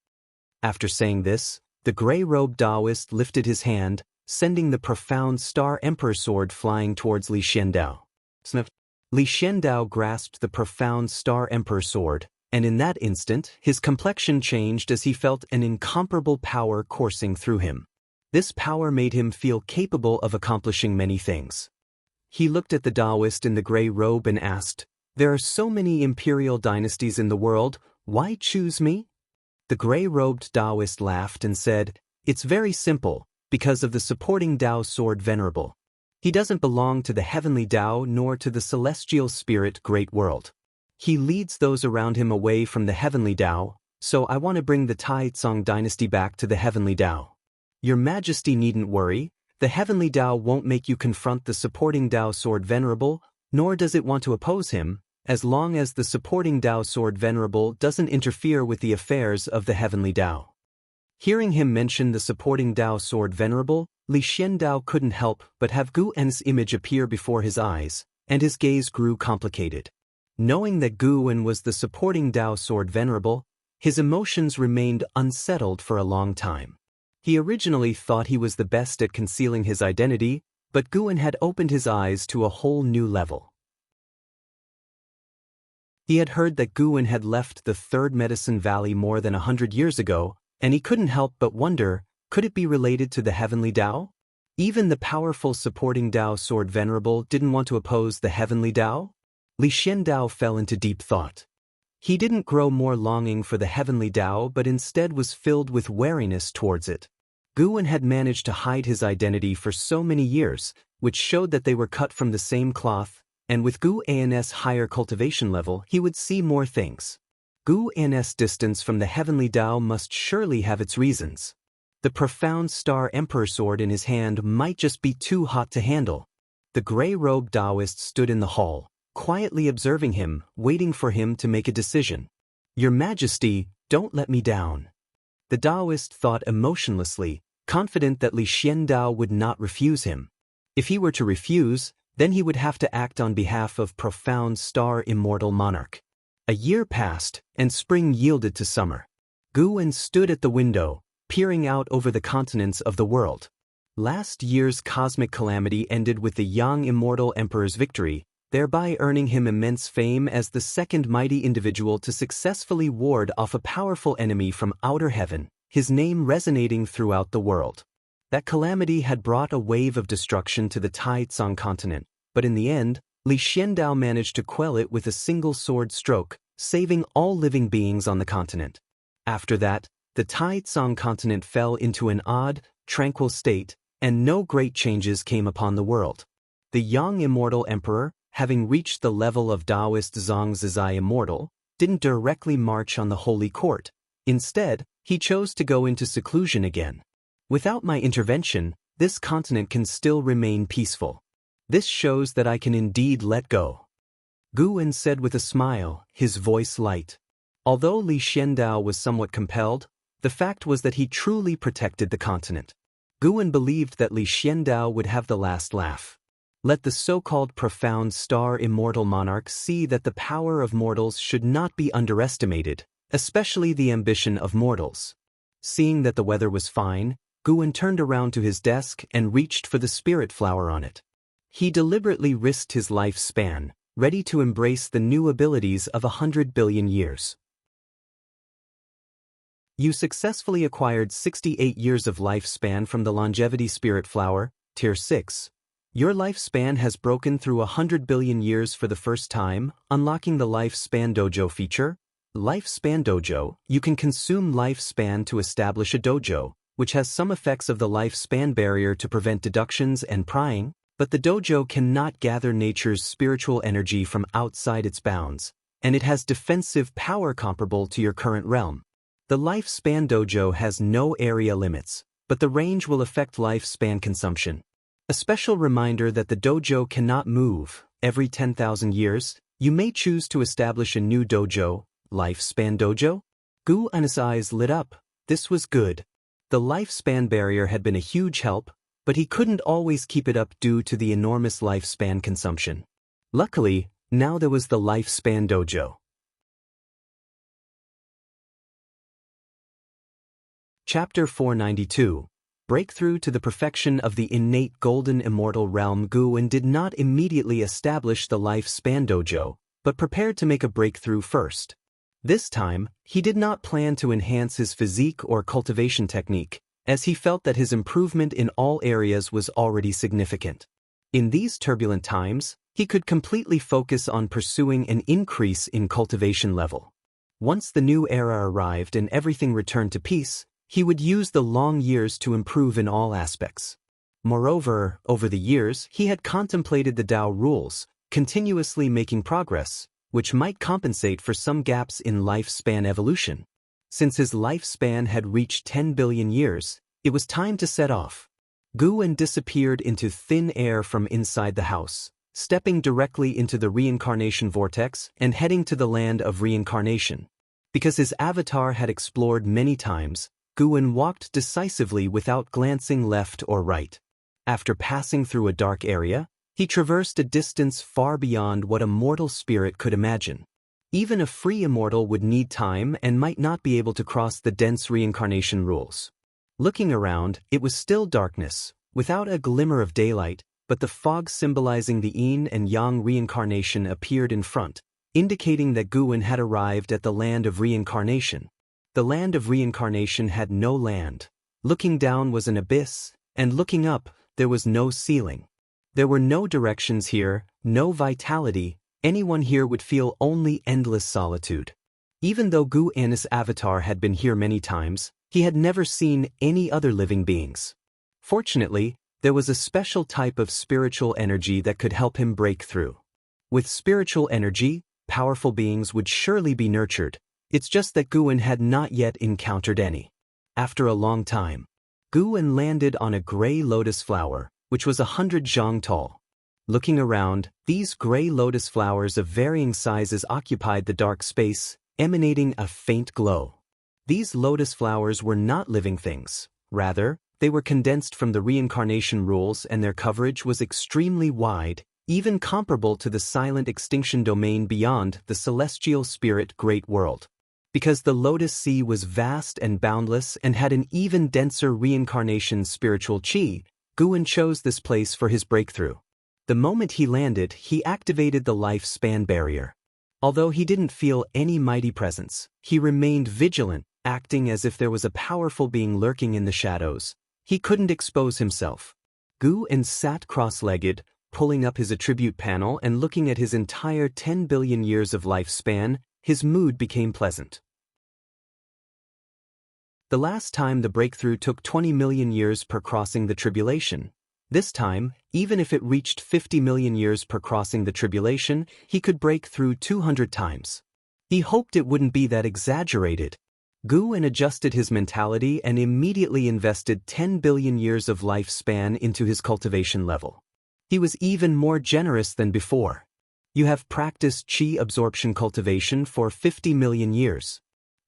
After saying this, the gray-robed Taoist lifted his hand, sending the profound star Emperor sword flying towards Li Xiandao. Sniff. Li Xiandao grasped the profound star Emperor sword, and in that instant, his complexion changed as he felt an incomparable power coursing through him. This power made him feel capable of accomplishing many things. He looked at the Taoist in the gray robe and asked, "There are so many imperial dynasties in the world, why choose me?" The gray-robed Taoist laughed and said, "It's very simple, because of the supporting Tao sword venerable. He doesn't belong to the heavenly Tao nor to the celestial spirit great world. He leads those around him away from the heavenly Tao, so I want to bring the Taizong dynasty back to the heavenly Tao. Your Majesty needn't worry, the heavenly Tao won't make you confront the supporting Tao sword venerable, nor does it want to oppose him, as long as the supporting Tao sword venerable doesn't interfere with the affairs of the heavenly Tao." Hearing him mention the supporting Tao sword venerable, Li Xiandao couldn't help but have Gu En's image appear before his eyes, and his gaze grew complicated. Knowing that Gu En was the supporting Tao sword venerable, his emotions remained unsettled for a long time. He originally thought he was the best at concealing his identity, but Gu En had opened his eyes to a whole new level. He had heard that Gu En had left the Third Medicine Valley more than 100 years ago, and he couldn't help but wonder, could it be related to the heavenly Tao? Even the powerful supporting Tao sword venerable didn't want to oppose the heavenly Tao? Li Xiandao fell into deep thought. He didn't grow more longing for the heavenly Tao but instead was filled with wariness towards it. Gu En had managed to hide his identity for so many years, which showed that they were cut from the same cloth, and with Gu An's higher cultivation level he would see more things. Gu An's distance from the heavenly Tao must surely have its reasons. The profound star Emperor sword in his hand might just be too hot to handle. The gray-robed Taoist stood in the hall, quietly observing him, waiting for him to make a decision. "Your Majesty, don't let me down." The Taoist thought emotionlessly, confident that Li Xiandao would not refuse him. If he were to refuse, then he would have to act on behalf of profound star immortal monarch. A year passed, and spring yielded to summer. Gu En stood at the window, peering out over the continents of the world. Last year's cosmic calamity ended with the young immortal emperor's victory, thereby earning him immense fame as the second mighty individual to successfully ward off a powerful enemy from outer heaven, his name resonating throughout the world. That calamity had brought a wave of destruction to the Taizong continent, but in the end, Li Xiandao managed to quell it with a single sword stroke, saving all living beings on the continent. After that, the Taizong continent fell into an odd, tranquil state, and no great changes came upon the world. The young immortal emperor, having reached the level of Taoist Zongzizai immortal, didn't directly march on the holy court. Instead, he chose to go into seclusion again. "Without my intervention, this continent can still remain peaceful. This shows that I can indeed let go," Gu En said with a smile, his voice light. Although Li Xiandao was somewhat compelled, the fact was that he truly protected the continent. Gu En believed that Li Xiandao would have the last laugh. Let the so-called profound star immortal monarch see that the power of mortals should not be underestimated, especially the ambition of mortals. Seeing that the weather was fine, Gu En turned around to his desk and reached for the spirit flower on it. He deliberately risked his lifespan, ready to embrace the new abilities of 100 billion years. You successfully acquired 68 years of lifespan from the Longevity Spirit Flower, Tier 6. Your lifespan has broken through 100 billion years for the first time, unlocking the Lifespan Dojo feature. Lifespan Dojo, you can consume lifespan to establish a dojo, which has some effects of the lifespan barrier to prevent deductions and prying, but the dojo cannot gather nature's spiritual energy from outside its bounds, and it has defensive power comparable to your current realm. The Lifespan Dojo has no area limits, but the range will affect lifespan consumption. A special reminder that the dojo cannot move. Every 10,000 years, you may choose to establish a new dojo. Lifespan Dojo? Gu En's eyes lit up. This was good. The lifespan barrier had been a huge help, but he couldn't always keep it up due to the enormous lifespan consumption. Luckily, now there was the Lifespan Dojo. Chapter 492. Breakthrough to the perfection of the innate golden immortal realm. Guin did not immediately establish the Lifespan Dojo, but prepared to make a breakthrough first. This time, he did not plan to enhance his physique or cultivation technique, as he felt that his improvement in all areas was already significant. In these turbulent times, he could completely focus on pursuing an increase in cultivation level. Once the new era arrived and everything returned to peace, he would use the long years to improve in all aspects. Moreover, over the years, he had contemplated the Tao rules, continuously making progress, which might compensate for some gaps in lifespan evolution. Since his lifespan had reached 10 billion years, it was time to set off. Guin disappeared into thin air from inside the house, stepping directly into the reincarnation vortex and heading to the land of reincarnation. Because his avatar had explored many times, Guin walked decisively without glancing left or right. After passing through a dark area, he traversed a distance far beyond what a mortal spirit could imagine. Even a free immortal would need time and might not be able to cross the dense reincarnation rules. Looking around, it was still darkness, without a glimmer of daylight, but the fog symbolizing the yin and yang reincarnation appeared in front, indicating that Guin had arrived at the land of reincarnation. The land of reincarnation had no land. Looking down was an abyss, and looking up, there was no ceiling. There were no directions here, no vitality. Anyone here would feel only endless solitude. Even though Guin's avatar had been here many times, he had never seen any other living beings. Fortunately, there was a special type of spiritual energy that could help him break through. With spiritual energy, powerful beings would surely be nurtured. It's just that Guin had not yet encountered any. After a long time, Guin landed on a gray lotus flower, which was 100 zhang tall. Looking around, these gray lotus flowers of varying sizes occupied the dark space, emanating a faint glow. These lotus flowers were not living things. Rather, they were condensed from the reincarnation rules, and their coverage was extremely wide, even comparable to the silent extinction domain beyond the celestial spirit great world. Because the Lotus Sea was vast and boundless and had an even denser reincarnation spiritual chi, Guin chose this place for his breakthrough. The moment he landed, he activated the lifespan barrier. Although he didn't feel any mighty presence, he remained vigilant, acting as if there was a powerful being lurking in the shadows. He couldn't expose himself. Guin sat cross-legged, pulling up his attribute panel and looking at his entire 10 billion years of lifespan. His mood became pleasant. The last time the breakthrough took 20 million years per crossing the tribulation. This time, even if it reached 50 million years per crossing the tribulation, he could break through 200 times. He hoped it wouldn't be that exaggerated. Guin adjusted his mentality and immediately invested 10 billion years of lifespan into his cultivation level. He was even more generous than before. You have practiced chi absorption cultivation for 50 million years.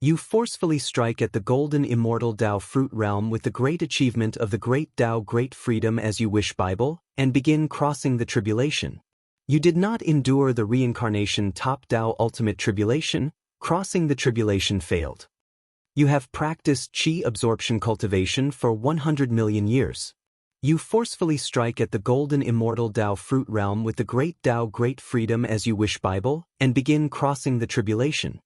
You forcefully strike at the golden immortal Tao fruit realm with the great achievement of the great Tao great freedom as you wish Bible, and begin crossing the tribulation. You did not endure the reincarnation top Tao ultimate tribulation. Crossing the tribulation failed. You have practiced chi absorption cultivation for 100 million years. You forcefully strike at the golden immortal Tao fruit realm with the great Tao great freedom as you wish Bible, and begin crossing the tribulation.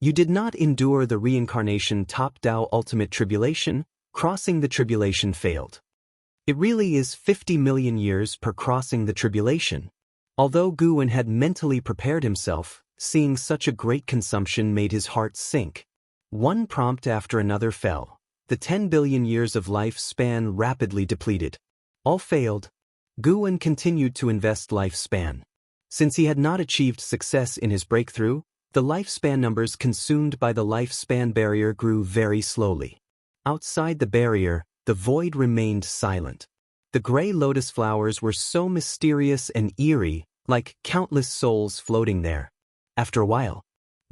You did not endure the reincarnation top Tao ultimate tribulation. Crossing the tribulation failed. It really is 50 million years per crossing the tribulation. Although Guin had mentally prepared himself, seeing such a great consumption made his heart sink. One prompt after another fell. The 10 billion years of lifespan rapidly depleted. All failed. Guin continued to invest lifespan. Since he had not achieved success in his breakthrough, the lifespan numbers consumed by the lifespan barrier grew very slowly. Outside the barrier, the void remained silent. The gray lotus flowers were so mysterious and eerie, like countless souls floating there. After a while,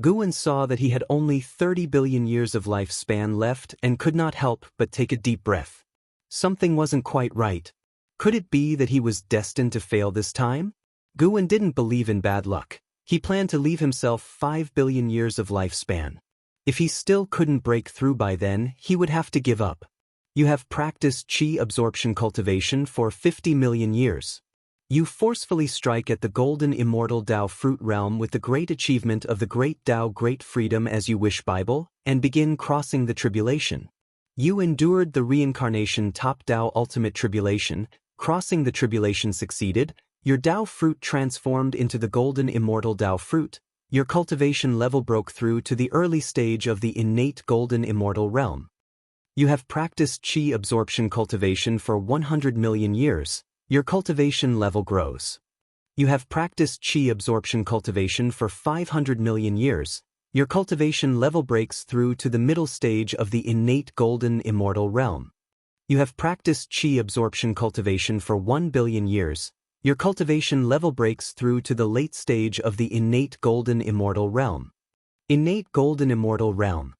Guin saw that he had only 30 billion years of lifespan left and could not help but take a deep breath. Something wasn't quite right. Could it be that he was destined to fail this time? Guan didn't believe in bad luck. He planned to leave himself 5 billion years of lifespan. If he still couldn't break through by then, he would have to give up. You have practiced qi absorption cultivation for 50 million years. You forcefully strike at the golden immortal Tao fruit realm with the great achievement of the great Tao great freedom as you wish Bible, and begin crossing the tribulation. You endured the reincarnation top Tao ultimate tribulation, crossing the tribulation succeeded, your Tao fruit transformed into the golden immortal Tao fruit, your cultivation level broke through to the early stage of the innate golden immortal realm. You have practiced qi absorption cultivation for 100 million years, your cultivation level grows. You have practiced qi absorption cultivation for 500 million years, your cultivation level breaks through to the middle stage of the innate golden immortal realm. You have practiced qi absorption cultivation for 1 billion years, your cultivation level breaks through to the late stage of the innate golden immortal realm. Innate golden immortal realm.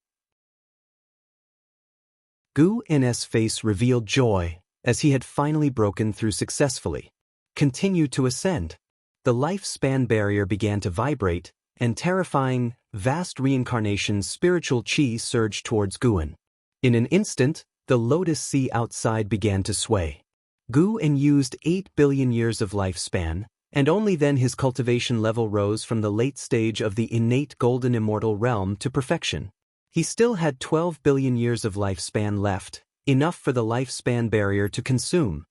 Gu's face revealed joy, as he had finally broken through successfully. Continue to ascend. The lifespan barrier began to vibrate, and terrifying, vast reincarnation spiritual qi surged towards Guan. In an instant, the lotus sea outside began to sway. Guan used 8 billion years of lifespan, and only then his cultivation level rose from the late stage of the innate golden immortal realm to perfection. He still had 12 billion years of lifespan left, enough for the lifespan barrier to consume.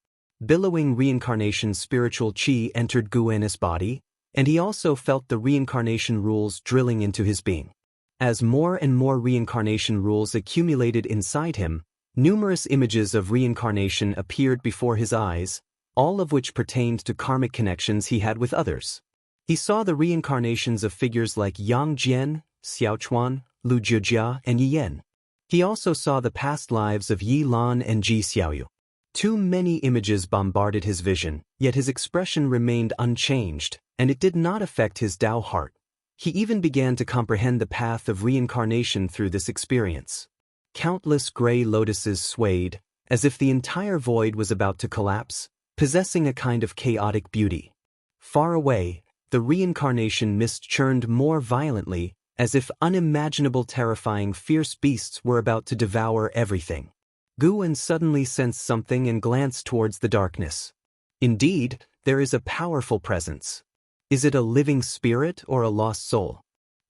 Billowing reincarnation spiritual qi entered Guan's body, and he also felt the reincarnation rules drilling into his being. As more and more reincarnation rules accumulated inside him, numerous images of reincarnation appeared before his eyes, all of which pertained to karmic connections he had with others. He saw the reincarnations of figures like Yang Jian, Xiaochuan, Lu Jiujia, and Yi Yan. He also saw the past lives of Yi Lan and Ji Xiaoyu. Too many images bombarded his vision, yet his expression remained unchanged, and it did not affect his Tao heart. He even began to comprehend the path of reincarnation through this experience. Countless gray lotuses swayed, as if the entire void was about to collapse, possessing a kind of chaotic beauty. Far away, the reincarnation mist churned more violently, as if unimaginable terrifying fierce beasts were about to devour everything. Guan suddenly sensed something and glanced towards the darkness. Indeed, there is a powerful presence. Is it a living spirit or a lost soul?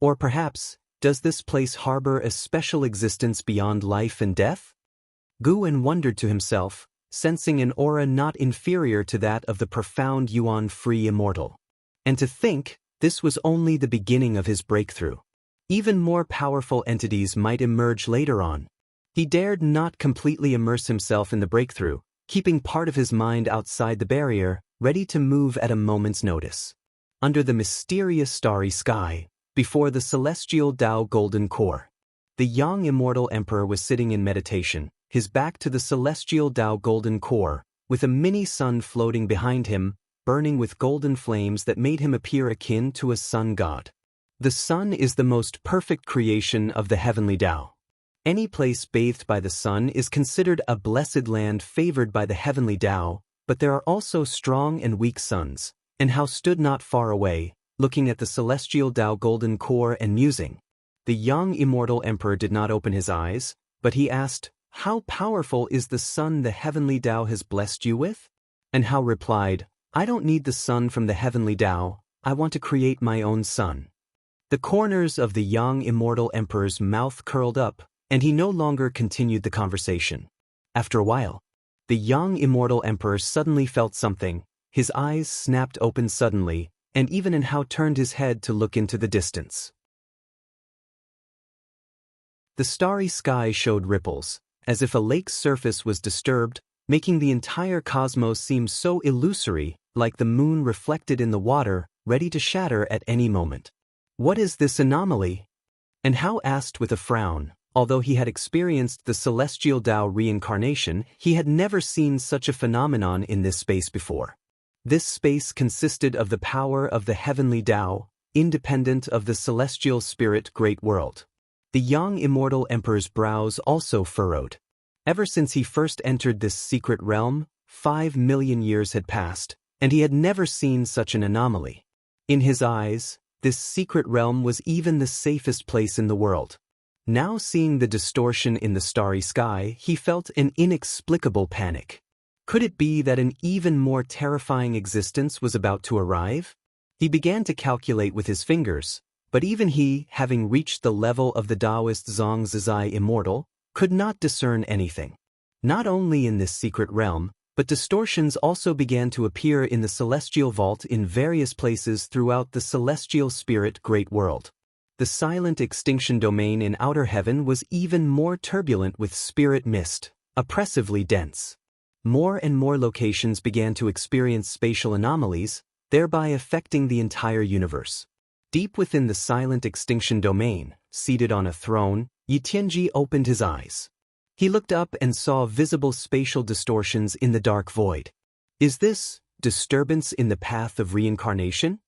Or perhaps, does this place harbor a special existence beyond life and death? Guan wondered to himself, sensing an aura not inferior to that of the profound Yuan-free immortal. And to think, this was only the beginning of his breakthrough. Even more powerful entities might emerge later on. He dared not completely immerse himself in the breakthrough, keeping part of his mind outside the barrier, ready to move at a moment's notice. Under the mysterious starry sky, before the celestial Tao golden core, the young immortal emperor was sitting in meditation, his back to the celestial Tao golden core, with a mini-sun floating behind him, burning with golden flames that made him appear akin to a sun god. The sun is the most perfect creation of the heavenly Tao. Any place bathed by the sun is considered a blessed land favored by the heavenly Tao, but there are also strong and weak suns, and Hao stood not far away, looking at the celestial Tao golden core and musing. The young immortal emperor did not open his eyes, but he asked, "How powerful is the sun the heavenly Tao has blessed you with?" And Hao replied, "I don't need the sun from the heavenly Tao, I want to create my own sun." The corners of the young immortal emperor's mouth curled up, and he no longer continued the conversation. After a while, the young immortal emperor suddenly felt something, his eyes snapped open suddenly, and even Hao turned his head to look into the distance. The starry sky showed ripples, as if a lake's surface was disturbed, making the entire cosmos seem so illusory, like the moon reflected in the water, ready to shatter at any moment. What is this anomaly? And Hao asked with a frown. Although he had experienced the celestial Tao reincarnation, he had never seen such a phenomenon in this space before. This space consisted of the power of the heavenly Tao, independent of the celestial spirit great world. The young immortal emperor's brows also furrowed. Ever since he first entered this secret realm, 5 million years had passed, and he had never seen such an anomaly. In his eyes, this secret realm was even the safest place in the world. Now seeing the distortion in the starry sky, he felt an inexplicable panic. Could it be that an even more terrifying existence was about to arrive? He began to calculate with his fingers, but even he, having reached the level of the Taoist Zhongzhizai immortal, could not discern anything. Not only in this secret realm, but distortions also began to appear in the celestial vault in various places throughout the celestial spirit great world. The silent extinction domain in outer heaven was even more turbulent with spirit mist, oppressively dense. More and more locations began to experience spatial anomalies, thereby affecting the entire universe. Deep within the silent extinction domain, seated on a throne, Yi Tianji opened his eyes. He looked up and saw visible spatial distortions in the dark void. Is this disturbance in the path of reincarnation?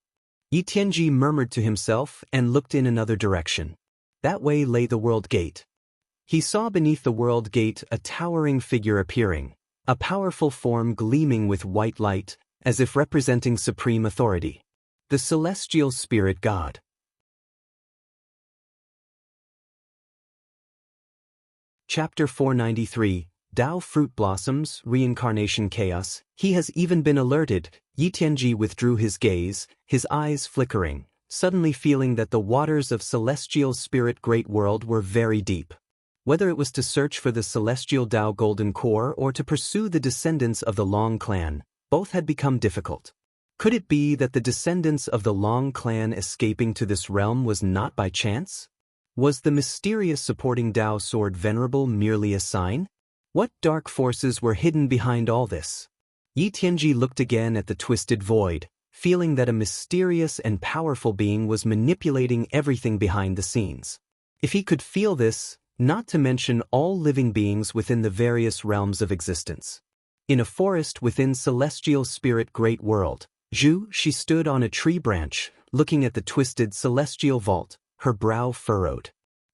Yi Tianji murmured to himself and looked in another direction. That way lay the world gate. He saw beneath the world gate a towering figure appearing, a powerful form gleaming with white light, as if representing supreme authority. The celestial spirit god. Chapter 493, Tao Fruit Blossoms, Reincarnation Chaos. He has even been alerted. Yi Tianji withdrew his gaze, his eyes flickering, suddenly feeling that the waters of celestial spirit great world were very deep. Whether it was to search for the celestial Tao golden core or to pursue the descendants of the Long clan, both had become difficult. Could it be that the descendants of the Long clan escaping to this realm was not by chance? Was the mysterious supporting Tao sword venerable merely a sign? What dark forces were hidden behind all this? Yi Tianji looked again at the twisted void, feeling that a mysterious and powerful being was manipulating everything behind the scenes. If he could feel this, not to mention all living beings within the various realms of existence. In a forest within celestial spirit great world, she stood on a tree branch, looking at the twisted celestial vault, her brow furrowed.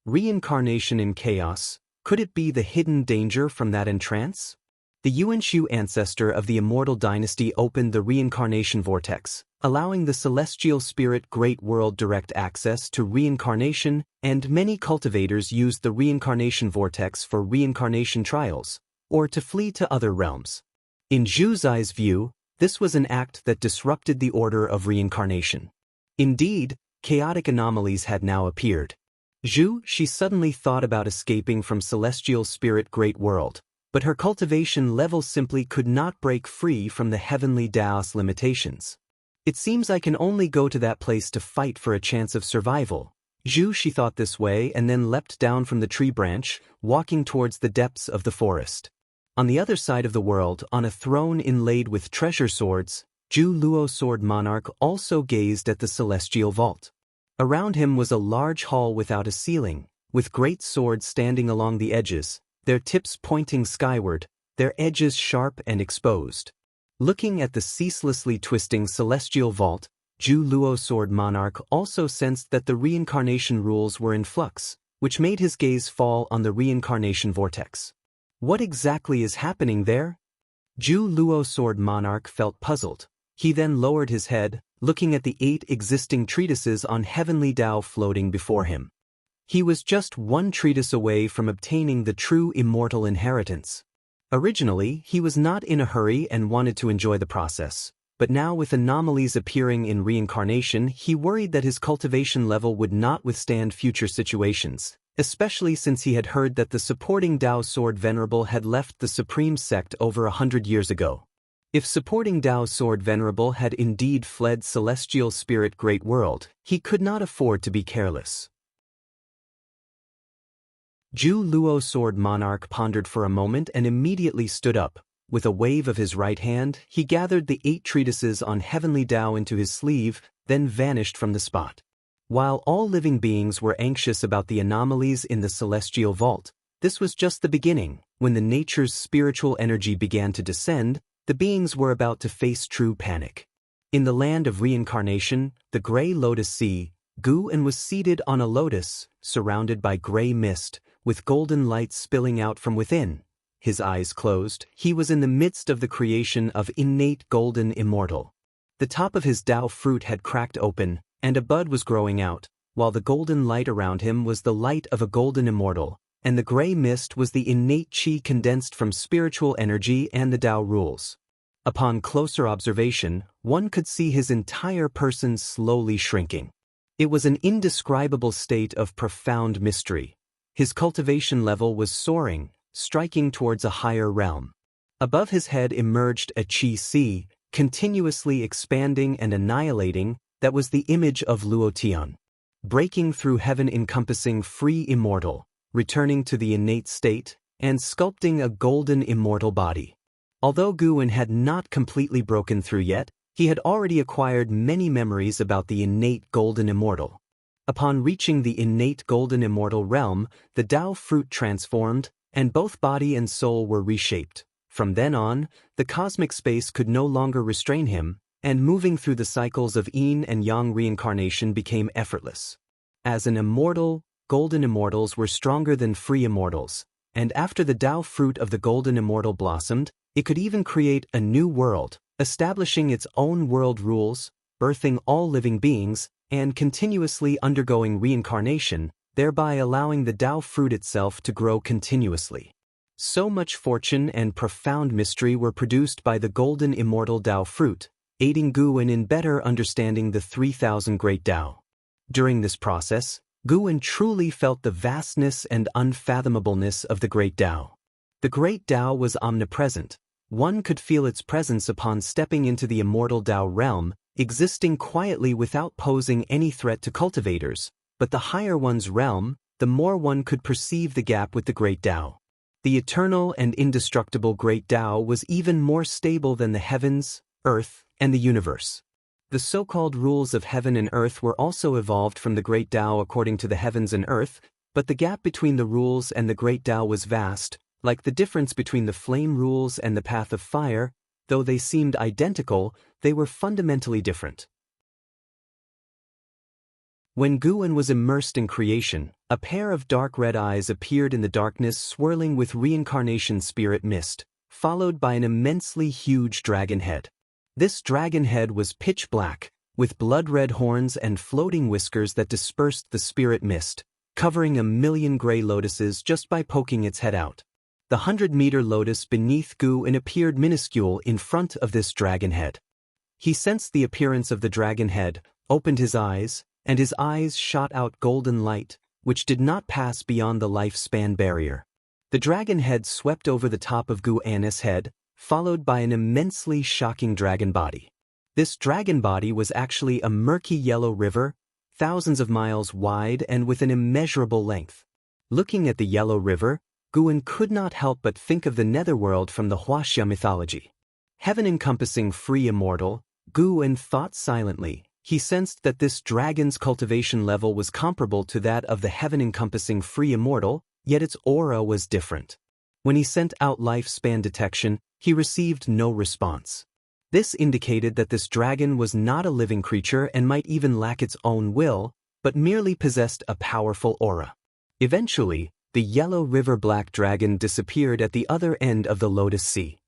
Reincarnation in chaos, could it be the hidden danger from that entrance? The Yuanshu ancestor of the immortal dynasty opened the reincarnation vortex, allowing the celestial spirit great world direct access to reincarnation, and many cultivators used the reincarnation vortex for reincarnation trials, or to flee to other realms. In Zhu Zai's view, this was an act that disrupted the order of reincarnation. Indeed, chaotic anomalies had now appeared. She suddenly thought about escaping from celestial spirit great world, but her cultivation level simply could not break free from the heavenly Taoist limitations. It seems I can only go to that place to fight for a chance of survival. She thought this way and then leapt down from the tree branch, walking towards the depths of the forest. On the other side of the world, on a throne inlaid with treasure swords, Zhu Luo Sword Monarch also gazed at the celestial vault. Around him was a large hall without a ceiling, with great swords standing along the edges, their tips pointing skyward, their edges sharp and exposed. Looking at the ceaselessly twisting celestial vault, Zhu Luo Sword Monarch also sensed that the reincarnation rules were in flux, which made his gaze fall on the reincarnation vortex. What exactly is happening there? Zhu Luo Sword Monarch felt puzzled. He then lowered his head, looking at the 8 existing treatises on heavenly Tao floating before him. He was just one treatise away from obtaining the true immortal inheritance. Originally, he was not in a hurry and wanted to enjoy the process, but now with anomalies appearing in reincarnation, he worried that his cultivation level would not withstand future situations, especially since he had heard that the supporting Tao Sword Venerable had left the Supreme Sect over 100 years ago. If supporting Tao Sword Venerable had indeed fled celestial spirit great world, he could not afford to be careless. Zhu Luo Sword Monarch pondered for a moment and immediately stood up. With a wave of his right hand, he gathered the 8 treatises on heavenly Tao into his sleeve, then vanished from the spot. While all living beings were anxious about the anomalies in the celestial vault, this was just the beginning. When the nature's spiritual energy began to descend, the beings were about to face true panic. In the land of reincarnation, the gray lotus sea, Guan was seated on a lotus, surrounded by gray mist, with golden light spilling out from within. his eyes closed, he was in the midst of the creation of innate golden immortal. The top of his Tao fruit had cracked open, and a bud was growing out, while the golden light around him was the light of a golden immortal, and the gray mist was the innate qi condensed from spiritual energy and the Tao rules. Upon closer observation, one could see his entire person slowly shrinking. It was an indescribable state of profound mystery. His cultivation level was soaring, striking towards a higher realm. Above his head emerged a qi sea, continuously expanding and annihilating, that was the image of Luotian. Breaking through heaven-encompassing free immortal, returning to the innate state, and sculpting a golden immortal body. Although Guwen had not completely broken through yet, he had already acquired many memories about the innate golden immortal. Upon reaching the innate golden immortal realm, the Tao fruit transformed, and both body and soul were reshaped. From then on, the cosmic space could no longer restrain him, and moving through the cycles of yin and yang reincarnation became effortless. As an immortal, golden immortals were stronger than free immortals, and after the Tao fruit of the golden immortal blossomed, it could even create a new world, establishing its own world rules, birthing all living beings, and continuously undergoing reincarnation, thereby allowing the Tao fruit itself to grow continuously. So much fortune and profound mystery were produced by the golden immortal Tao fruit, aiding Guwen in better understanding the 3,000 great Tao. During this process, Guwen truly felt the vastness and unfathomableness of the great Tao. The great Tao was omnipresent. One could feel its presence upon stepping into the immortal Tao realm, existing quietly without posing any threat to cultivators, but the higher one's realm, the more one could perceive the gap with the great Tao. The eternal and indestructible great Tao was even more stable than the heavens, earth, and the universe. The so-called rules of heaven and earth were also evolved from the great Tao according to the heavens and earth, but the gap between the rules and the great Tao was vast, like the difference between the flame rules and the path of fire. Though they seemed identical, they were fundamentally different. When Guwen was immersed in creation, a pair of dark red eyes appeared in the darkness swirling with reincarnation spirit mist, followed by an immensely huge dragon head. This dragon head was pitch black, with blood-red horns and floating whiskers that dispersed the spirit mist, covering 1,000,000 gray lotuses just by poking its head out. The 100-meter lotus beneath Guwen appeared minuscule in front of this dragon head. He sensed the appearance of the dragon head, opened his eyes, and his eyes shot out golden light, which did not pass beyond the lifespan barrier. The dragon head swept over the top of Guwen's head, followed by an immensely shocking dragon body. This dragon body was actually a murky yellow river, thousands of miles wide and with an immeasurable length. Looking at the yellow river, Guwen could not help but think of the netherworld from the Huaxia mythology. Heaven-encompassing free immortal, Guwen thought silently. He sensed that this dragon's cultivation level was comparable to that of the heaven-encompassing free immortal, yet its aura was different. When he sent out lifespan detection, he received no response. This indicated that this dragon was not a living creature and might even lack its own will, but merely possessed a powerful aura. Eventually, the yellow river black dragon disappeared at the other end of the Lotus Sea.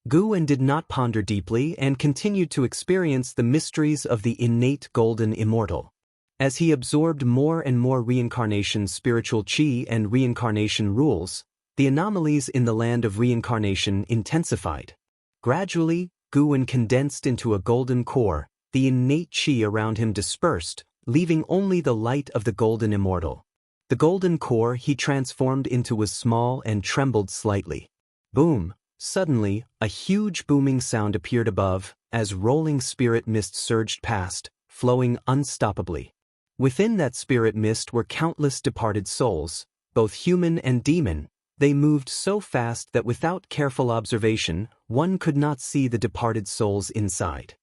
Guwen did not ponder deeply and continued to experience the mysteries of the innate golden immortal. As he absorbed more and more reincarnation spiritual qi and reincarnation rules, the anomalies in the land of reincarnation intensified. Gradually, Guwen condensed into a golden core, the innate qi around him dispersed, leaving only the light of the golden immortal. The golden core he transformed into was small and trembled slightly. Boom! Suddenly, a huge booming sound appeared above, as rolling spirit mist surged past, flowing unstoppably. Within that spirit mist were countless departed souls, both human and demon. They moved so fast that without careful observation, one could not see the departed souls inside.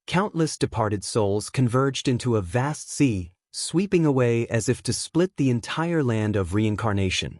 Countless departed souls converged into a vast sea, sweeping away as if to split the entire land of reincarnation.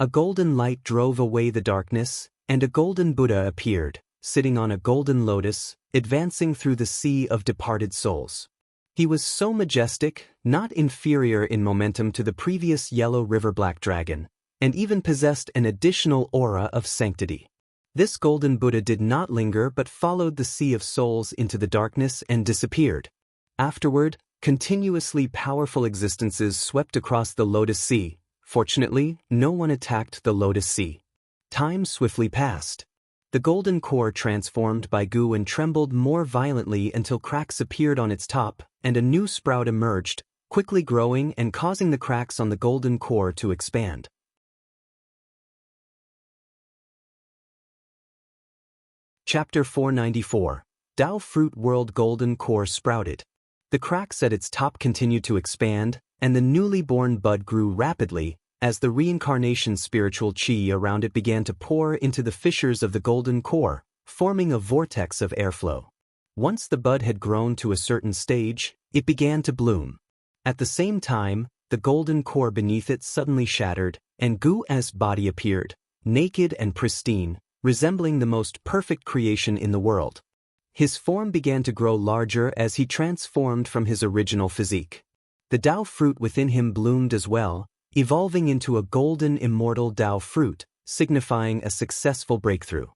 A golden light drove away the darkness, and a golden Buddha appeared, sitting on a golden lotus, advancing through the sea of departed souls. He was so majestic, not inferior in momentum to the previous yellow river black dragon, and even possessed an additional aura of sanctity. This golden Buddha did not linger but followed the sea of souls into the darkness and disappeared. Afterward, continuously powerful existences swept across the Lotus Sea. Fortunately, no one attacked the Lotus Sea. Time swiftly passed. The golden core transformed by Gu and trembled more violently until cracks appeared on its top, and a new sprout emerged, quickly growing and causing the cracks on the golden core to expand. Chapter 494. Tao Fruit World Golden Core Sprouted. The cracks at its top continued to expand, and the newly born bud grew rapidly, as the reincarnation spiritual chi around it began to pour into the fissures of the golden core, forming a vortex of airflow. Once the bud had grown to a certain stage, it began to bloom. At the same time, the golden core beneath it suddenly shattered, and Gu's body appeared, naked and pristine, resembling the most perfect creation in the world. His form began to grow larger as he transformed from his original physique. The Tao fruit within him bloomed as well, evolving into a golden immortal Tao fruit, signifying a successful breakthrough.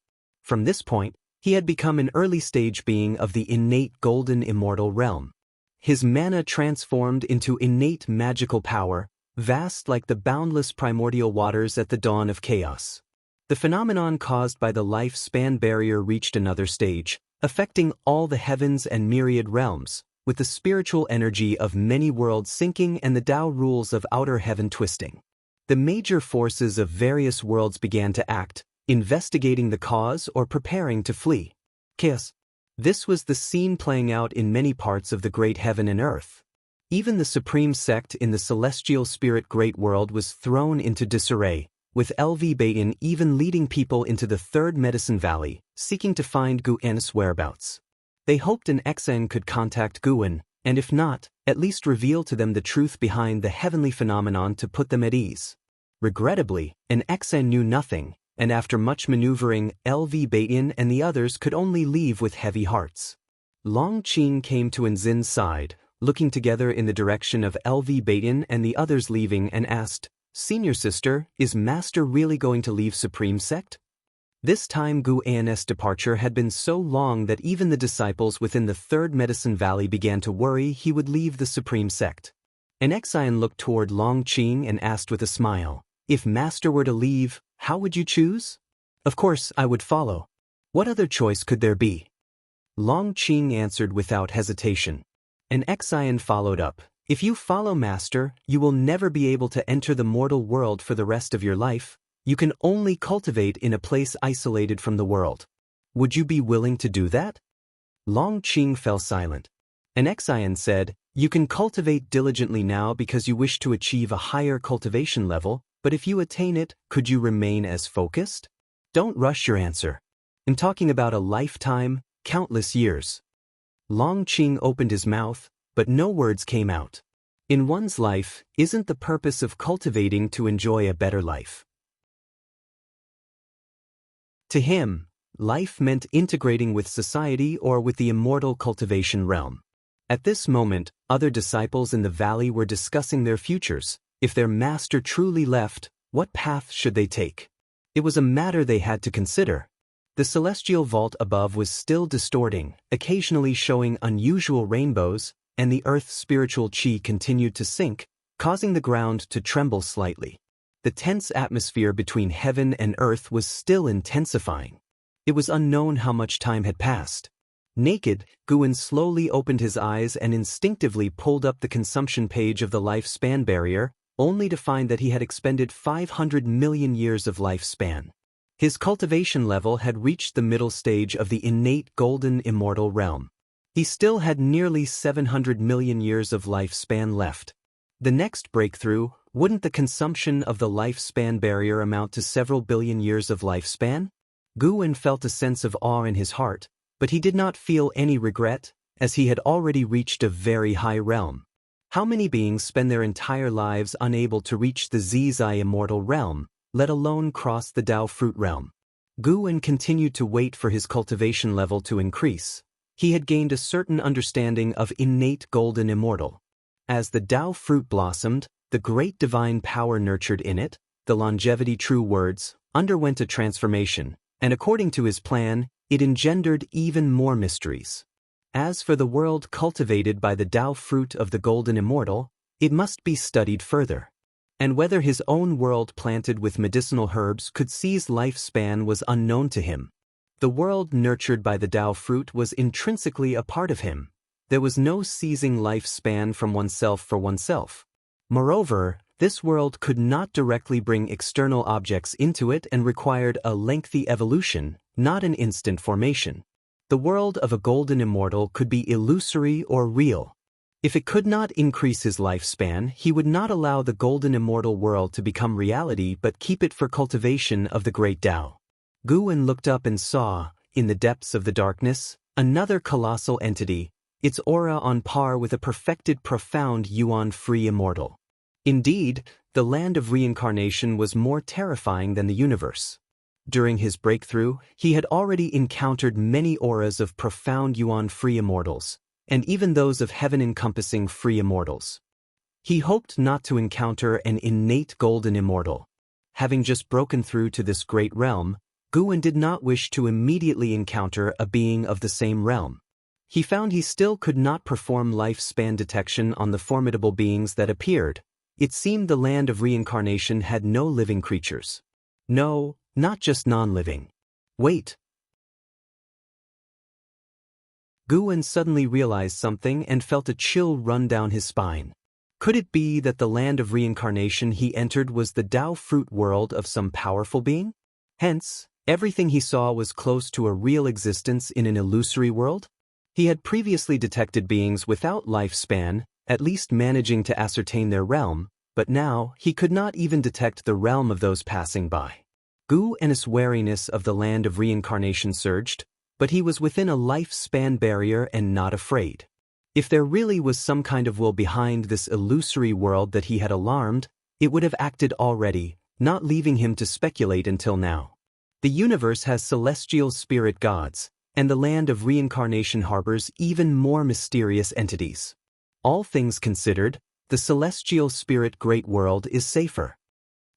From this point, he had become an early-stage being of the innate golden immortal realm. His mana transformed into innate magical power, vast like the boundless primordial waters at the dawn of chaos. The phenomenon caused by the lifespan barrier reached another stage, affecting all the heavens and myriad realms, with the spiritual energy of many worlds sinking and the Tao rules of outer heaven twisting. The major forces of various worlds began to act, investigating the cause or preparing to flee. Chaos. This was the scene playing out in many parts of the great heaven and earth. Even the supreme sect in the celestial spirit great world was thrown into disarray, with LV Bayan even leading people into the third Medicine Valley, seeking to find Gu'an's whereabouts. They hoped an Xan could contact Gu'an, and if not, at least reveal to them the truth behind the heavenly phenomenon to put them at ease. Regrettably, an Xan knew nothing, and after much maneuvering, LV Bayan and the others could only leave with heavy hearts. Long Qing came to Enzin's side, looking together in the direction of LV Bayan and the others leaving, and asked, "Senior sister, is Master really going to leave Supreme Sect?" This time Gu'an's departure had been so long that even the disciples within the third Medicine Valley began to worry he would leave the Supreme Sect. An Xian looked toward Long Qing and asked with a smile, "If Master were to leave, how would you choose?" "Of course I would follow. What other choice could there be?" Long Qing answered without hesitation. An Xian followed up, "If you follow Master, you will never be able to enter the mortal world for the rest of your life. You can only cultivate in a place isolated from the world. Would you be willing to do that?" Long Qing fell silent. An Xian said, "You can cultivate diligently now because you wish to achieve a higher cultivation level, but if you attain it, could you remain as focused? Don't rush your answer. I'm talking about a lifetime, countless years." Long Qing opened his mouth, but no words came out. In one's life, isn't the purpose of cultivating to enjoy a better life? To him, life meant integrating with society or with the immortal cultivation realm. At this moment, other disciples in the valley were discussing their futures. If their master truly left, what path should they take? It was a matter they had to consider. The celestial vault above was still distorting, occasionally showing unusual rainbows, and the earth's spiritual chi continued to sink, causing the ground to tremble slightly. The tense atmosphere between heaven and earth was still intensifying. It was unknown how much time had passed. Naked, Gu'an slowly opened his eyes and instinctively pulled up the consumption page of the lifespan barrier, only to find that he had expended 500 million years of lifespan. His cultivation level had reached the middle stage of the innate golden immortal realm. He still had nearly 700 million years of lifespan left. The next breakthrough, wouldn't the consumption of the lifespan barrier amount to several billion years of lifespan? Gu'an felt a sense of awe in his heart, but he did not feel any regret, as he had already reached a very high realm. How many beings spend their entire lives unable to reach the Zizai immortal realm, let alone cross the Tao fruit realm? Gu'an continued to wait for his cultivation level to increase. He had gained a certain understanding of innate golden immortal. As the Tao fruit blossomed, the great divine power nurtured in it, the longevity true words, underwent a transformation, and according to his plan, it engendered even more mysteries. As for the world cultivated by the Tao fruit of the golden immortal, it must be studied further. And whether his own world planted with medicinal herbs could seize lifespan was unknown to him. The world nurtured by the Tao fruit was intrinsically a part of him. There was no seizing lifespan from oneself for oneself. Moreover, this world could not directly bring external objects into it and required a lengthy evolution, not an instant formation. The world of a golden immortal could be illusory or real. If it could not increase his lifespan, he would not allow the golden immortal world to become reality but keep it for cultivation of the great Tao. Guwen looked up and saw, in the depths of the darkness, another colossal entity, its aura on par with a perfected profound yuan-free immortal. Indeed, the land of reincarnation was more terrifying than the universe. During his breakthrough, he had already encountered many auras of profound yuan-free immortals, and even those of heaven-encompassing free immortals. He hoped not to encounter an innate golden immortal. Having just broken through to this great realm, Guwen did not wish to immediately encounter a being of the same realm. He found he still could not perform lifespan detection on the formidable beings that appeared. It seemed the land of reincarnation had no living creatures. No, not just non-living. Wait. Guwen suddenly realized something and felt a chill run down his spine. Could it be that the land of reincarnation he entered was the Tao fruit world of some powerful being? Hence, everything he saw was close to a real existence in an illusory world? He had previously detected beings without lifespan, at least managing to ascertain their realm, but now he could not even detect the realm of those passing by. Guwen's wariness of the land of reincarnation surged, but he was within a lifespan barrier and not afraid. If there really was some kind of will behind this illusory world that he had alarmed, it would have acted already, not leaving him to speculate until now. The universe has celestial spirit gods, and the land of reincarnation harbors even more mysterious entities. All things considered, the celestial spirit great world is safer.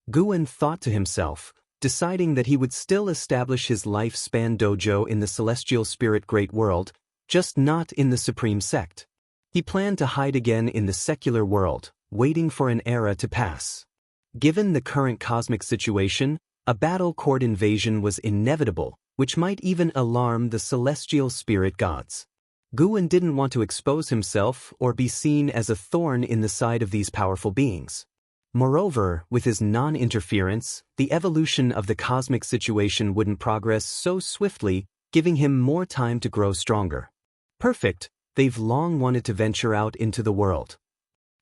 Guwen thought to himself, deciding that he would still establish his lifespan dojo in the celestial spirit great world, just not in the supreme sect. He planned to hide again in the secular world, waiting for an era to pass. Given the current cosmic situation, a battle court invasion was inevitable, which might even alarm the celestial spirit gods. Guwen didn't want to expose himself or be seen as a thorn in the side of these powerful beings. Moreover, with his non-interference, the evolution of the cosmic situation wouldn't progress so swiftly, giving him more time to grow stronger. Perfect, they've long wanted to venture out into the world.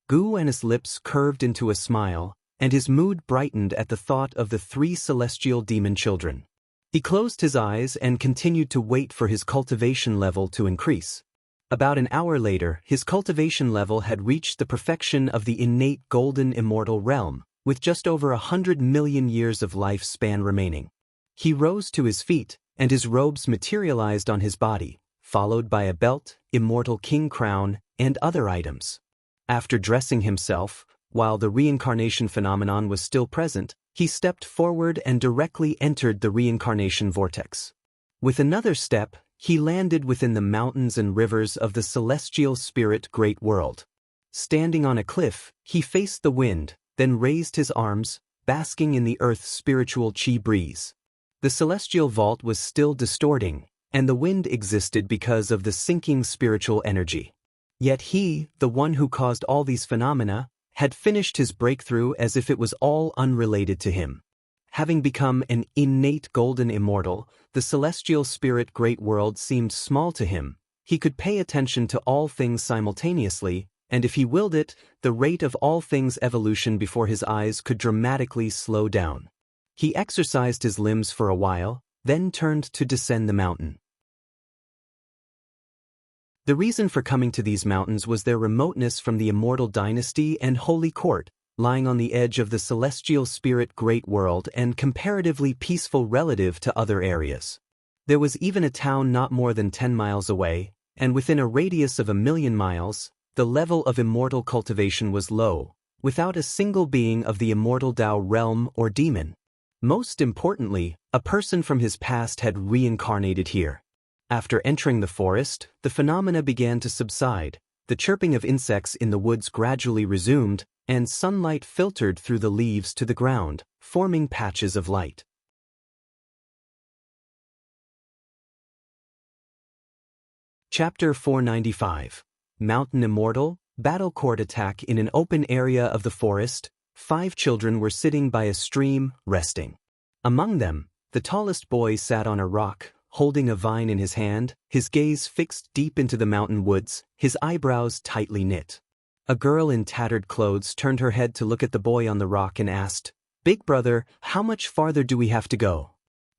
Guwen's lips curved into a smile, and his mood brightened at the thought of the 3 celestial demon children. He closed his eyes and continued to wait for his cultivation level to increase. About an hour later, his cultivation level had reached the perfection of the innate golden immortal realm, with just over 100 million years of lifespan remaining. He rose to his feet, and his robes materialized on his body, followed by a belt, immortal king crown, and other items. After dressing himself, while the reincarnation phenomenon was still present, he stepped forward and directly entered the reincarnation vortex. With another step, he landed within the mountains and rivers of the celestial spirit great world. Standing on a cliff, he faced the wind, then raised his arms, basking in the earth's spiritual chi breeze. The celestial vault was still distorting, and the wind existed because of the sinking spiritual energy. Yet he, the one who caused all these phenomena, had finished his breakthrough as if it was all unrelated to him. Having become an innate golden immortal, the celestial spirit great world seemed small to him. He could pay attention to all things simultaneously, and if he willed it, the rate of all things evolution before his eyes could dramatically slow down. He exercised his limbs for a while, then turned to descend the mountain. The reason for coming to these mountains was their remoteness from the immortal dynasty and holy court, lying on the edge of the celestial spirit great world and comparatively peaceful relative to other areas. There was even a town not more than 10 miles away, and within a radius of 1,000,000 miles, the level of immortal cultivation was low, without a single being of the immortal Tao realm or demon. Most importantly, a person from his past had reincarnated here. After entering the forest, the phenomena began to subside, the chirping of insects in the woods gradually resumed, and sunlight filtered through the leaves to the ground, forming patches of light. Chapter 495. Mountain Immortal, Battle Court Attack. In an open area of the forest, 5 children were sitting by a stream, resting. Among them, the tallest boy sat on a rock, holding a vine in his hand, his gaze fixed deep into the mountain woods, his eyebrows tightly knit. A girl in tattered clothes turned her head to look at the boy on the rock and asked, "Big brother, how much farther do we have to go?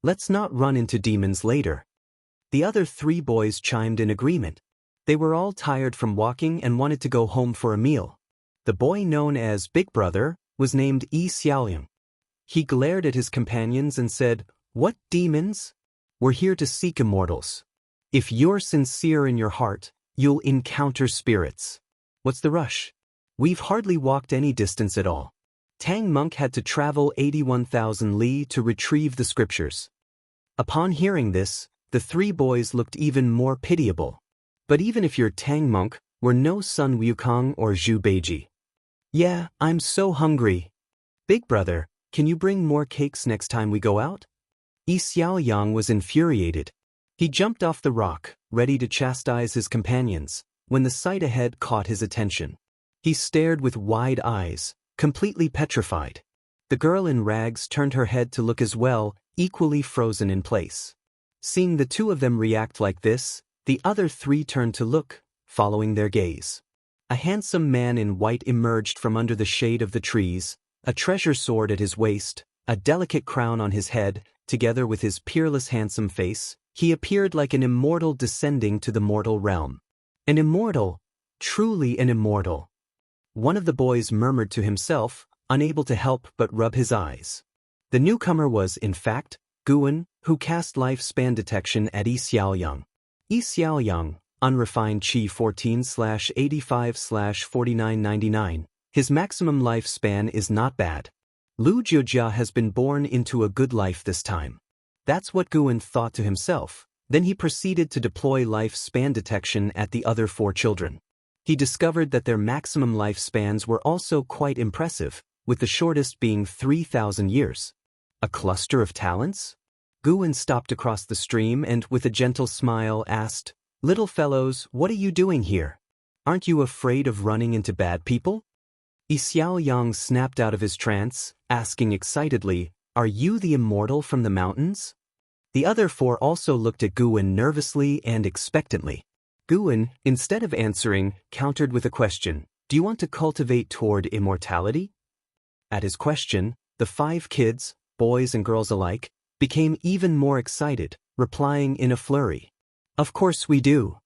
Let's not run into demons later." The other 3 boys chimed in agreement. They were all tired from walking and wanted to go home for a meal. The boy known as Big Brother was named Yi Xiaoyang. He glared at his companions and said, "What demons? We're here to seek immortals. If you're sincere in your heart, you'll encounter spirits. What's the rush? We've hardly walked any distance at all." Tang Monk had to travel 81,000 li to retrieve the scriptures. Upon hearing this, the 3 boys looked even more pitiable. "But even if you're Tang Monk, we're no Sun Wukong or Zhu Beiji." "Yeah, I'm so hungry." "Big brother, can you bring more cakes next time we go out?" Yi Xiaoyang was infuriated. He jumped off the rock, ready to chastise his companions, when the sight ahead caught his attention. He stared with wide eyes, completely petrified. The girl in rags turned her head to look as well, equally frozen in place. Seeing the 2 of them react like this, the other 3 turned to look, following their gaze. A handsome man in white emerged from under the shade of the trees, a treasure sword at his waist, a delicate crown on his head, together with his peerless handsome face. He appeared like an immortal descending to the mortal realm. An immortal, truly an immortal. One of the boys murmured to himself, unable to help but rub his eyes. The newcomer was, in fact, Guan, who cast lifespan detection at Yi Xiaoyang. Yi Xiaoyang, unrefined Qi 14/85/4999. His maximum lifespan is not bad. Lu Jiujia has been born into a good life this time. That's what Guan thought to himself. Then he proceeded to deploy lifespan detection at the other 4 children. He discovered that their maximum lifespans were also quite impressive, with the shortest being 3,000 years. A cluster of talents? Guan stopped across the stream and, with a gentle smile, asked, "Little fellows, what are you doing here? Aren't you afraid of running into bad people?" Yi Xiaoyang snapped out of his trance, asking excitedly, "Are you the immortal from the mountains?" The other 4 also looked at Guan nervously and expectantly. Guan, instead of answering, countered with a question, "Do you want to cultivate toward immortality?" At his question, the 5 kids, boys and girls alike, became even more excited, replying in a flurry, "Of course we do.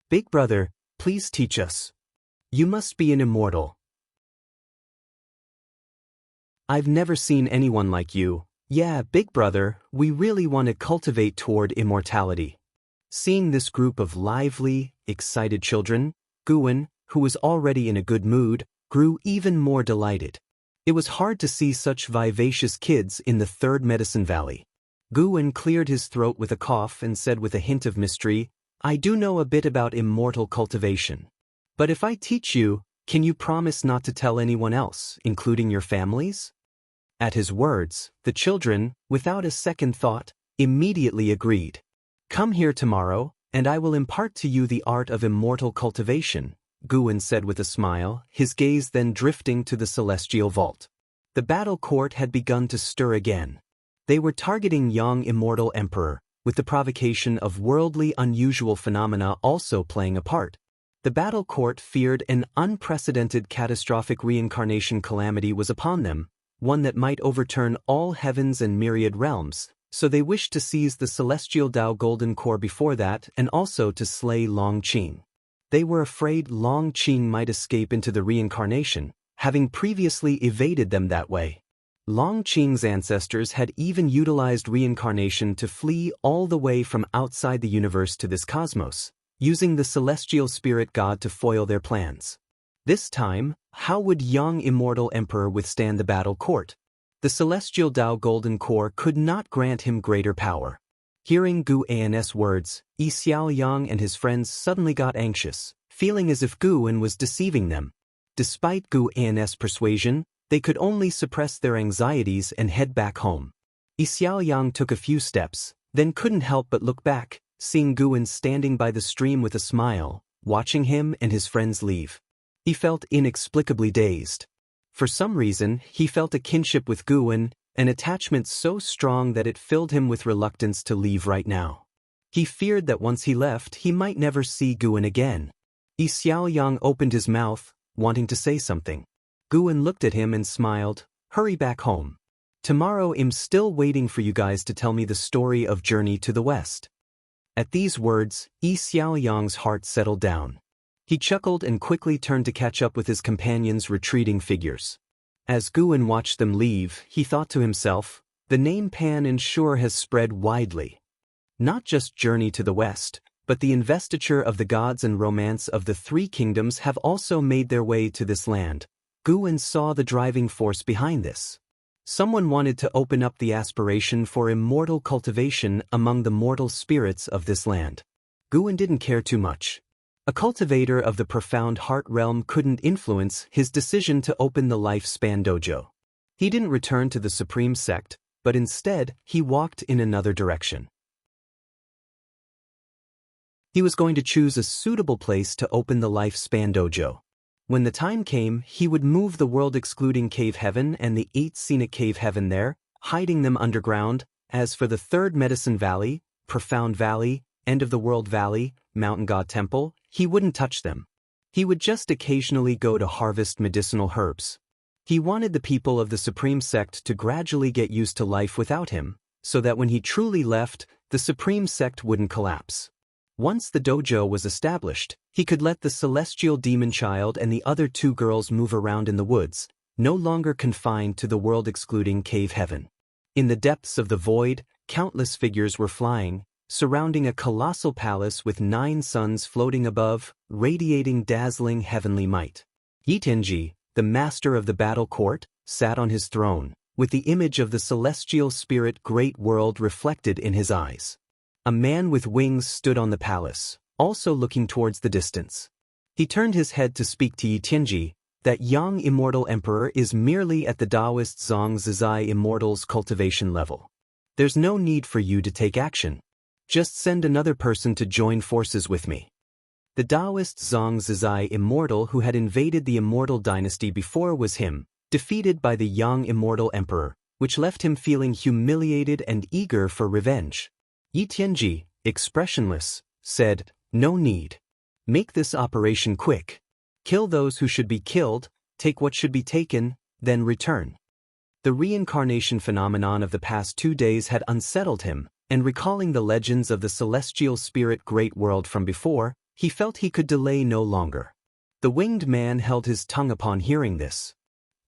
Big brother, please teach us. You must be an immortal. I've never seen anyone like you. Yeah, big brother, we really want to cultivate toward immortality." Seeing this group of lively, excited children, Guan, who was already in a good mood, grew even more delighted. It was hard to see such vivacious kids in the 3rd Medicine Valley. Guan cleared his throat with a cough and said with a hint of mystery, "I do know a bit about immortal cultivation. But if I teach you, can you promise not to tell anyone else, including your families?" At his words, the children, without a second thought, immediately agreed. "Come here tomorrow, and I will impart to you the art of immortal cultivation," Guan said with a smile, his gaze then drifting to the celestial vault. The battle court had begun to stir again. They were targeting young immortal emperor, with the provocation of worldly unusual phenomena also playing a part. The battle court feared an unprecedented catastrophic reincarnation calamity was upon them, one that might overturn all heavens and myriad realms, so they wished to seize the celestial Tao golden core before that and also to slay Long Qing. They were afraid Long Qing might escape into the reincarnation, having previously evaded them that way. Long Qing's ancestors had even utilized reincarnation to flee all the way from outside the universe to this cosmos, using the celestial spirit god to foil their plans. This time, How would young immortal emperor withstand the battle court? The celestial Tao golden core could not grant him greater power. Hearing Gu An's words, Yi Xiaoyang and his friends suddenly got anxious, feeling as if Gu An was deceiving them. Despite Gu An's persuasion, they could only suppress their anxieties and head back home. Yi Xiaoyang took a few steps, then couldn't help but look back, seeing Gu An standing by the stream with a smile, watching him and his friends leave. He felt inexplicably dazed. For some reason, he felt a kinship with Gu An, an attachment so strong that it filled him with reluctance to leave right now. He feared that once he left, he might never see Gu An again. Yi Xiaoyang opened his mouth, wanting to say something. Gu An looked at him and smiled, "Hurry back home. Tomorrow I'm still waiting for you guys to tell me the story of Journey to the West." At these words, Yi Xiaoyang's heart settled down. He chuckled and quickly turned to catch up with his companions' retreating figures. As Gu An watched them leave, he thought to himself, the name Pan and Sure has spread widely. Not just Journey to the West, but the investiture of the gods and romance of the three kingdoms have also made their way to this land. Gu An saw the driving force behind this. Someone wanted to open up the aspiration for immortal cultivation among the mortal spirits of this land. Gu An didn't care too much. A cultivator of the profound heart realm couldn't influence his decision to open the lifespan dojo. He didn't return to the supreme sect, but instead, he walked in another direction. He was going to choose a suitable place to open the lifespan dojo. When the time came, he would move the world-excluding cave heaven and the 8 scenic cave heaven there, hiding them underground. As for the 3rd Medicine Valley, Profound Valley, End of the World Valley, Mountain God Temple, he wouldn't touch them. He would just occasionally go to harvest medicinal herbs. He wanted the people of the Supreme Sect to gradually get used to life without him, so that when he truly left, the Supreme Sect wouldn't collapse. Once the dojo was established, he could let the celestial demon child and the other 2 girls move around in the woods, no longer confined to the world-excluding cave heaven. In the depths of the void, countless figures were flying, surrounding a colossal palace with 9 suns floating above, radiating dazzling heavenly might. Yi Tianji, the master of the battle court, sat on his throne, with the image of the celestial spirit great world reflected in his eyes. A man with wings stood on the palace, also looking towards the distance. He turned his head to speak to Yi Tianji. That young immortal emperor is merely at the Taoist Zhang Zizai immortal's cultivation level. There's no need for you to take action. Just send another person to join forces with me. The Taoist Zhang Zizai immortal who had invaded the immortal dynasty before was him, defeated by the young immortal emperor, which left him feeling humiliated and eager for revenge. Yi Tianji, expressionless, said, "No need. Make this operation quick. Kill those who should be killed, take what should be taken, then return." The reincarnation phenomenon of the past 2 days had unsettled him, and recalling the legends of the celestial spirit great world from before, he felt he could delay no longer. The winged man held his tongue upon hearing this.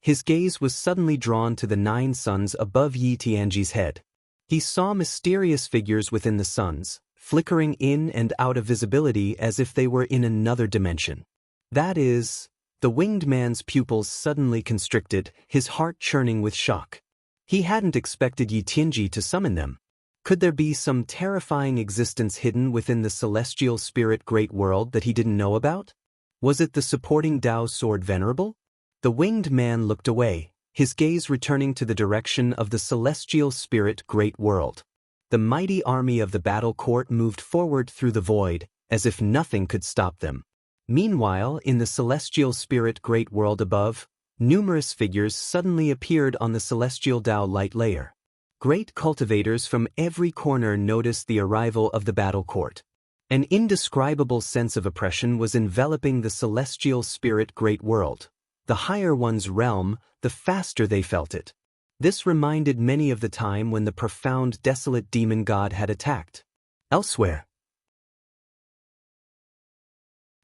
His gaze was suddenly drawn to the 9 suns above Yi Tianji's head. He saw mysterious figures within the suns, flickering in and out of visibility as if they were in another dimension. That is, the winged man's pupils suddenly constricted, his heart churning with shock. He hadn't expected Yi Tianji to summon them. Could there be some terrifying existence hidden within the celestial spirit great world that he didn't know about? Was it the supporting Tao sword venerable? The winged man looked away, his gaze returning to the direction of the celestial spirit great world. The mighty army of the battle court moved forward through the void, as if nothing could stop them. Meanwhile, in the celestial spirit great world above, numerous figures suddenly appeared on the celestial Tao light layer. Great cultivators from every corner noticed the arrival of the battle court. An indescribable sense of oppression was enveloping the celestial spirit great world. The higher one's realm, the faster they felt it. This reminded many of the time when the profound desolate demon god had attacked. Elsewhere,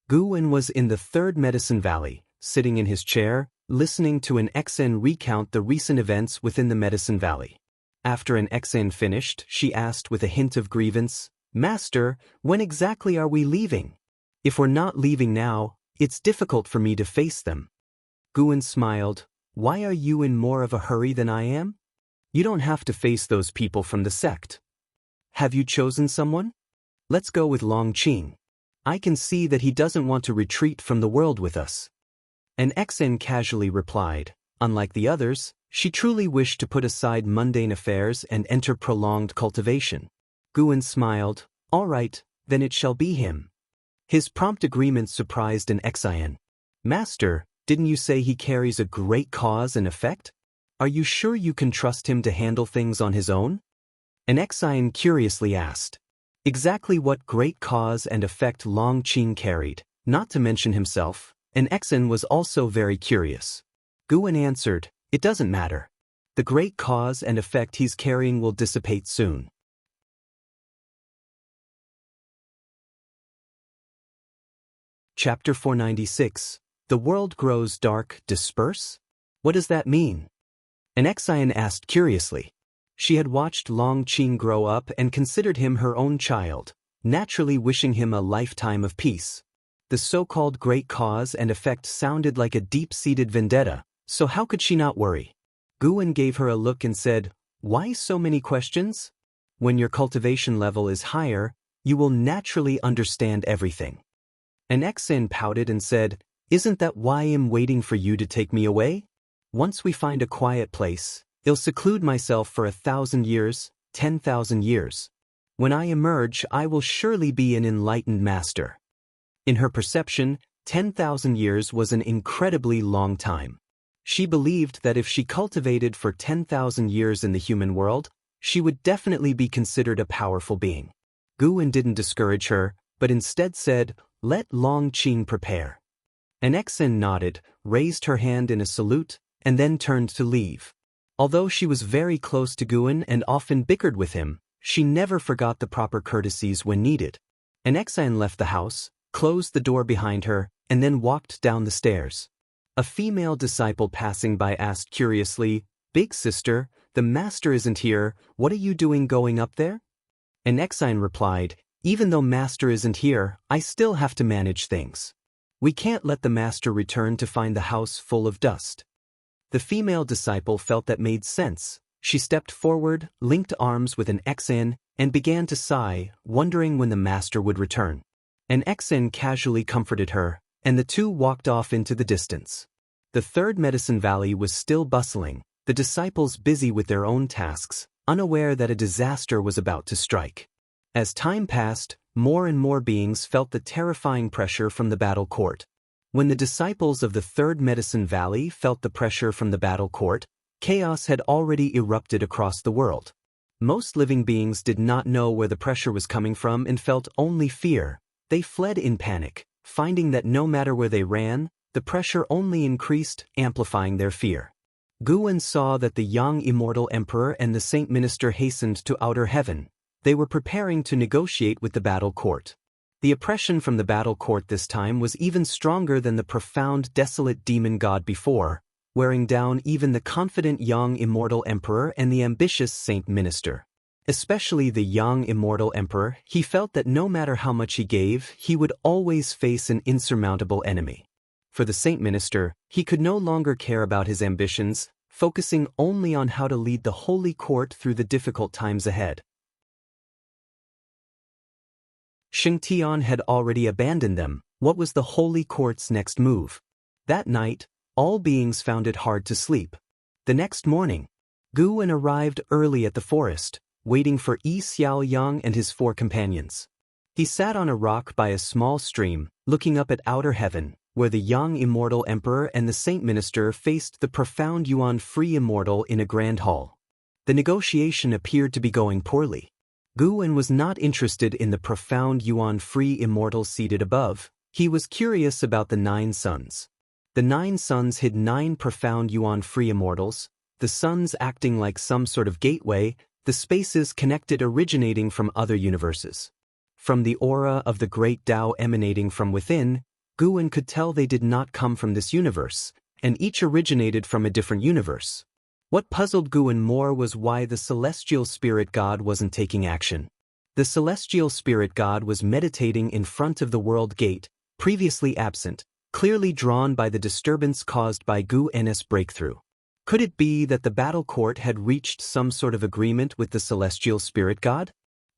Gu An was in the 3rd Medicine Valley, sitting in his chair, listening to an Xen recount the recent events within the Medicine Valley. After an Xen finished, she asked with a hint of grievance, "Master, when exactly are we leaving? If we're not leaving now, it's difficult for me to face them." Guan smiled. Why are you in more of a hurry than I am? You don't have to face those people from the sect. Have you chosen someone? Let's go with Long Qing. I can see that he doesn't want to retreat from the world with us. And XN casually replied, unlike the others, she truly wished to put aside mundane affairs and enter prolonged cultivation. Guan smiled. All right, then it shall be him. His prompt agreement surprised an Xian. Master, didn't you say he carries a great cause and effect? Are you sure you can trust him to handle things on his own? An Xian curiously asked. Exactly what great cause and effect Long Qing carried, not to mention himself. An Xian was also very curious. Guan answered, it doesn't matter. The great cause and effect he's carrying will dissipate soon. Chapter 496. The world grows dark, disperse? What does that mean? An Xian asked curiously. She had watched Long Qing grow up and considered him her own child, naturally wishing him a lifetime of peace. The so-called great cause and effect sounded like a deep-seated vendetta, so how could she not worry? Guan gave her a look and said, why so many questions? When your cultivation level is higher, you will naturally understand everything. An Xian pouted and said, isn't that why I'm waiting for you to take me away? Once we find a quiet place, I'll seclude myself for 1,000 years, 10,000 years. When I emerge, I will surely be an enlightened master. In her perception, 10,000 years was an incredibly long time. She believed that if she cultivated for 10,000 years in the human world, she would definitely be considered a powerful being. Guan didn't discourage her, but instead said, let Long Qing prepare. An Xian nodded, raised her hand in a salute, and then turned to leave. Although she was very close to Guan and often bickered with him, she never forgot the proper courtesies when needed. An Xian left the house, closed the door behind her, and then walked down the stairs. A female disciple passing by asked curiously, Big sister, the master isn't here, what are you doing going up there? An Xian replied, even though master isn't here, I still have to manage things. We can't let the master return to find the house full of dust. The female disciple felt that made sense. She stepped forward, linked arms with an Xian, and began to sigh, wondering when the master would return. An Xian casually comforted her, and the two walked off into the distance. The third Medicine Valley was still bustling, the disciples busy with their own tasks, unaware that a disaster was about to strike. As time passed, more and more beings felt the terrifying pressure from the battle court. When the disciples of the third Medicine Valley felt the pressure from the battle court, chaos had already erupted across the world. Most living beings did not know where the pressure was coming from and felt only fear. They fled in panic, finding that no matter where they ran, the pressure only increased, amplifying their fear. Guan saw that the young immortal emperor and the saint minister hastened to outer heaven. They were preparing to negotiate with the battle court. The oppression from the battle court this time was even stronger than the profound, desolate demon god before, wearing down even the confident young immortal emperor and the ambitious saint minister. Especially the young immortal emperor, he felt that no matter how much he gave, he would always face an insurmountable enemy. For the saint minister, he could no longer care about his ambitions, focusing only on how to lead the holy court through the difficult times ahead. Xingtian had already abandoned them. What was the holy court's next move? That night, all beings found it hard to sleep. The next morning, Guan arrived early at the forest, waiting for Yi Xiaoyang and his 4 companions. He sat on a rock by a small stream, looking up at outer heaven, where the young immortal emperor and the saint minister faced the profound Yuan free immortal in a grand hall. The negotiation appeared to be going poorly. Guan was not interested in the profound Yuan free immortal seated above. He was curious about the 9 suns. The 9 suns hid 9 profound Yuan free immortals, the suns acting like some sort of gateway, the spaces connected originating from other universes. From the aura of the great Tao emanating from within, Guan could tell they did not come from this universe, and each originated from a different universe. What puzzled Guan more was why the celestial spirit god wasn't taking action. The celestial spirit god was meditating in front of the world gate, previously absent, clearly drawn by the disturbance caused by Gu-En's breakthrough. Could it be that the battle court had reached some sort of agreement with the celestial spirit god?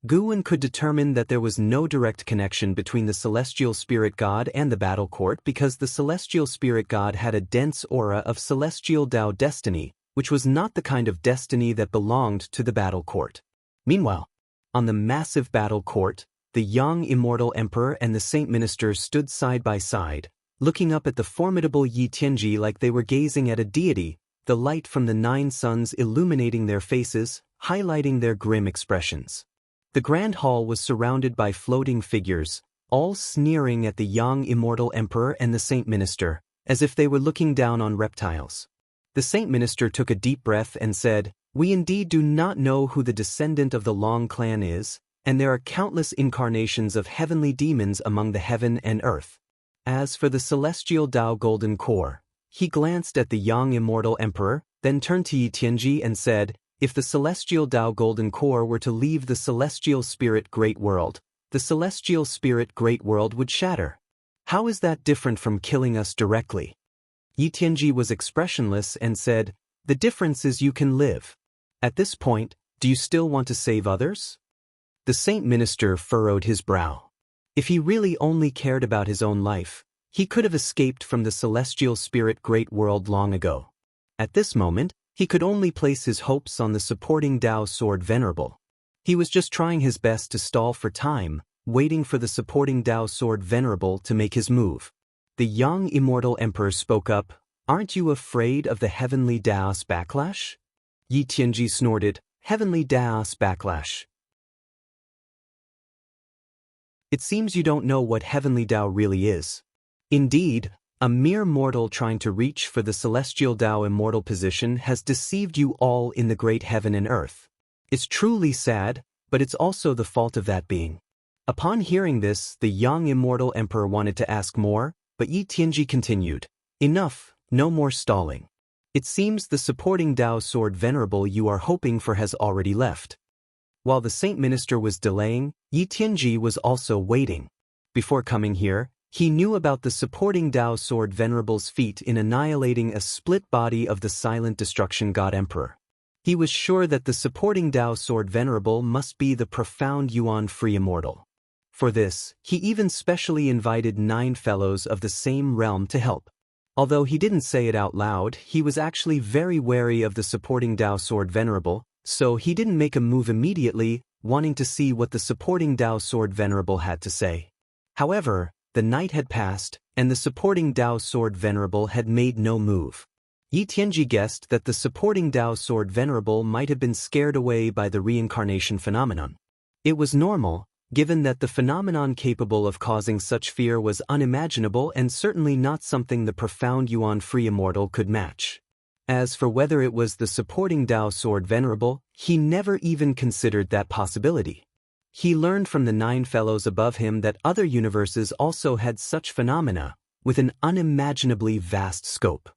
Gu-En could determine that there was no direct connection between the celestial spirit god and the battle court because the celestial spirit god had a dense aura of celestial Tao destiny, which was not the kind of destiny that belonged to the battle court. Meanwhile, on the massive battle court, the young immortal emperor and the saint minister stood side by side, looking up at the formidable Yi Tianji like they were gazing at a deity, the light from the 9 suns illuminating their faces, highlighting their grim expressions. The grand hall was surrounded by floating figures, all sneering at the young immortal emperor and the saint minister, as if they were looking down on reptiles. The saint minister took a deep breath and said, "We indeed do not know who the descendant of the Long clan is, and there are countless incarnations of heavenly demons among the heaven and earth. As for the celestial Tao golden core," he glanced at the young immortal emperor, then turned to Yi Tianji and said, "If the celestial Tao golden core were to leave the celestial spirit great world, the celestial spirit great world would shatter. How is that different from killing us directly?" Yi Tianji was expressionless and said, "The difference is you can live. At this point, do you still want to save others?" The saint minister furrowed his brow. If he really only cared about his own life, he could have escaped from the celestial spirit great world long ago. At this moment, he could only place his hopes on the supporting Tao sword venerable. He was just trying his best to stall for time, waiting for the supporting Tao sword venerable to make his move. The young immortal emperor spoke up, "Aren't you afraid of the heavenly Tao's backlash?" Yi Tianji snorted, "Heavenly Tao's backlash? It seems you don't know what heavenly Tao really is. Indeed, a mere mortal trying to reach for the celestial Tao immortal position has deceived you all in the great heaven and earth. It's truly sad, but it's also the fault of that being." Upon hearing this, the young immortal emperor wanted to ask more, but Yi Tianji continued, "Enough, no more stalling. It seems the supporting Tao sword venerable you are hoping for has already left." While the saint minister was delaying, Yi Tianji was also waiting. Before coming here, he knew about the supporting Tao sword venerable's feat in annihilating a split body of the silent destruction god emperor. He was sure that the supporting Tao sword venerable must be the profound Yuan-free immortal. For this, he even specially invited 9 fellows of the same realm to help. Although he didn't say it out loud, he was actually very wary of the supporting Tao sword venerable, so he didn't make a move immediately, wanting to see what the supporting Tao sword venerable had to say. However, the night had passed, and the supporting Tao sword venerable had made no move. Yi Tianji guessed that the supporting Tao sword venerable might have been scared away by the reincarnation phenomenon. It was normal, given that the phenomenon capable of causing such fear was unimaginable and certainly not something the profound Yuan-free immortal could match. As for whether it was the supporting Tao sword venerable, he never even considered that possibility. He learned from the 9 fellows above him that other universes also had such phenomena, with an unimaginably vast scope.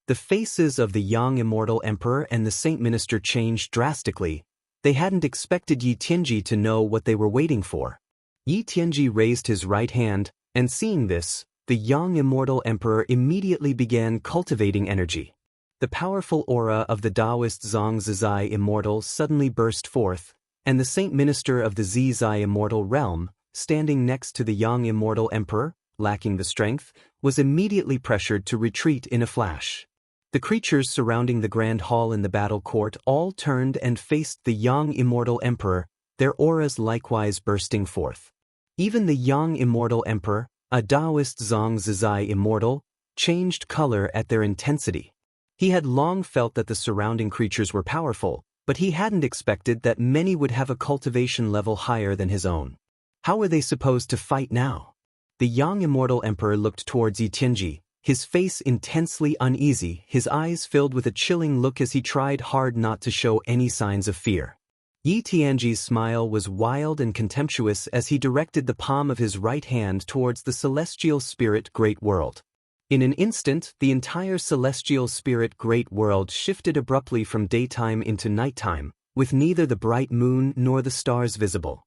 The faces of the young immortal emperor and the saint minister changed drastically. They hadn't expected Yi Tianji to know what they were waiting for. Yi Tianji raised his right hand, and seeing this, the young immortal emperor immediately began cultivating energy. The powerful aura of the Taoist Zhang Zizai immortal suddenly burst forth, and the saint minister of the Zizai immortal realm, standing next to the young immortal emperor, lacking the strength, was immediately pressured to retreat in a flash. The creatures surrounding the grand hall in the battle court all turned and faced the young immortal emperor, their auras likewise bursting forth. Even the young immortal emperor, a Taoist Zhang Zizai immortal, changed color at their intensity. He had long felt that the surrounding creatures were powerful, but he hadn't expected that many would have a cultivation level higher than his own. How were they supposed to fight now? The young immortal emperor looked towards Yi Tianji, his face intensely uneasy, his eyes filled with a chilling look as he tried hard not to show any signs of fear. Yi Tianji's smile was wild and contemptuous as he directed the palm of his right hand towards the celestial spirit great world. In an instant, the entire celestial spirit great world shifted abruptly from daytime into nighttime, with neither the bright moon nor the stars visible.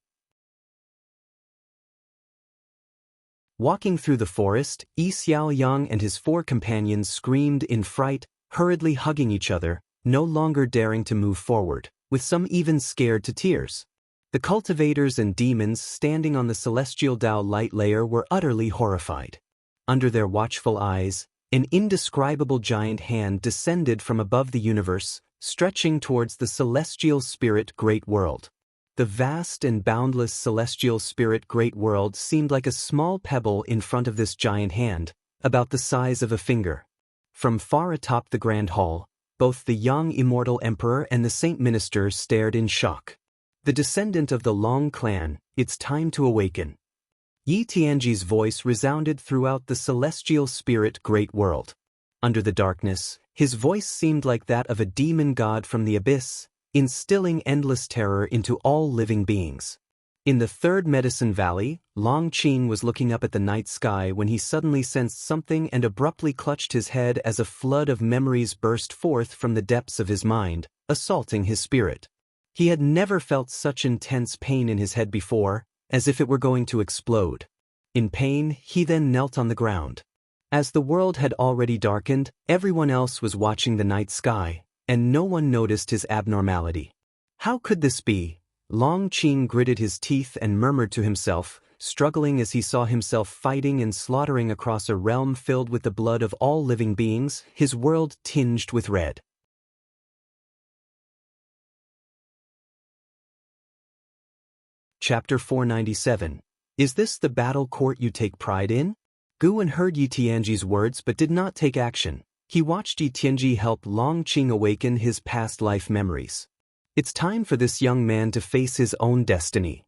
Walking through the forest, Yi Xiaoyang and his 4 companions screamed in fright, hurriedly hugging each other, no longer daring to move forward, with some even scared to tears. The cultivators and demons standing on the celestial Dao light layer were utterly horrified. Under their watchful eyes, an indescribable giant hand descended from above the universe, stretching towards the celestial spirit great world. The vast and boundless celestial spirit great world seemed like a small pebble in front of this giant hand, about the size of a finger. From far atop the grand hall, both the young immortal emperor and the saint minister stared in shock. The descendant of the Long clan, it's time to awaken. Yi Tianji's voice resounded throughout the celestial spirit great world. Under the darkness, his voice seemed like that of a demon god from the abyss, instilling endless terror into all living beings. In the 3rd Medicine Valley, Long Qing was looking up at the night sky when he suddenly sensed something and abruptly clutched his head as a flood of memories burst forth from the depths of his mind, assaulting his spirit. He had never felt such intense pain in his head before, as if it were going to explode. In pain, he then knelt on the ground. As the world had already darkened, everyone else was watching the night sky, and no one noticed his abnormality. How could this be? Long Qing gritted his teeth and murmured to himself, struggling as he saw himself fighting and slaughtering across a realm filled with the blood of all living beings, his world tinged with red. Chapter 497. Is this the battle court you take pride in? Guan heard Yi Tianji's words but did not take action. He watched Yi Tianji help Long Qing awaken his past life memories. It's time for this young man to face his own destiny.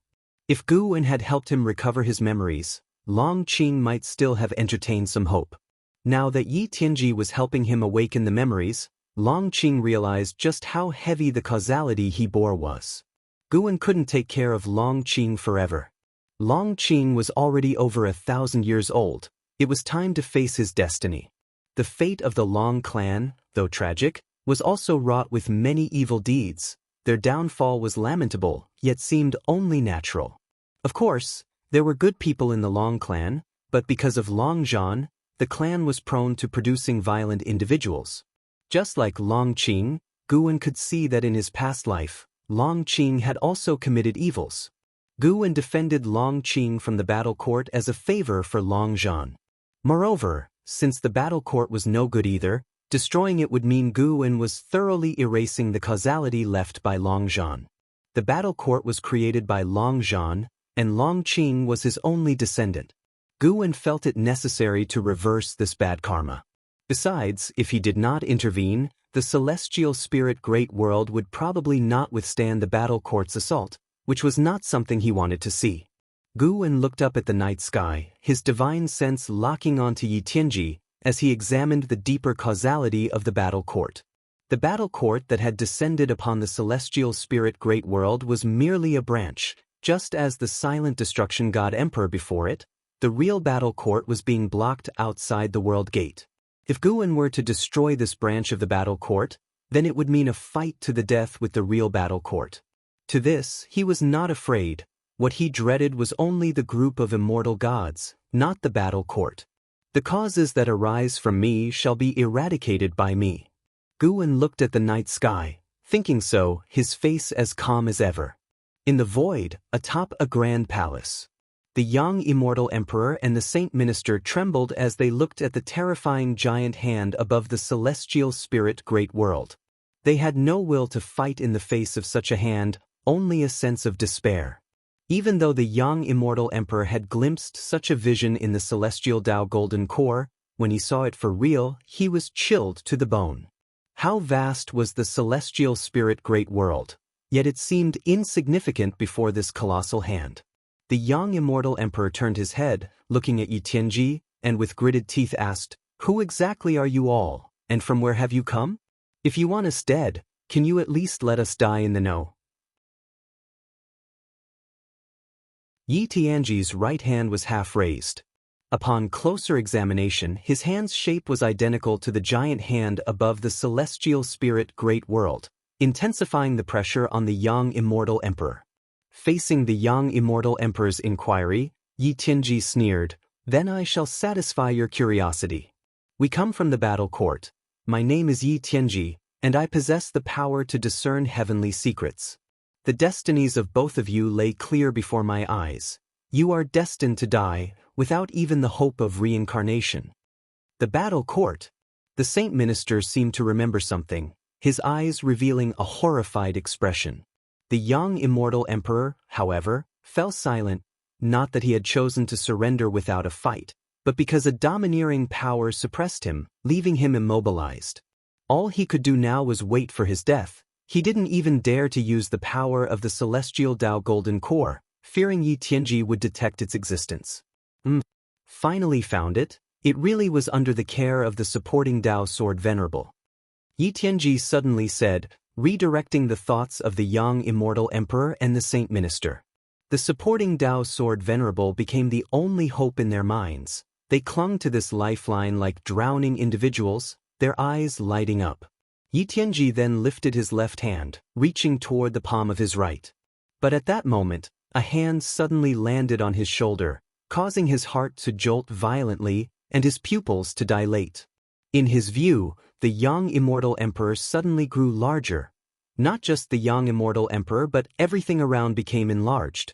If Guan had helped him recover his memories, Long Qing might still have entertained some hope. Now that Yi Tianji was helping him awaken the memories, Long Qing realized just how heavy the causality he bore was. Guan couldn't take care of Long Qing forever. Long Qing was already over 1,000 years old. It was time to face his destiny. The fate of the Long clan, though tragic, was also wrought with many evil deeds. Their downfall was lamentable, yet seemed only natural. Of course, there were good people in the Long clan, but because of Long Zhan, the clan was prone to producing violent individuals. Just like Long Qing, Guan could see that in his past life, Long Qing had also committed evils. Guan defended Long Qing from the battle court as a favor for Long Zhan. Moreover, since the battle court was no good either, destroying it would mean Guan was thoroughly erasing the causality left by Long Zhan. The battle court was created by Long Zhan, and Long Qing was his only descendant. Guan felt it necessary to reverse this bad karma. Besides, if he did not intervene, the celestial spirit great world would probably not withstand the battle court's assault, which was not something he wanted to see. Guan looked up at the night sky, his divine sense locking onto Yi Tianji as he examined the deeper causality of the battle court. The battle court that had descended upon the celestial spirit great world was merely a branch, just as the silent destruction god emperor before it. The real battle court was being blocked outside the world gate. If Guan were to destroy this branch of the battle court, then it would mean a fight to the death with the real battle court. To this, he was not afraid. What he dreaded was only the group of immortal gods, not the battle court. The causes that arise from me shall be eradicated by me. Guan looked at the night sky, thinking so, his face as calm as ever. In the void, atop a grand palace, the young immortal emperor and the saint minister trembled as they looked at the terrifying giant hand above the celestial spirit great world. They had no will to fight in the face of such a hand, only a sense of despair. Even though the young immortal emperor had glimpsed such a vision in the celestial Tao golden core, when he saw it for real, he was chilled to the bone. How vast was the celestial spirit great world, yet it seemed insignificant before this colossal hand. The young immortal emperor turned his head, looking at Yi Tianji, and with gritted teeth asked, "Who exactly are you all, and from where have you come? If you want us dead, can you at least let us die in the know?" Yi Tianji's right hand was half raised. Upon closer examination, his hand's shape was identical to the giant hand above the celestial spirit great world, intensifying the pressure on the young immortal emperor. Facing the young immortal emperor's inquiry, Yi Tianji sneered, Then I shall satisfy your curiosity. We come from the battle court. My name is Yi Tianji, and I possess the power to discern heavenly secrets. The destinies of both of you lay clear before my eyes. You are destined to die, without even the hope of reincarnation. The battle court. The saint minister seemed to remember something, his eyes revealing a horrified expression. The young immortal emperor, however, fell silent, not that he had chosen to surrender without a fight, but because a domineering power suppressed him, leaving him immobilized. All he could do now was wait for his death. He didn't even dare to use the power of the celestial Tao Golden Core, fearing Yi Tianji would detect its existence. Finally found it. It really was under the care of the supporting Tao Sword Venerable. Yi Tianji suddenly said, redirecting the thoughts of the young immortal emperor and the saint minister. The supporting Tao Sword Venerable became the only hope in their minds. They clung to this lifeline like drowning individuals, their eyes lighting up. Yi Tianji then lifted his left hand, reaching toward the palm of his right. But at that moment, a hand suddenly landed on his shoulder, causing his heart to jolt violently and his pupils to dilate. In his view, the young immortal emperor suddenly grew larger. Not just the young immortal emperor, but everything around became enlarged.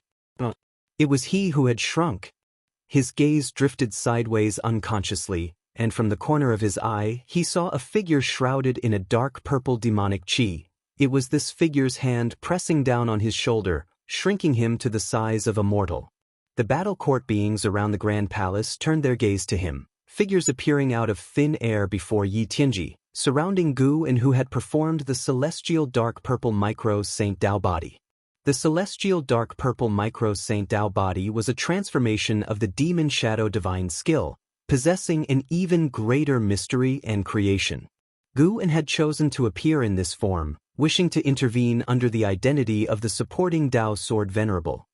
It was he who had shrunk. His gaze drifted sideways unconsciously, and from the corner of his eye, he saw a figure shrouded in a dark purple demonic chi. It was this figure's hand pressing down on his shoulder, shrinking him to the size of a mortal. The battle court beings around the Grand Palace turned their gaze to him, figures appearing out of thin air before Yi Tianji, surrounding Gu and who had performed the celestial dark purple micro Saint Tao body. The celestial dark purple micro Saint Tao body was a transformation of the demon shadow divine skill, possessing an even greater mystery and creation. Gu and had chosen to appear in this form, wishing to intervene under the identity of the supporting Tao Sword Venerable.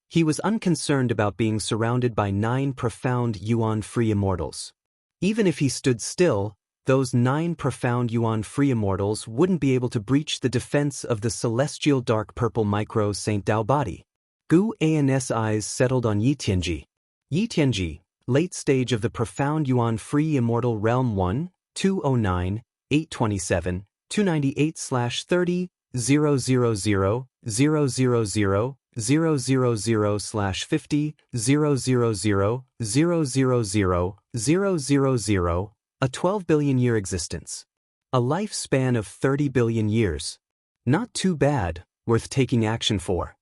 He was unconcerned about being surrounded by 9 profound Yuan-free immortals. Even if he stood still, those 9 profound Yuan-free immortals wouldn't be able to breach the defense of the celestial dark purple micro Saint Tao body. Gu An's eyes settled on Yi Tianji. Yi Tianji, late stage of the profound Yuan-free immortal realm 1, 209, 827, 298/30, 000, 000, 000/50, 000, 000, a 12 billion year existence. A lifespan of 30 billion years. Not too bad, worth taking action for.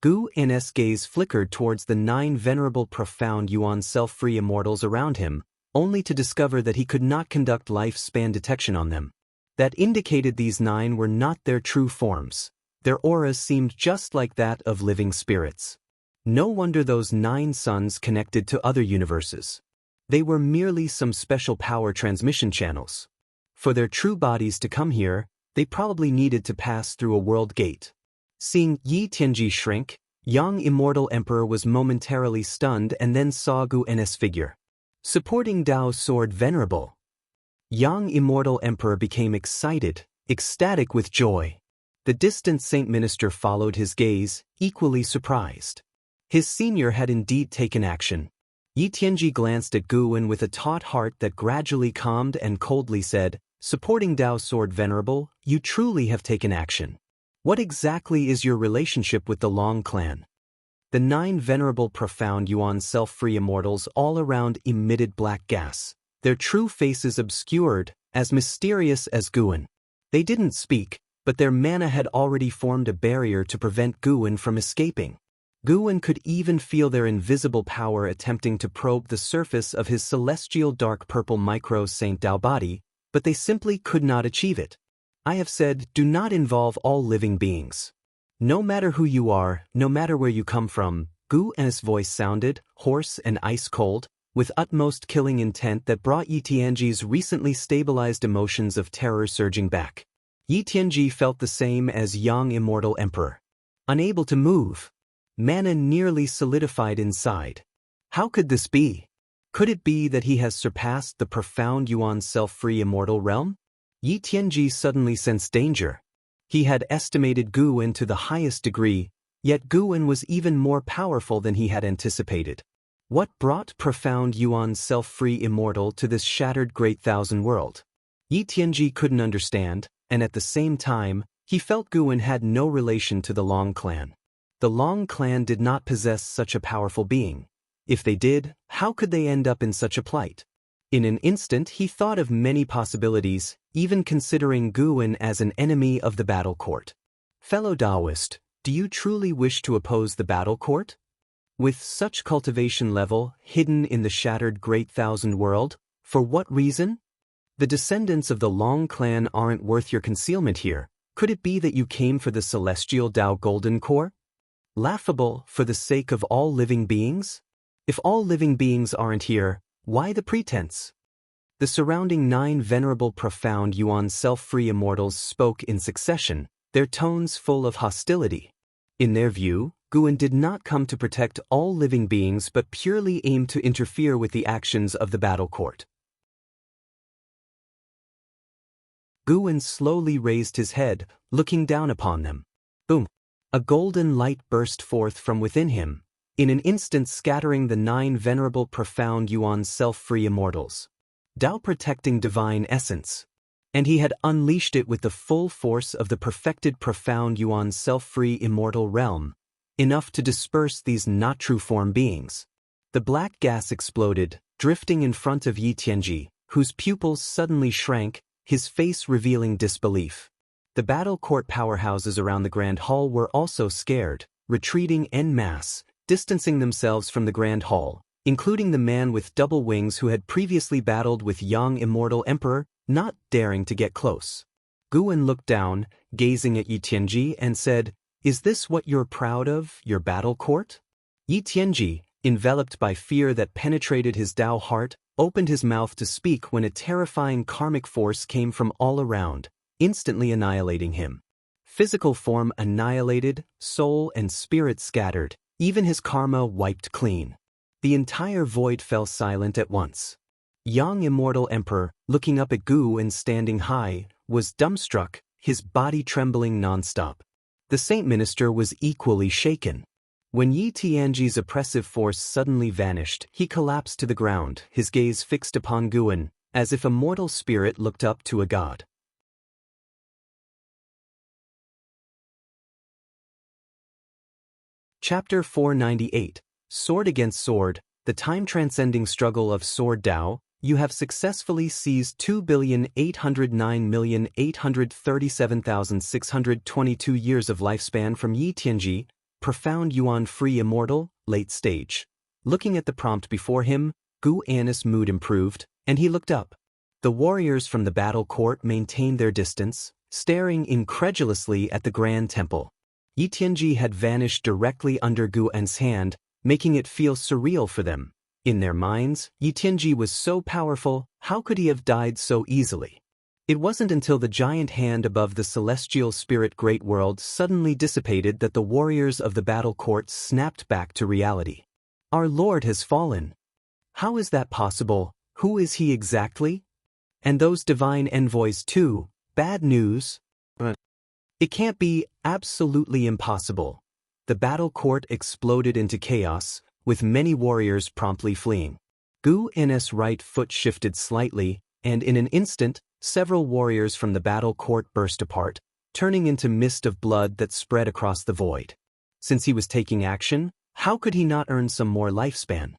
Gu An's gaze flickered towards the 9 venerable profound Yuan self-free immortals around him, only to discover that he could not conduct lifespan detection on them. That indicated these 9 were not their true forms. Their auras seemed just like that of living spirits. No wonder those 9 suns connected to other universes. They were merely some special power transmission channels. For their true bodies to come here, they probably needed to pass through a world gate. Seeing Yi Tianji shrink, young immortal emperor was momentarily stunned and then saw Gu An's figure. Supporting Tao Sword Venerable. Young immortal emperor became excited, ecstatic with joy. The distant saint minister followed his gaze, equally surprised. His senior had indeed taken action. Yi Tianji glanced at Gu An with a taut heart that gradually calmed and coldly said, supporting Tao Sword Venerable, you truly have taken action. What exactly is your relationship with the Long clan? The 9 venerable profound Yuan self-free immortals all around emitted black gas, their true faces obscured, as mysterious as Gu An. They didn't speak, but their mana had already formed a barrier to prevent Gu An from escaping. Gu An could even feel their invisible power attempting to probe the surface of his celestial dark purple micro Saint Tao body, but they simply could not achieve it. I have said, do not involve all living beings. No matter who you are, no matter where you come from, Gu An's voice sounded, hoarse and ice-cold, with utmost killing intent that brought Yi Tianji's recently stabilized emotions of terror surging back. Yi Tianji felt the same as young immortal emperor. Unable to move. Mana nearly solidified inside. How could this be? Could it be that he has surpassed the profound Yuan self-free immortal realm? Yi Tianji suddenly sensed danger. He had estimated Gu An to the highest degree, Yet Guan was even more powerful than he had anticipated. What brought profound Yuan's self-free immortal to this shattered great thousand world? Yi Tianji couldn't understand, and at the same time, he felt Guan had no relation to the Long clan. The Long clan did not possess such a powerful being. If they did, how could they end up in such a plight? In an instant he thought of many possibilities, even considering Guan as an enemy of the battle court. Fellow Taoist, do you truly wish to oppose the battle court? With such cultivation level hidden in the shattered great thousand world, for what reason? The descendants of the Long clan aren't worth your concealment here. Could it be that you came for the celestial Tao Golden Core? Laughable for the sake of all living beings? If all living beings aren't here, why the pretense? The surrounding 9 venerable profound Yuan self-free immortals spoke in succession, their tones full of hostility. In their view, Guan did not come to protect all living beings but purely aimed to interfere with the actions of the battle court. Guan slowly raised his head, looking down upon them. Boom! A golden light burst forth from within him, in an instant scattering the 9 venerable profound Yuan self-free immortals. Tao protecting divine essence. And he had unleashed it with the full force of the perfected profound Yuan self-free immortal realm, enough to disperse these not true form beings. The black gas exploded, drifting in front of Yi Tianji, whose pupils suddenly shrank, his face revealing disbelief. The battle court powerhouses around the Grand Hall were also scared, retreating en masse, distancing themselves from the Grand Hall, including the man with double wings who had previously battled with young immortal emperor, not daring to get close. Guan looked down, gazing at Yi Tianji, and said, "Is this what you're proud of, your battle court?" Yi Tianji, enveloped by fear that penetrated his Tao heart, opened his mouth to speak when a terrifying karmic force came from all around, instantly annihilating him. Physical form annihilated, soul and spirit scattered, even his karma wiped clean. The entire void fell silent at once. Young immortal emperor, looking up at Gu and standing high, was dumbstruck, his body trembling nonstop. The saint minister was equally shaken. When Yi Tianji's oppressive force suddenly vanished, he collapsed to the ground, his gaze fixed upon Guan, as if a mortal spirit looked up to a god. Chapter 498. Sword Against Sword, the time-transcending struggle of Sword Tao. You have successfully seized 2,809,837,622 years of lifespan from Yi Tianji, profound Yuan free immortal, late stage. Looking at the prompt before him, Gu An's mood improved, and he looked up. The warriors from the battle court maintained their distance, staring incredulously at the grand temple. Yi Tianji had vanished directly under Gu An's hand, making it feel surreal for them. In their minds, Yi Tianji was so powerful, how could he have died so easily? It wasn't until the giant hand above the celestial spirit great world suddenly dissipated that the warriors of the battle court snapped back to reality. Our Lord has fallen. How is that possible? Who is he exactly? And those divine envoys too, bad news? It can't be, absolutely impossible. The battle court exploded into chaos, with many warriors promptly fleeing. Gu An's right foot shifted slightly, and in an instant, several warriors from the battle court burst apart, turning into mist of blood that spread across the void. Since he was taking action, how could he not earn some more lifespan?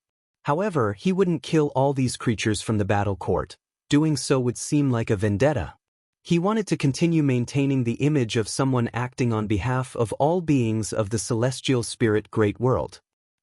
However, he wouldn't kill all these creatures from the battle court. Doing so would seem like a vendetta. He wanted to continue maintaining the image of someone acting on behalf of all beings of the celestial spirit great world.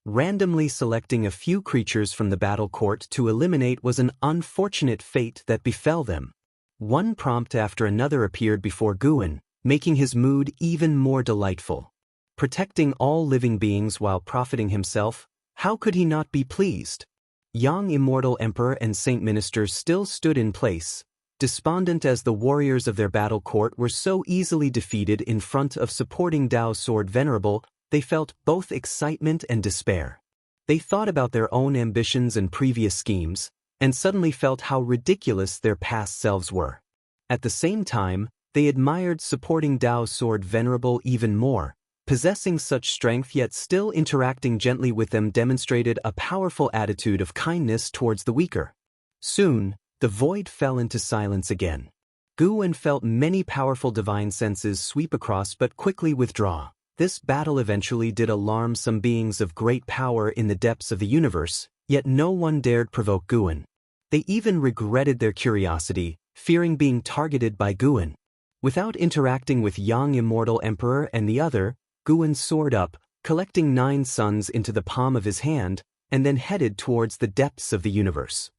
Randomly selecting a few creatures from the battle court to eliminate was an unfortunate fate that befell them. One prompt after another appeared before Guan, making his mood even more delightful. Protecting all living beings while profiting himself, how could he not be pleased? Young immortal emperor and saint ministers still stood in place, despondent as the warriors of their battle court were so easily defeated in front of supporting Tao's sword venerable. They felt both excitement and despair. They thought about their own ambitions and previous schemes, and suddenly felt how ridiculous their past selves were. At the same time, they admired supporting Tao's sword venerable even more, Possessing such strength yet still interacting gently with them demonstrated a powerful attitude of kindness towards the weaker. Soon, the void fell into silence again. Gu-wen felt many powerful divine senses sweep across but quickly withdraw. This battle eventually did alarm some beings of great power in the depths of the universe, yet no one dared provoke Gu-wen. They even regretted their curiosity, fearing being targeted by Gu-wen. Without interacting with young immortal emperor and the other, Gu-wen soared up, collecting 9 suns into the palm of his hand, and then headed towards the depths of the universe.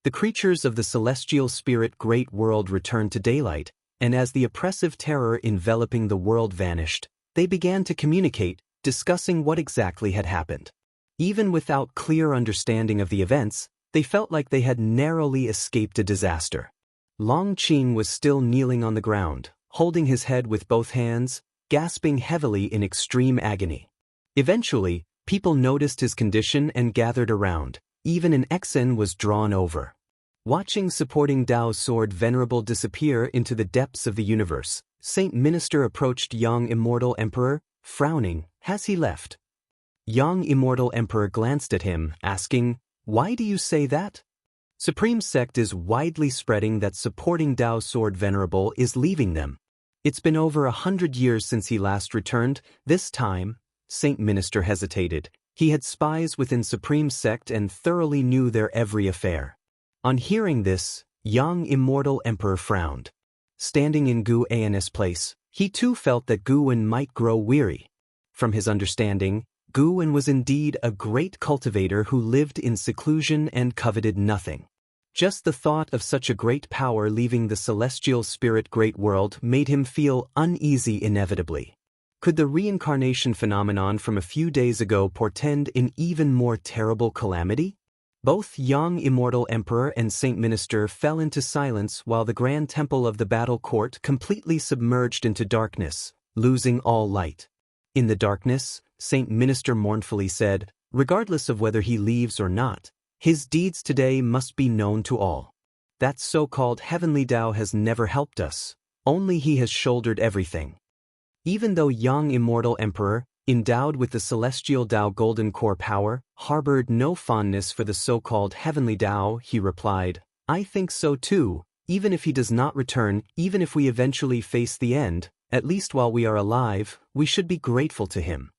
The creatures of the celestial spirit great world returned to daylight, and as the oppressive terror enveloping the world vanished, they began to communicate, discussing what exactly had happened. Even without clear understanding of the events, they felt like they had narrowly escaped a disaster. Long Qing was still kneeling on the ground, holding his head with both hands, gasping heavily in extreme agony. Eventually, people noticed his condition and gathered around. Even an Exen was drawn over. Watching supporting Dao's sword Venerable disappear into the depths of the universe, Saint Minister approached young immortal emperor, frowning. Has he left? Young immortal emperor glanced at him, asking, "Why do you say that?" Supreme sect is widely spreading that supporting Dao's sword Venerable is leaving them. It's been over 100 years since he last returned. This time, Saint Minister hesitated. He had spies within Supreme sect and thoroughly knew their every affair. On hearing this, young immortal emperor frowned. Standing in Gu-en's place, he too felt that Gu-wen might grow weary. From his understanding, Gu-wen was indeed a great cultivator who lived in seclusion and coveted nothing. Just the thought of such a great power leaving the celestial spirit great world made him feel uneasy inevitably. Could the reincarnation phenomenon from a few days ago portend an even more terrible calamity? Both young immortal emperor and Saint Minister fell into silence while the grand temple of the battle court completely submerged into darkness, losing all light. In the darkness, Saint Minister mournfully said, "Regardless of whether he leaves or not, his deeds today must be known to all. That so-called heavenly Tao has never helped us, only he has shouldered everything." Even though young immortal emperor, endowed with the celestial Tao golden core power, harbored no fondness for the so-called heavenly Tao, he replied, "I think so too. Even if he does not return, even if we eventually face the end, at least while we are alive, we should be grateful to him."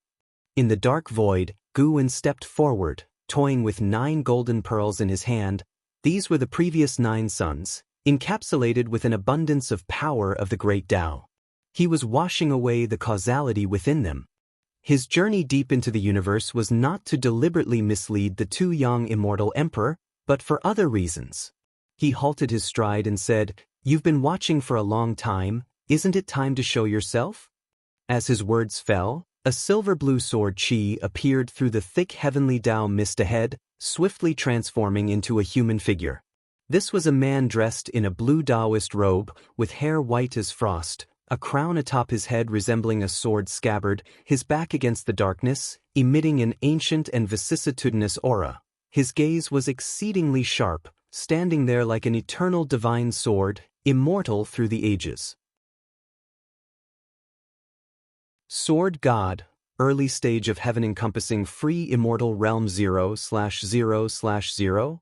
In the dark void, Gu-wen stepped forward, toying with 9 golden pearls in his hand. These were the previous 9 suns, encapsulated with an abundance of power of the great Tao. He was washing away the causality within them. His journey deep into the universe was not to deliberately mislead the 2 young immortal emperor, but for other reasons. He halted his stride and said, "You've been watching for a long time, isn't it time to show yourself?" As his words fell, a silver-blue sword Qi appeared through the thick heavenly Tao mist ahead, swiftly transforming into a human figure. This was a man dressed in a blue Taoist robe, with hair white as frost, a crown atop his head resembling a sword scabbard, his back against the darkness, emitting an ancient and vicissitudinous aura. His gaze was exceedingly sharp, standing there like an eternal divine sword, immortal through the ages. Sword God, early stage of heaven encompassing free immortal realm 0/0/0.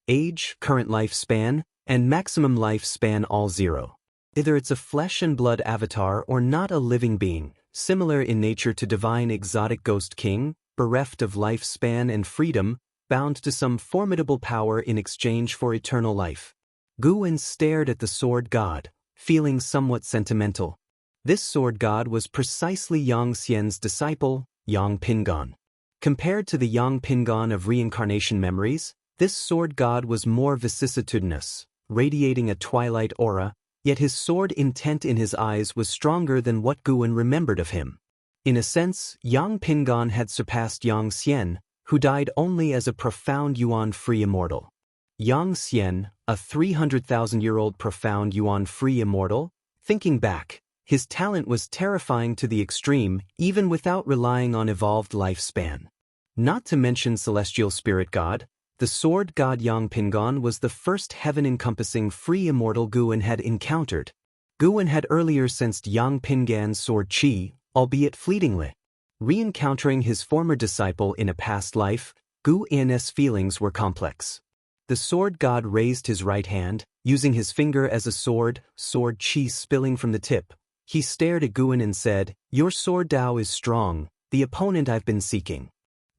Age, current lifespan, and maximum lifespan all 0. Either it's a flesh and blood avatar or not a living being, similar in nature to divine exotic ghost king, bereft of lifespan and freedom, bound to some formidable power in exchange for eternal life. Gu-wen stared at the sword god, feeling somewhat sentimental. This sword god was precisely Yang Xian's disciple, Yang Pingon. Compared to the Yang Pingon of reincarnation memories, this sword god was more vicissitudinous, radiating a twilight aura, yet his sword intent in his eyes was stronger than what Gu-wen remembered of him. In a sense, Yang Pingon had surpassed Yang Xian, who died only as a profound Yuan-free immortal. Yang Xian, a 300,000-year-old profound Yuan-free immortal, thinking back, his talent was terrifying to the extreme, even without relying on evolved lifespan. Not to mention celestial spirit god, the sword god Yang Pingon was the first heaven-encompassing free immortal Gu-wen had encountered. Guan had earlier sensed Yang Pingan's sword chi, albeit fleetingly. Re-encountering his former disciple in a past life, Guan's feelings were complex. The sword god raised his right hand, using his finger as a sword chi spilling from the tip. He stared at Guan and said, "Your sword Dao is strong, the opponent I've been seeking."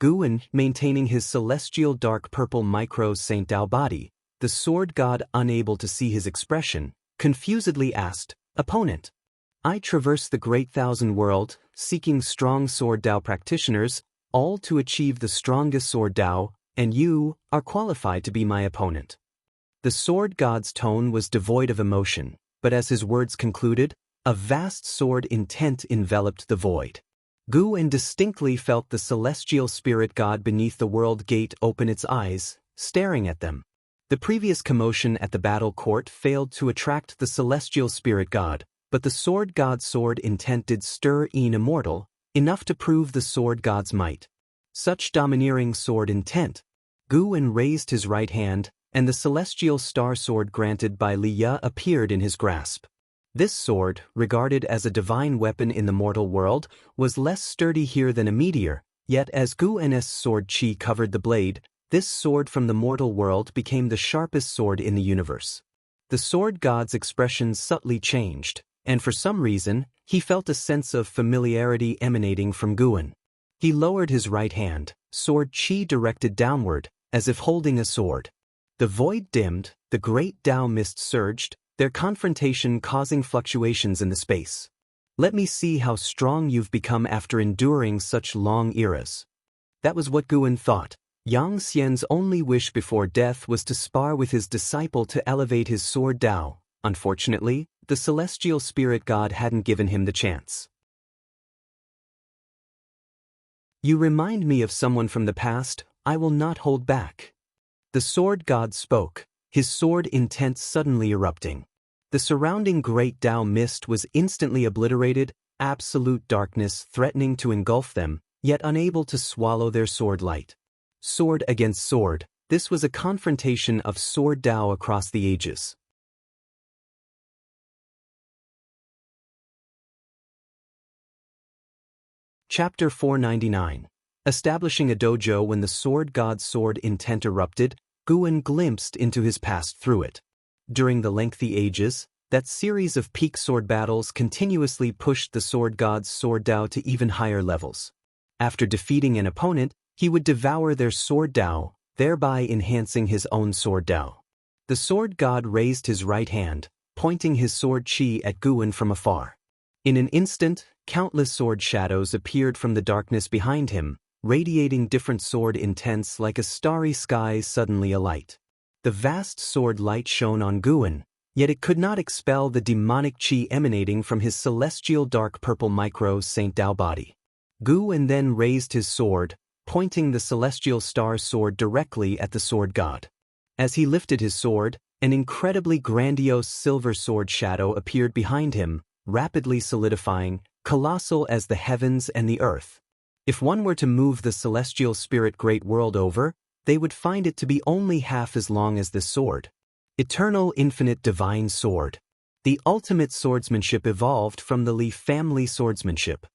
Guan, maintaining his celestial dark purple micro Saint Dao body, the sword god unable to see his expression, confusedly asked, "Opponent? I traverse the great thousand world, seeking strong sword Dao practitioners, all to achieve the strongest sword Dao, and you are qualified to be my opponent." The sword god's tone was devoid of emotion, but as his words concluded, a vast sword intent enveloped the void. Guan distinctly felt the celestial spirit god beneath the world gate open its eyes, staring at them. The previous commotion at the battle court failed to attract the celestial spirit god, but the sword god's sword intent did stir e'en immortal, enough to prove the sword god's might. Such domineering sword intent. Guan raised his right hand, and the celestial star sword granted by Liya appeared in his grasp. This sword, regarded as a divine weapon in the mortal world, was less sturdy here than a meteor, yet as Guan's sword chi covered the blade, this sword from the mortal world became the sharpest sword in the universe. The sword god's expression subtly changed, and for some reason, he felt a sense of familiarity emanating from Guan. He lowered his right hand, sword chi directed downward, as if holding a sword. The void dimmed, the great Dao mist surged, their confrontation causing fluctuations in the space. "Let me see how strong you've become after enduring such long eras." That was what Guan thought. Yang Xian's only wish before death was to spar with his disciple to elevate his sword Dao. Unfortunately, the celestial spirit god hadn't given him the chance. "You remind me of someone from the past, I will not hold back." The sword god spoke, his sword intent suddenly erupting. The surrounding great Dao mist was instantly obliterated, absolute darkness threatening to engulf them, yet unable to swallow their sword light. Sword against sword, this was a confrontation of sword Dao across the ages. Chapter 499. Establishing a dojo. When the sword god's sword intent erupted, Guan glimpsed into his past through it. During the lengthy ages, that series of peak sword battles continuously pushed the sword god's sword Dao to even higher levels. After defeating an opponent, he would devour their sword Dao, thereby enhancing his own sword Dao. The sword god raised his right hand, pointing his sword chi at Guan from afar. In an instant, countless sword shadows appeared from the darkness behind him, radiating different sword intents like a starry sky suddenly alight. The vast sword light shone on Guan, yet it could not expel the demonic chi emanating from his celestial dark purple micro Saint Dao body. Guan then raised his sword, pointing the celestial star sword directly at the sword god. As he lifted his sword, an incredibly grandiose silver sword shadow appeared behind him, rapidly solidifying, colossal as the heavens and the earth. If one were to move the celestial spirit great world over, they would find it to be only half as long as this sword. Eternal infinite divine sword. The ultimate swordsmanship evolved from the Li family swordsmanship.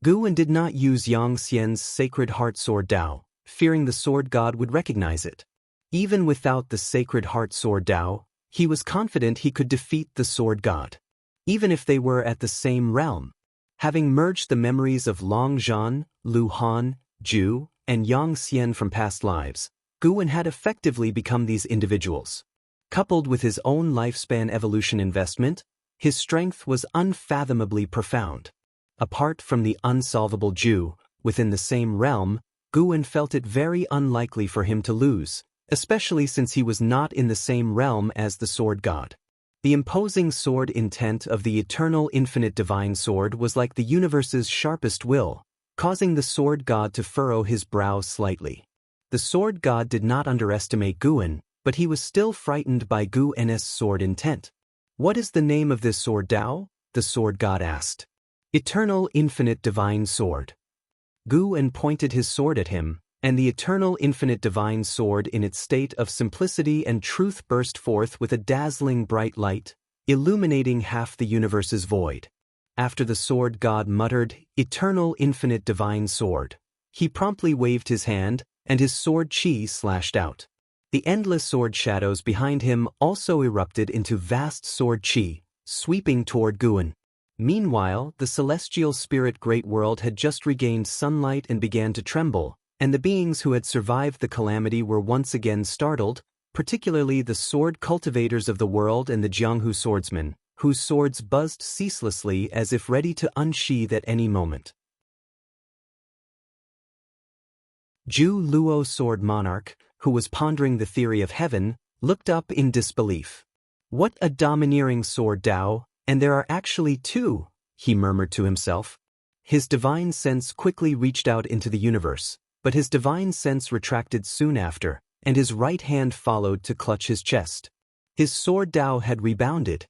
Guan did not use Yang Xian's sacred heart sword Dao, fearing the sword god would recognize it. Even without the sacred heart sword Dao, he was confident he could defeat the sword god. Even if they were at the same realm. Having merged the memories of Long Zhan, Lu Han, Zhu, and Yang Xian from past lives, Guan had effectively become these individuals. Coupled with his own lifespan evolution investment, his strength was unfathomably profound. Apart from the unsolvable Zhu, within the same realm, Guan felt it very unlikely for him to lose, especially since he was not in the same realm as the sword god. The imposing sword intent of the eternal infinite divine sword was like the universe's sharpest will, causing the sword god to furrow his brow slightly. The sword god did not underestimate Guan, but he was still frightened by Guan's sword intent. "What is the name of this sword Dao?" the sword god asked. "Eternal infinite divine sword." Guan pointed his sword at him, and the eternal infinite divine sword in its state of simplicity and truth burst forth with a dazzling bright light. illuminating half the universe's void. After the sword god muttered, "Eternal infinite divine sword," he promptly waved his hand, and his sword chi slashed out. The endless sword shadows behind him also erupted into vast sword chi, sweeping toward Guan. Meanwhile, the celestial spirit great world had just regained sunlight and began to tremble, and the beings who had survived the calamity were once again startled, particularly the sword cultivators of the world and the Jianghu swordsmen, whose swords buzzed ceaselessly as if ready to unsheathe at any moment. Zhu Luo Sword Monarch, who was pondering the theory of heaven, looked up in disbelief. "What a domineering sword Dao, and there are actually two," he murmured to himself. His divine sense quickly reached out into the universe, but his divine sense retracted soon after, and his right hand followed to clutch his chest. His sword Dao had rebounded.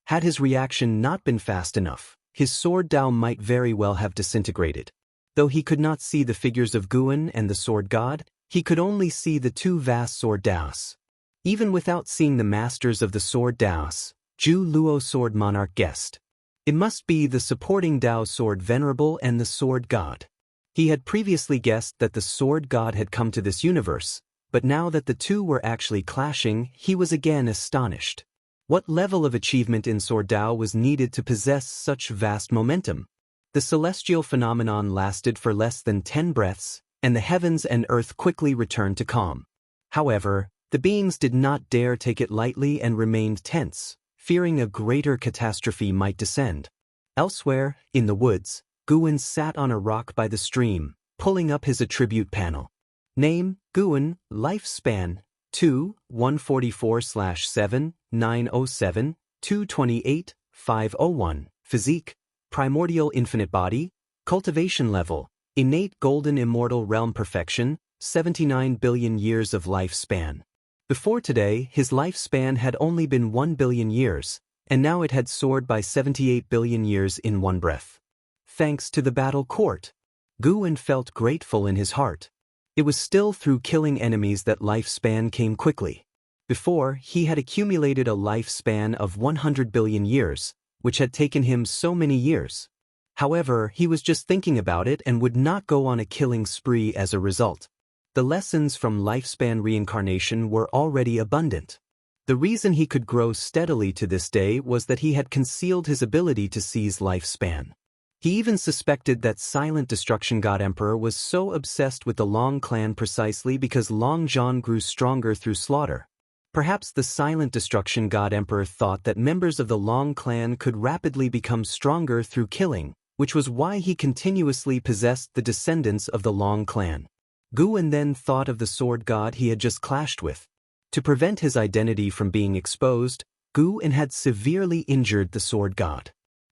Had his reaction not been fast enough, his sword Dao might very well have disintegrated. Though he could not see the figures of Guan and the sword god, he could only see the two vast sword Daos. Even without seeing the masters of the sword Daos, Zhu Luo Sword Monarch guessed. It must be the supporting Dao sword venerable and the sword god. He had previously guessed that the sword god had come to this universe, but now that the two were actually clashing, he was again astonished. What level of achievement in sword Dao was needed to possess such vast momentum? The celestial phenomenon lasted for less than 10 breaths, and the heavens and earth quickly returned to calm. However, the beings did not dare take it lightly and remained tense, fearing a greater catastrophe might descend. Elsewhere, in the woods, Guan sat on a rock by the stream, pulling up his attribute panel. Name, Guan, lifespan, 2, 144/7, 907, 228, 501, physique, primordial infinite body, cultivation level, innate golden immortal realm perfection, 79 billion years of lifespan. Before today, his lifespan had only been 1 billion years, and now it had soared by 78 billion years in one breath. Thanks to the battle court, Guan felt grateful in his heart. It was still through killing enemies that lifespan came quickly. Before, he had accumulated a lifespan of 100 billion years, which had taken him so many years. However, he was just thinking about it and would not go on a killing spree as a result. The lessons from lifespan reincarnation were already abundant. The reason he could grow steadily to this day was that he had concealed his ability to seize lifespan. He even suspected that Silent Destruction God Emperor was so obsessed with the Long clan precisely because Long Zhan grew stronger through slaughter. Perhaps the Silent Destruction God Emperor thought that members of the Long clan could rapidly become stronger through killing, which was why he continuously possessed the descendants of the Long clan. Guan then thought of the sword god he had just clashed with. To prevent his identity from being exposed, Guan had severely injured the sword god.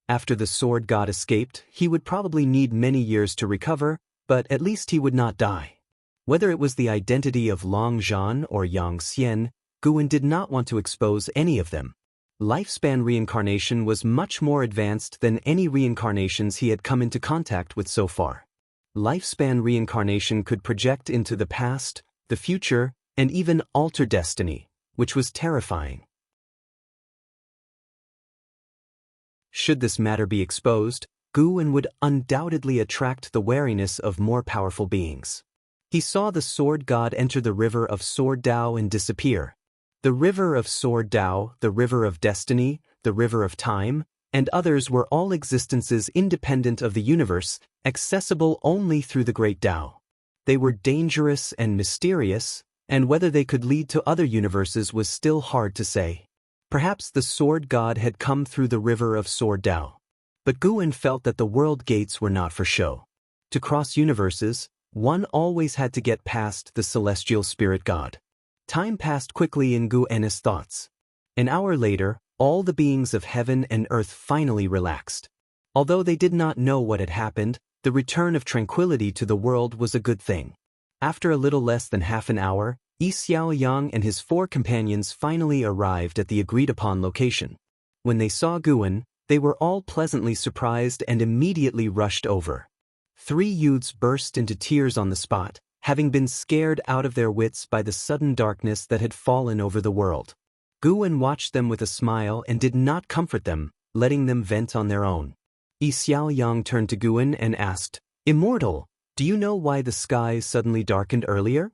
After the sword god escaped, he would probably need many years to recover, but at least he would not die. Whether it was the identity of Long Zhan or Yang Xian, Guan did not want to expose any of them. Lifespan reincarnation was much more advanced than any reincarnations he had come into contact with so far. Lifespan reincarnation could project into the past, the future, and even alter destiny, which was terrifying. Should this matter be exposed, Guan would undoubtedly attract the wariness of more powerful beings. He saw the sword god enter the river of sword Dao and disappear. The river of sword Dao, the river of destiny, the river of time, and others were all existences independent of the universe, accessible only through the great Dao. They were dangerous and mysterious, and whether they could lead to other universes was still hard to say. Perhaps the sword god had come through the river of sword Dao. But Guan felt that the world gates were not for show. To cross universes, one always had to get past the celestial spirit god. Time passed quickly in Guan's thoughts. An hour later, all the beings of heaven and earth finally relaxed. Although they did not know what had happened, the return of tranquility to the world was a good thing. After a little less than half an hour, Yi Xiaoyang and his 4 companions finally arrived at the agreed-upon location. When they saw Guan, they were all pleasantly surprised and immediately rushed over. 3 youths burst into tears on the spot, having been scared out of their wits by the sudden darkness that had fallen over the world. Guwen watched them with a smile and did not comfort them, letting them vent on their own. Yi Xiaoyang turned to Guwen and asked, "Immortal, do you know why the skies suddenly darkened earlier?"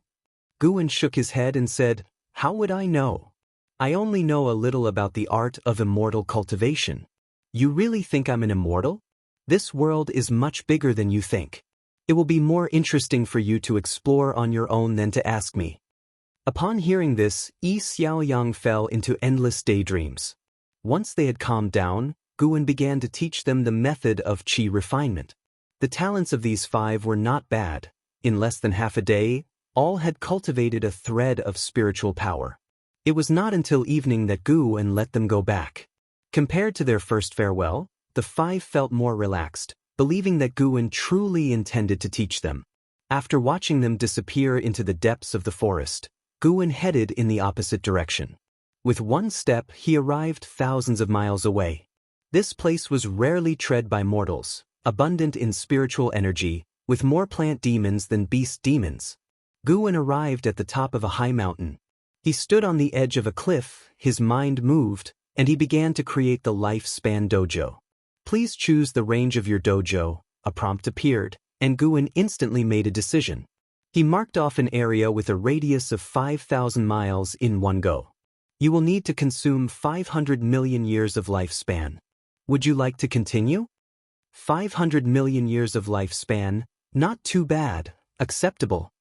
Guwen shook his head and said, "How would I know? I only know a little about the art of immortal cultivation." "You really think I'm an immortal? This world is much bigger than you think. It will be more interesting for you to explore on your own than to ask me." Upon hearing this, Yi Xiaoyang fell into endless daydreams. Once they had calmed down, Guwen began to teach them the method of qi refinement. The talents of these 5 were not bad. In less than half a day, all had cultivated a thread of spiritual power. It was not until evening that Guwen let them go back. Compared to their first farewell, the 5 felt more relaxed, believing that Guwen truly intended to teach them. After watching them disappear into the depths of the forest, Guwen headed in the opposite direction. With one step, he arrived thousands of miles away. This place was rarely tread by mortals, abundant in spiritual energy, with more plant demons than beast demons. Guwen arrived at the top of a high mountain. He stood on the edge of a cliff, his mind moved, and he began to create the lifespan dojo. "Please choose the range of your dojo," a prompt appeared, and Guwen instantly made a decision. He marked off an area with a radius of 5,000 miles in one go. "You will need to consume 500 million years of lifespan. Would you like to continue?" 500 million years of lifespan, not too bad, acceptable.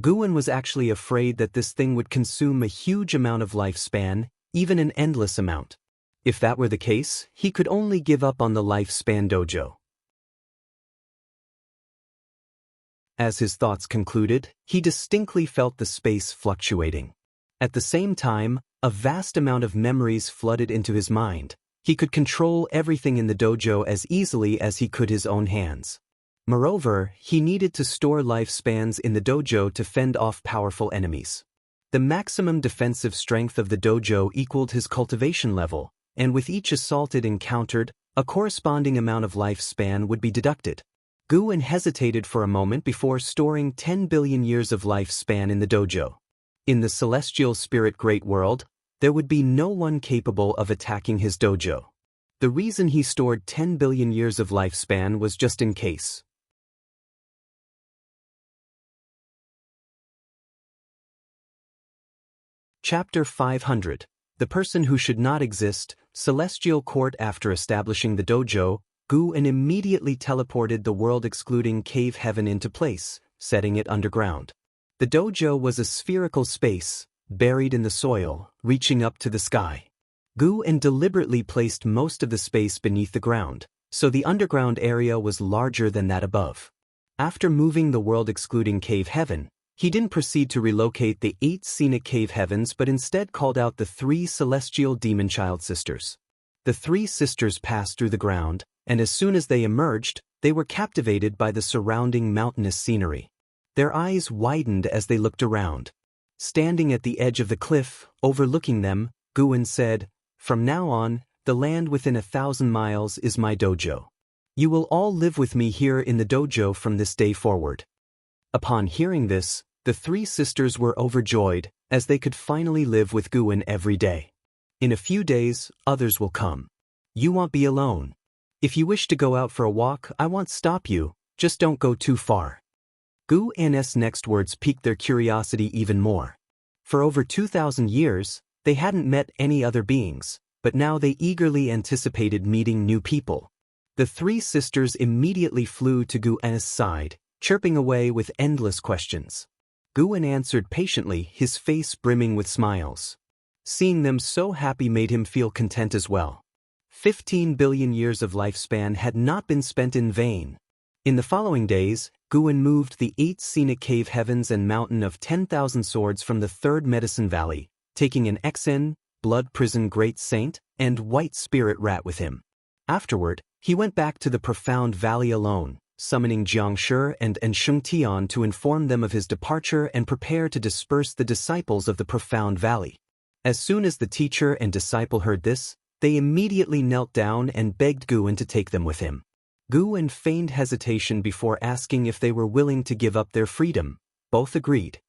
Guwen was actually afraid that this thing would consume a huge amount of lifespan, even an endless amount. If that were the case, he could only give up on the lifespan dojo. As his thoughts concluded, he distinctly felt the space fluctuating. At the same time, a vast amount of memories flooded into his mind. He could control everything in the dojo as easily as he could his own hands. Moreover, he needed to store lifespans in the dojo to fend off powerful enemies. The maximum defensive strength of the dojo equaled his cultivation level, and with each assault it encountered, a corresponding amount of lifespan would be deducted. Guwen hesitated for a moment before storing 10 billion years of lifespan in the dojo. In the celestial spirit great world, there would be no one capable of attacking his dojo. The reason he stored 10 billion years of lifespan was just in case. Chapter 500. The Person Who Should Not Exist, Celestial Court. After establishing the dojo, Guwen immediately teleported the world-excluding cave heaven into place, setting it underground. The dojo was a spherical space, buried in the soil, reaching up to the sky. Guwen deliberately placed most of the space beneath the ground, so the underground area was larger than that above. After moving the world-excluding cave heaven, he didn't proceed to relocate the 8 scenic cave heavens but instead called out the 3 celestial demon child sisters. The 3 sisters passed through the ground, and as soon as they emerged, they were captivated by the surrounding mountainous scenery. Their eyes widened as they looked around. Standing at the edge of the cliff, overlooking them, Guwen said, "From now on, the land within 1,000 miles is my dojo. You will all live with me here in the dojo from this day forward." Upon hearing this, the 3 sisters were overjoyed, as they could finally live with Guwen every day. "In a few days, others will come. You won't be alone. If you wish to go out for a walk, I won't stop you, just don't go too far." Guwen's next words piqued their curiosity even more. For over 2,000 years, they hadn't met any other beings, but now they eagerly anticipated meeting new people. The 3 sisters immediately flew to Guwen's side, chirping away with endless questions. Guwen answered patiently, his face brimming with smiles. Seeing them so happy made him feel content as well. 15 billion years of lifespan had not been spent in vain. In the following days, Guwen moved the 8 scenic cave heavens and mountain of 10,000 swords from the 3rd Medicine Valley, taking an Xen, Blood Prison Great Saint, and White Spirit Rat with him. Afterward, he went back to the Profound Valley alone, summoning Jiangshi and Enshengtian to inform them of his departure and prepare to disperse the disciples of the Profound Valley. As soon as the teacher and disciple heard this, they immediately knelt down and begged Guwen to take them with him. Guwen feigned hesitation before asking if they were willing to give up their freedom. Both agreed.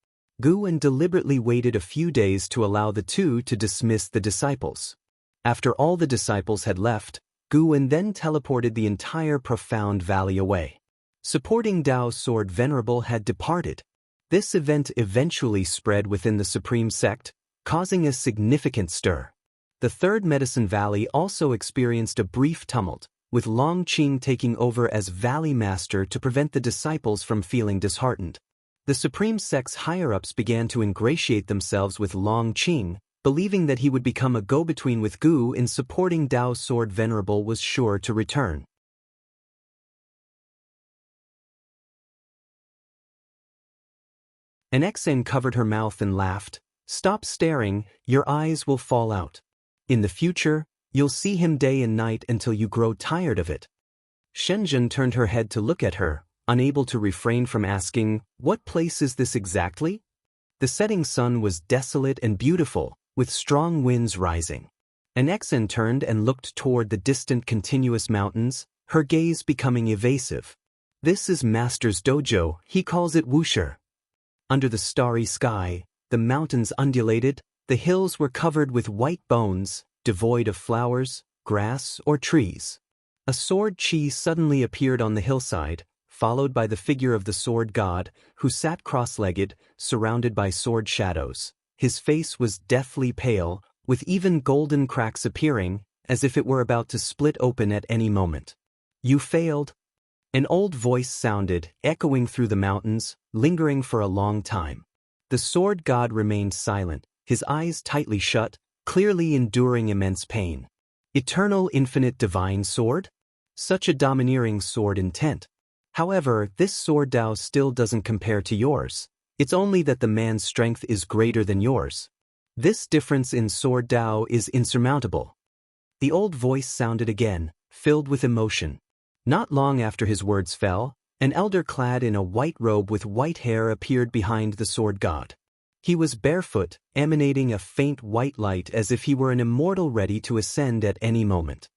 Gu deliberately waited a few days to allow the two to dismiss the disciples. After all the disciples had left, Gu then teleported the entire profound valley away. Supporting Dao's sword Venerable had departed. This event eventually spread within the Supreme Sect, causing a significant stir. The Third Medicine Valley also experienced a brief tumult, with Long Qing taking over as Valley Master to prevent the disciples from feeling disheartened. The Supreme Sect's higher-ups began to ingratiate themselves with Long Qing, believing that he would become a go-between with Gu in supporting Dao's sword Venerable was sure to return. An Xen covered her mouth and laughed. "Stop staring, your eyes will fall out. In the future, you'll see him day and night until you grow tired of it." Shenzhen turned her head to look at her, unable to refrain from asking, "What place is this exactly?" The setting sun was desolate and beautiful, with strong winds rising. An Xen turned and looked toward the distant continuous mountains, her gaze becoming evasive. "This is Master's dojo, he calls it Wusher." Under the starry sky, the mountains undulated, the hills were covered with white bones, devoid of flowers, grass, or trees. A sword chi suddenly appeared on the hillside, followed by the figure of the sword god, who sat cross-legged, surrounded by sword shadows. His face was deathly pale, with even golden cracks appearing, as if it were about to split open at any moment. "You failed." An old voice sounded, echoing through the mountains, lingering for a long time. The sword god remained silent, his eyes tightly shut, clearly enduring immense pain. "Eternal infinite divine sword? Such a domineering sword intent. However, this sword Dao still doesn't compare to yours. It's only that the man's strength is greater than yours. This difference in sword Dao is insurmountable." The old voice sounded again, filled with emotion. Not long after his words fell, an elder clad in a white robe with white hair appeared behind the sword god. He was barefoot, emanating a faint white light as if he were an immortal ready to ascend at any moment.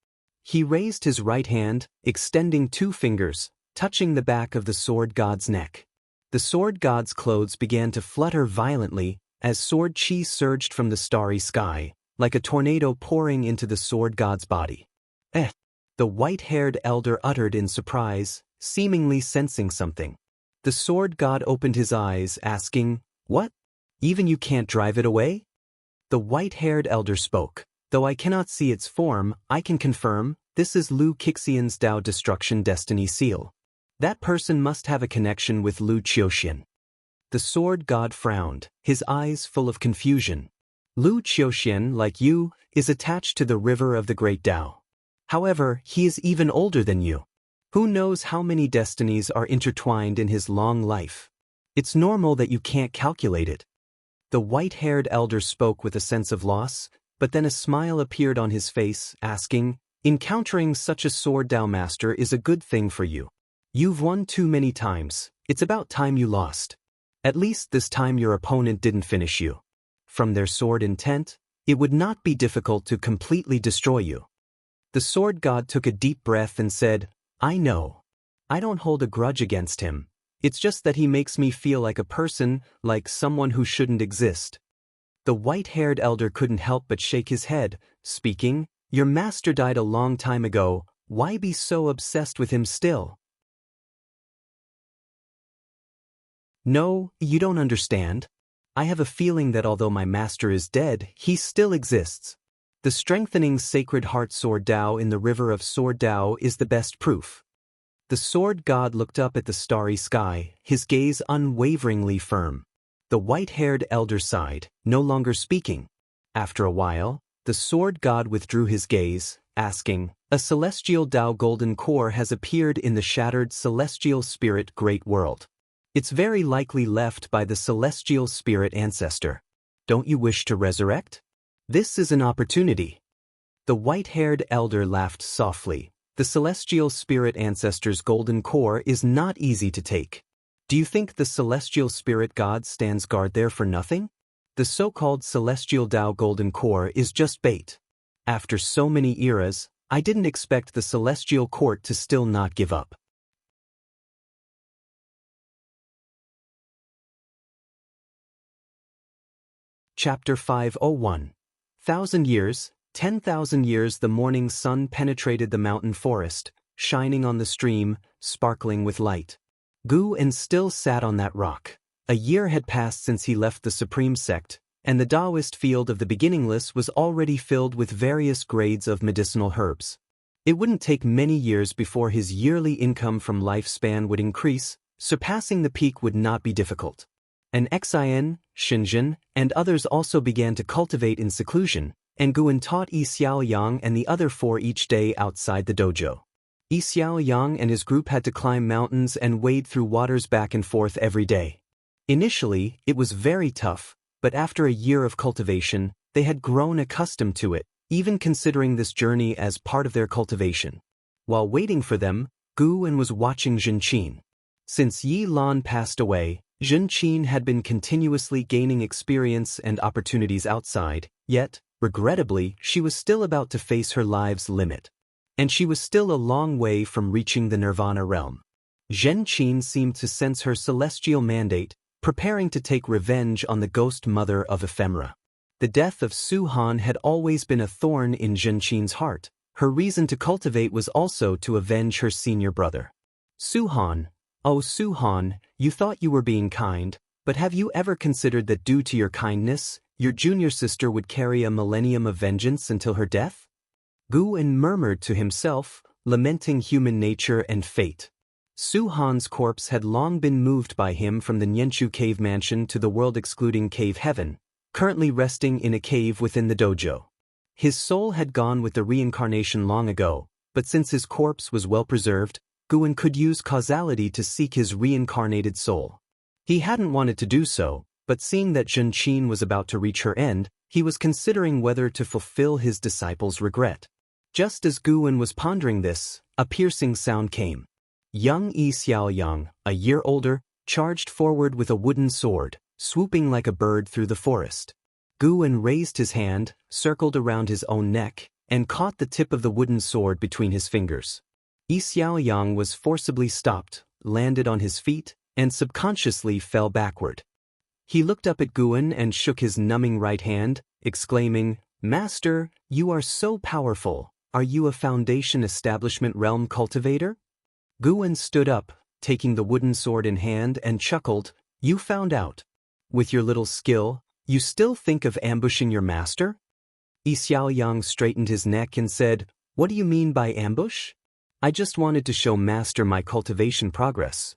He raised his right hand, extending 2 fingers, touching the back of the sword god's neck. The sword god's clothes began to flutter violently as sword chi surged from the starry sky, like a tornado pouring into the sword god's body. "Eh!" the white-haired elder uttered in surprise, seemingly sensing something. The sword god opened his eyes, asking, "What? Even you can't drive it away?" The white-haired elder spoke. "Though I cannot see its form, I can confirm, this is Lu Qixian's Dao Destruction Destiny Seal. That person must have a connection with Lu Qiuxian." The sword god frowned, his eyes full of confusion. "Lu Qiuxian, like you, is attached to the river of the great Dao. However, he is even older than you. Who knows how many destinies are intertwined in his long life? It's normal that you can't calculate it." The white-haired elder spoke with a sense of loss, but then a smile appeared on his face, asking, "Encountering such a sword Dao master is a good thing for you. You've won too many times, it's about time you lost. At least this time your opponent didn't finish you. From their sword intent, it would not be difficult to completely destroy you." The sword god took a deep breath and said, "I know. I don't hold a grudge against him. It's just that he makes me feel like a person, like someone who shouldn't exist." The white-haired elder couldn't help but shake his head, speaking, "Your master died a long time ago, why be so obsessed with him still?" "No, you don't understand. I have a feeling that although my master is dead, he still exists. The strengthening Sacred Heart Sword Dao in the river of Sword Dao is the best proof." The sword god looked up at the starry sky, his gaze unwaveringly firm. The white-haired elder sighed, no longer speaking. After a while, the sword god withdrew his gaze, asking, "A celestial Dao golden core has appeared in the shattered celestial spirit great world. It's very likely left by the celestial spirit ancestor. Don't you wish to resurrect? This is an opportunity." The white-haired elder laughed softly. "The celestial spirit ancestor's golden core is not easy to take. Do you think the celestial spirit god stands guard there for nothing? The so-called celestial Dao golden core is just bait. After so many eras, I didn't expect the celestial court to still not give up." Chapter 501. 1,000 years, 10,000 years. The morning sun penetrated the mountain forest, shining on the stream, sparkling with light. Gu-en still sat on that rock. A year had passed since he left the supreme sect, and the Taoist field of the beginningless was already filled with various grades of medicinal herbs. It wouldn't take many years before his yearly income from lifespan would increase. Surpassing the peak would not be difficult. An Xin, Shenzhen, and others also began to cultivate in seclusion, and Gu-en taught Yi Xiaoyang and the other 4 each day outside the dojo. Yi Xiaoyang and his group had to climb mountains and wade through waters back and forth every day. Initially, it was very tough, but after a year of cultivation, they had grown accustomed to it, even considering this journey as part of their cultivation. While waiting for them, Gu-en was watching Zhenqin. Since Yi Lan passed away, Zhenqin had been continuously gaining experience and opportunities outside, yet, regrettably, she was still about to face her life's limit. And she was still a long way from reaching the Nirvana realm. Zhenqin seemed to sense her celestial mandate, preparing to take revenge on the ghost mother of ephemera. The death of Su Han had always been a thorn in Zhenqin's heart. Her reason to cultivate was also to avenge her senior brother. Su Han, oh Su Han, you thought you were being kind, but have you ever considered that due to your kindness, your junior sister would carry a millennium of vengeance until her death? Gu-en murmured to himself, lamenting human nature and fate. Su Han's corpse had long been moved by him from the Nianchu cave mansion to the world-excluding cave heaven, currently resting in a cave within the dojo. His soul had gone with the reincarnation long ago, but since his corpse was well preserved, Gu-en could use causality to seek his reincarnated soul. He hadn't wanted to do so, but seeing that Zhenqin was about to reach her end, he was considering whether to fulfill his disciple's regret. Just as Gu-en was pondering this, a piercing sound came. Young Yi Xiaoyang, a year older, charged forward with a wooden sword, swooping like a bird through the forest. Gu-en raised his hand, circled around his own neck, and caught the tip of the wooden sword between his fingers. Yi Xiaoyang was forcibly stopped, landed on his feet, and subconsciously fell backward. He looked up at Gu-en and shook his numbing right hand, exclaiming, "Master, you are so powerful. Are you a Foundation Establishment Realm cultivator?" Gu-en stood up, taking the wooden sword in hand, and chuckled, "You found out. With your little skill, you still think of ambushing your master?" Yi Xiaoyang straightened his neck and said, "What do you mean by ambush? I just wanted to show Master my cultivation progress."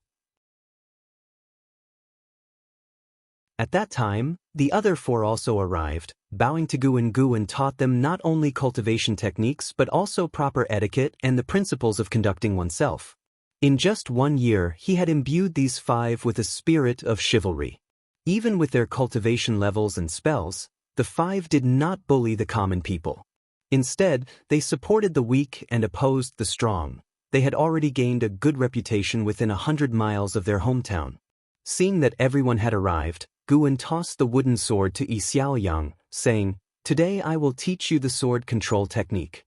At that time, the other 4 also arrived. Bowing to Gu-en taught them not only cultivation techniques but also proper etiquette and the principles of conducting oneself. In just 1 year, he had imbued these 5 with a spirit of chivalry. Even with their cultivation levels and spells, the 5 did not bully the common people. Instead, they supported the weak and opposed the strong. They had already gained a good reputation within 100 miles of their hometown. Seeing that everyone had arrived, Gu-en tossed the wooden sword to Yi Xiaoyang, saying, "Today I will teach you the sword control technique."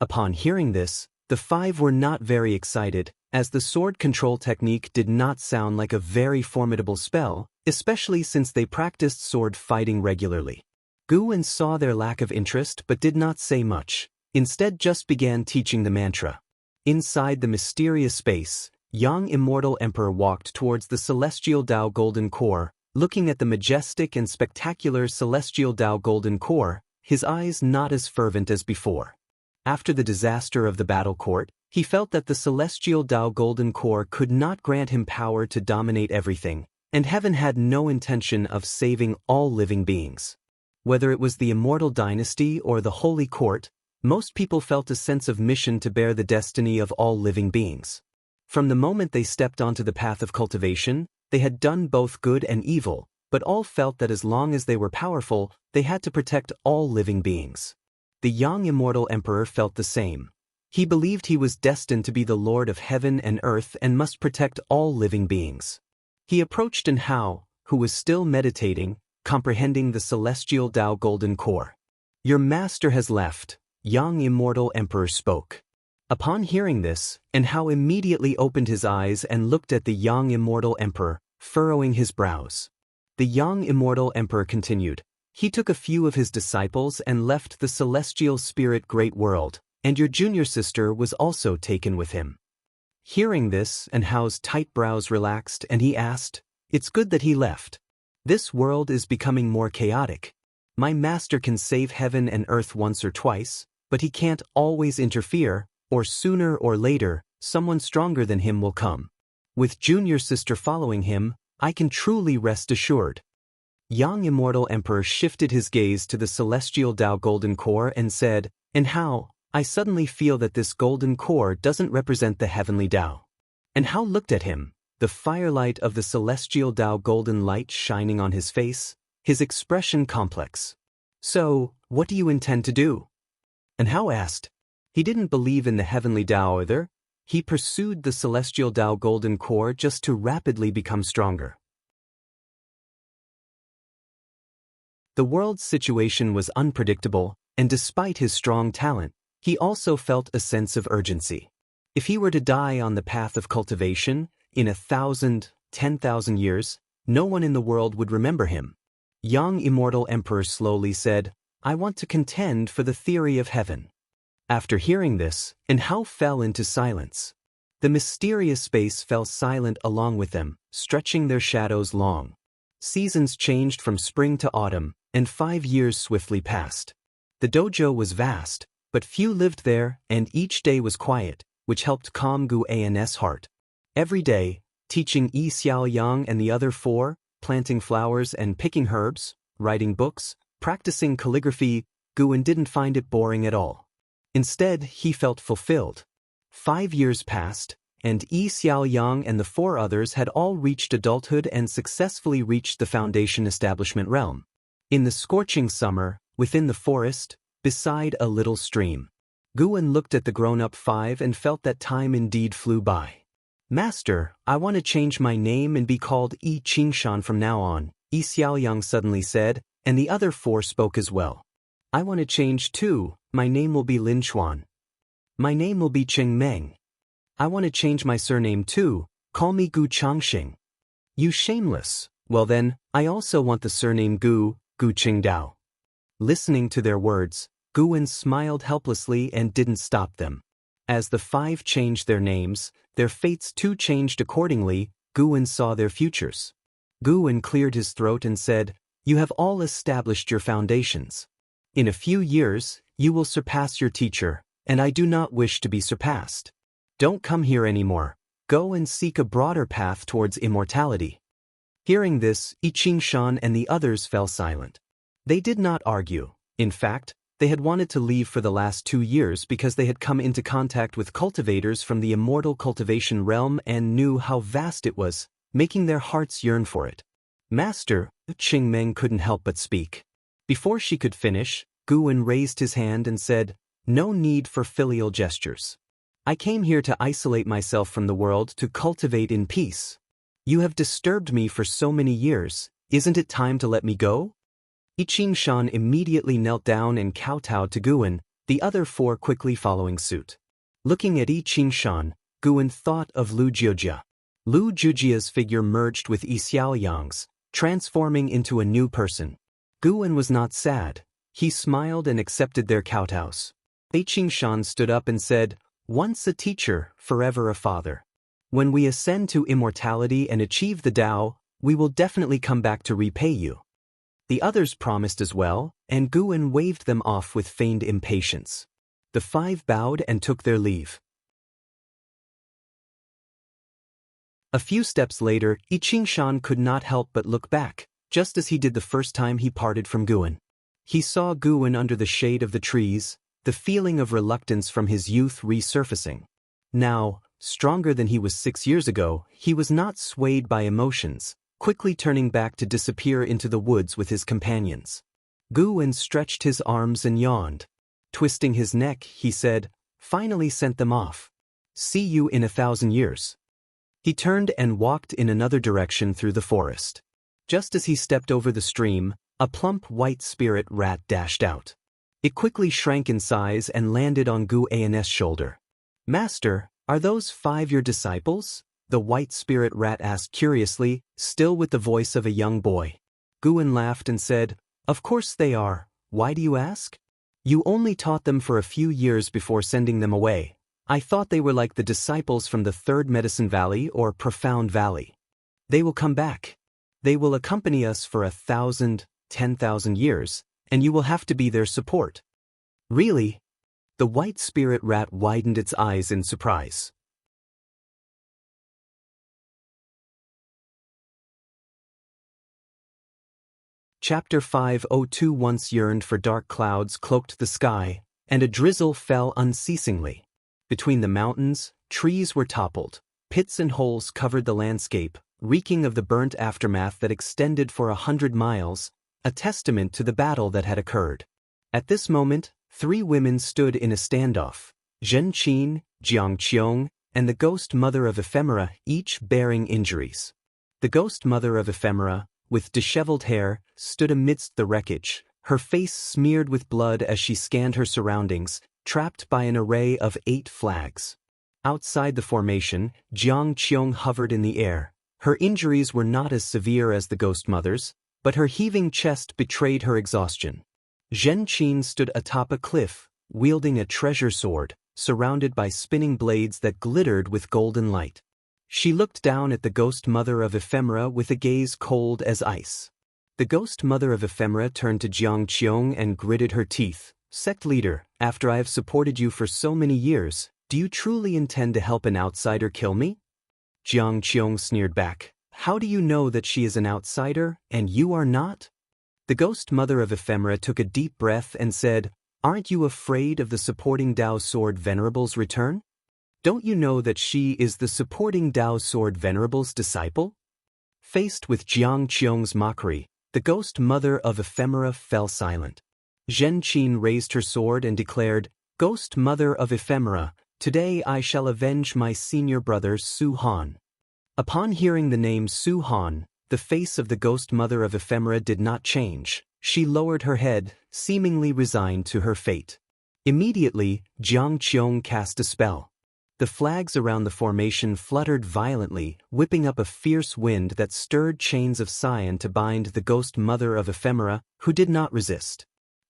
Upon hearing this, the 5 were not very excited, as the sword control technique did not sound like a very formidable spell, especially since they practiced sword fighting regularly. Gu-en saw their lack of interest but did not say much, instead just began teaching the mantra. Inside the mysterious space, young immortal emperor walked towards the celestial Tao golden core. Looking at the majestic and spectacular celestial Tao golden core, his eyes not as fervent as before. After the disaster of the battle court, he felt that the celestial Tao golden core could not grant him power to dominate everything, and heaven had no intention of saving all living beings. Whether it was the immortal dynasty or the holy court, most people felt a sense of mission to bear the destiny of all living beings. From the moment they stepped onto the path of cultivation, they had done both good and evil, but all felt that as long as they were powerful, they had to protect all living beings. The young immortal emperor felt the same. He believed he was destined to be the lord of heaven and earth and must protect all living beings. He approached An Hao, who was still meditating, comprehending the celestial Tao golden core. "Your master has left," young immortal emperor spoke. Upon hearing this, An Hao immediately opened his eyes and looked at the young immortal emperor, furrowing his brows. The young immortal emperor continued, He took a few of his disciples and left the celestial spirit great world, and your junior sister was also taken with him. Hearing this, and Hao's tight brows relaxed, and he asked, "It's good that he left. This world is becoming more chaotic. My master can save heaven and earth once or twice, but he can't always interfere, or sooner or later, someone stronger than him will come. With junior sister following him, I can truly rest assured." Young Immortal Emperor shifted his gaze to the celestial Tao golden core and said, "And Hao, I suddenly feel that this golden core doesn't represent the heavenly Tao." And Hao looked at him, the firelight of the celestial Tao golden light shining on his face, his expression complex. "So, what do you intend to do?" And Hao asked. He didn't believe in the heavenly Tao either. He pursued the celestial Tao golden core just to rapidly become stronger. The world's situation was unpredictable, and despite his strong talent, he also felt a sense of urgency. If he were to die on the path of cultivation, in 1,000, 10,000 years, no one in the world would remember him. Young Immortal Emperor slowly said, "I want to contend for the theory of heaven." After hearing this, and Hao fell into silence. The mysterious space fell silent along with them, stretching their shadows long. Seasons changed from spring to autumn, and 5 years swiftly passed. The dojo was vast, but few lived there, and each day was quiet, which helped calm Gu An's heart. Every day, teaching Yi Xiaoyang and the other 4, planting flowers and picking herbs, writing books, practicing calligraphy, Guan didn't find it boring at all. Instead, he felt fulfilled. 5 years passed, and Yi Xiaoyang and the 4 others had all reached adulthood and successfully reached the foundation establishment realm. In the scorching summer, within the forest, beside a little stream, Guan looked at the grown-up 5 and felt that time indeed flew by. "Master, I want to change my name and be called Yi Qingshan from now on," Yi Xiaoyang suddenly said, and the other 4 spoke as well. "I want to change too, my name will be Lin Chuan. My name will be Cheng Meng. I want to change my surname too, call me Gu Changxing." "You shameless. Well then, I also want the surname Gu Qingdao." Listening to their words, Guan smiled helplessly and didn't stop them. As the 5 changed their names, their fates too changed accordingly. Guan saw their futures. Guan cleared his throat and said, "You have all established your foundations. In a few years, you will surpass your teacher, and I do not wish to be surpassed. Don't come here anymore. Go and seek a broader path towards immortality." Hearing this, Yi Qingshan and the others fell silent. They did not argue. In fact, they had wanted to leave for the last 2 years because they had come into contact with cultivators from the immortal cultivation realm and knew how vast it was, making their hearts yearn for it. "Master," Ching Meng couldn't help but speak. Before she could finish, Guan raised his hand and said, "No need for filial gestures. I came here to isolate myself from the world to cultivate in peace. You have disturbed me for so many years, isn't it time to let me go?" Yi Qingshan immediately knelt down and kowtowed to Guan, the other 4 quickly following suit. Looking at Yi Qingshan, Guan thought of Lu Jiujia. Lu Jiujia's figure merged with Yi Xiaoyang's, transforming into a new person. Guan was not sad. He smiled and accepted their kowtows. Yi Qingshan stood up and said, "Once a teacher, forever a father. When we ascend to immortality and achieve the Tao, we will definitely come back to repay you." The others promised as well, and Guan waved them off with feigned impatience. The 5 bowed and took their leave. A few steps later, Yi Qingshan could not help but look back, just as he did the first time he parted from Guan. He saw Guan under the shade of the trees, the feeling of reluctance from his youth resurfacing. Now, stronger than he was 6 years ago, he was not swayed by emotions, quickly turning back to disappear into the woods with his companions. Guan stretched his arms and yawned. Twisting his neck, he said, "Finally sent them off. See you in 1,000 years." He turned and walked in another direction through the forest. Just as he stepped over the stream, a plump white spirit rat dashed out. It quickly shrank in size and landed on Gu An's shoulder. "Master, are those 5 your disciples?" the white spirit rat asked curiously, still with the voice of a young boy. Guan laughed and said, Of course they are. Why do you ask? You only taught them for a few years before sending them away. I thought they were like the disciples from the Third Medicine Valley or Profound Valley. They will come back. They will accompany us for 1,000, 10,000 years, and you will have to be their support. Really? The white spirit rat widened its eyes in surprise. Chapter 502 Once yearned for dark clouds cloaked the sky, and a drizzle fell unceasingly. Between the mountains, trees were toppled, pits and holes covered the landscape, reeking of the burnt aftermath that extended for 100 miles, a testament to the battle that had occurred. At this moment, 3 women stood in a standoff, Zhen Qin, Jiang Qiong, and the ghost mother of Ephemera, each bearing injuries. The ghost mother of Ephemera, with disheveled hair, stood amidst the wreckage, her face smeared with blood as she scanned her surroundings, trapped by an array of 8 flags. Outside the formation, Jiang Qiong hovered in the air. Her injuries were not as severe as the ghost mother's, but her heaving chest betrayed her exhaustion. Zhen Qin stood atop a cliff, wielding a treasure sword, surrounded by spinning blades that glittered with golden light. She looked down at the ghost mother of Ephemera with a gaze cold as ice. The ghost mother of Ephemera turned to Jiang Qiong and gritted her teeth. Sect leader, after I have supported you for so many years, do you truly intend to help an outsider kill me? Jiang Qiong sneered back. How do you know that she is an outsider, and you are not? The ghost mother of Ephemera took a deep breath and said, Aren't you afraid of the supporting Dao Sword Venerable's return? Don't you know that she is the supporting Dao Sword Venerable's disciple? Faced with Jiang Qiong's mockery, the ghost mother of Ephemera fell silent. Zhen Qin raised her sword and declared, Ghost mother of Ephemera, today I shall avenge my senior brother Su Han. Upon hearing the name Su Han, the face of the ghost mother of Ephemera did not change. She lowered her head, seemingly resigned to her fate. Immediately, Jiang Qiong cast a spell. The flags around the formation fluttered violently, whipping up a fierce wind that stirred chains of cyan to bind the ghost mother of Ephemera, who did not resist.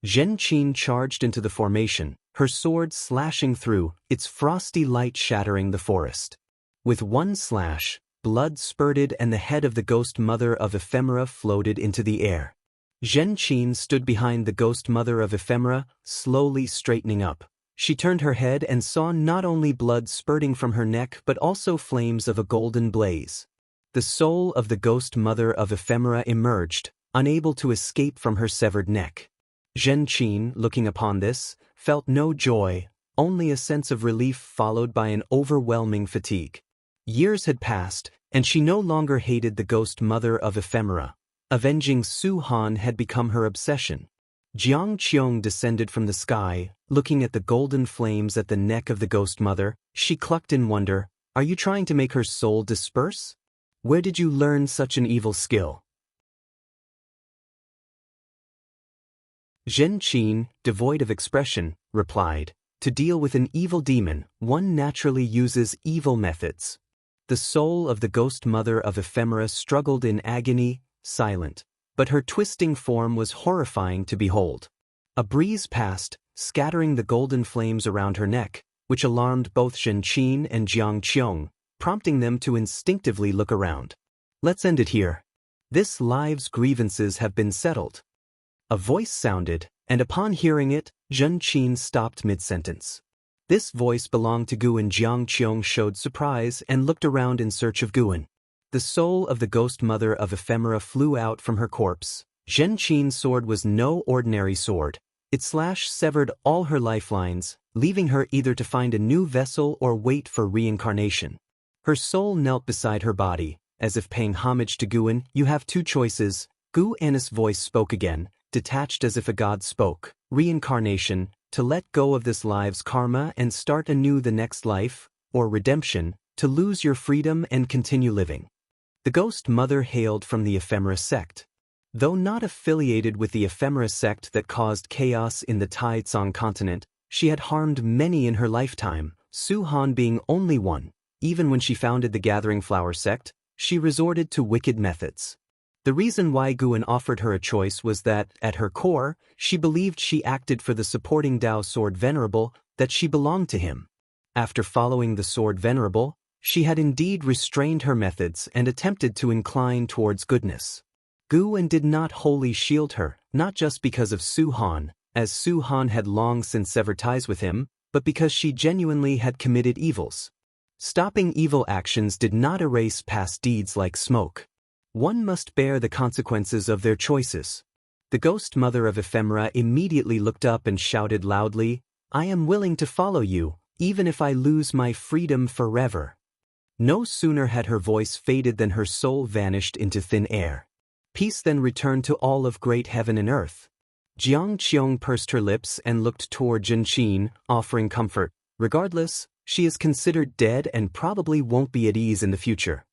Zhen Qin charged into the formation, her sword slashing through, its frosty light shattering the forest. With one slash, blood spurted and the head of the ghost mother of Ephemera floated into the air. Zhen Qin stood behind the ghost mother of Ephemera, slowly straightening up. She turned her head and saw not only blood spurting from her neck but also flames of a golden blaze. The soul of the ghost mother of Ephemera emerged, unable to escape from her severed neck. Zhen Qin, looking upon this, felt no joy, only a sense of relief followed by an overwhelming fatigue. Years had passed, and she no longer hated the ghost mother of Ephemera. Avenging Su Han had become her obsession. Jiang Qiong descended from the sky, looking at the golden flames at the neck of the ghost mother. She clucked in wonder, Are you trying to make her soul disperse? Where did you learn such an evil skill? Zhen Qin, devoid of expression, replied, To deal with an evil demon, one naturally uses evil methods. The soul of the ghost mother of Ephemera struggled in agony, silent. But her twisting form was horrifying to behold. A breeze passed, scattering the golden flames around her neck, which alarmed both Zhen Qin and Jiang Qiong, prompting them to instinctively look around. Let's end it here. This life's grievances have been settled. A voice sounded, and upon hearing it, Zhen Qin stopped mid-sentence. This voice belonged to Gu, and Jiang Qiong showed surprise and looked around in search of Guan. The soul of the ghost mother of Ephemera flew out from her corpse. Zhen Qin's sword was no ordinary sword. Its slash severed all her lifelines, leaving her either to find a new vessel or wait for reincarnation. Her soul knelt beside her body, as if paying homage to Guan. You have 2 choices. Gu Anna's voice spoke again, detached as if a god spoke. Reincarnation, to let go of this life's karma and start anew the next life, or redemption, to lose your freedom and continue living. The ghost mother hailed from the Ephemera sect. Though not affiliated with the Ephemera sect that caused chaos in the Taizong continent, she had harmed many in her lifetime, Su Han being only one. Even when she founded the Gathering Flower sect, she resorted to wicked methods. The reason why Guan offered her a choice was that, at her core, she believed she acted for the supporting Dao Sword Venerable, that she belonged to him. After following the Sword Venerable, she had indeed restrained her methods and attempted to incline towards goodness. Guan did not wholly shield her, not just because of Su Han, as Su Han had long since severed ties with him, but because she genuinely had committed evils. Stopping evil actions did not erase past deeds like smoke. One must bear the consequences of their choices. The ghost mother of Ephemera immediately looked up and shouted loudly, "I am willing to follow you, even if I lose my freedom forever." No sooner had her voice faded than her soul vanished into thin air. Peace then returned to all of great heaven and earth. Jiang Qiong pursed her lips and looked toward Zhenqin, offering comfort. Regardless, she is considered dead and probably won't be at ease in the future.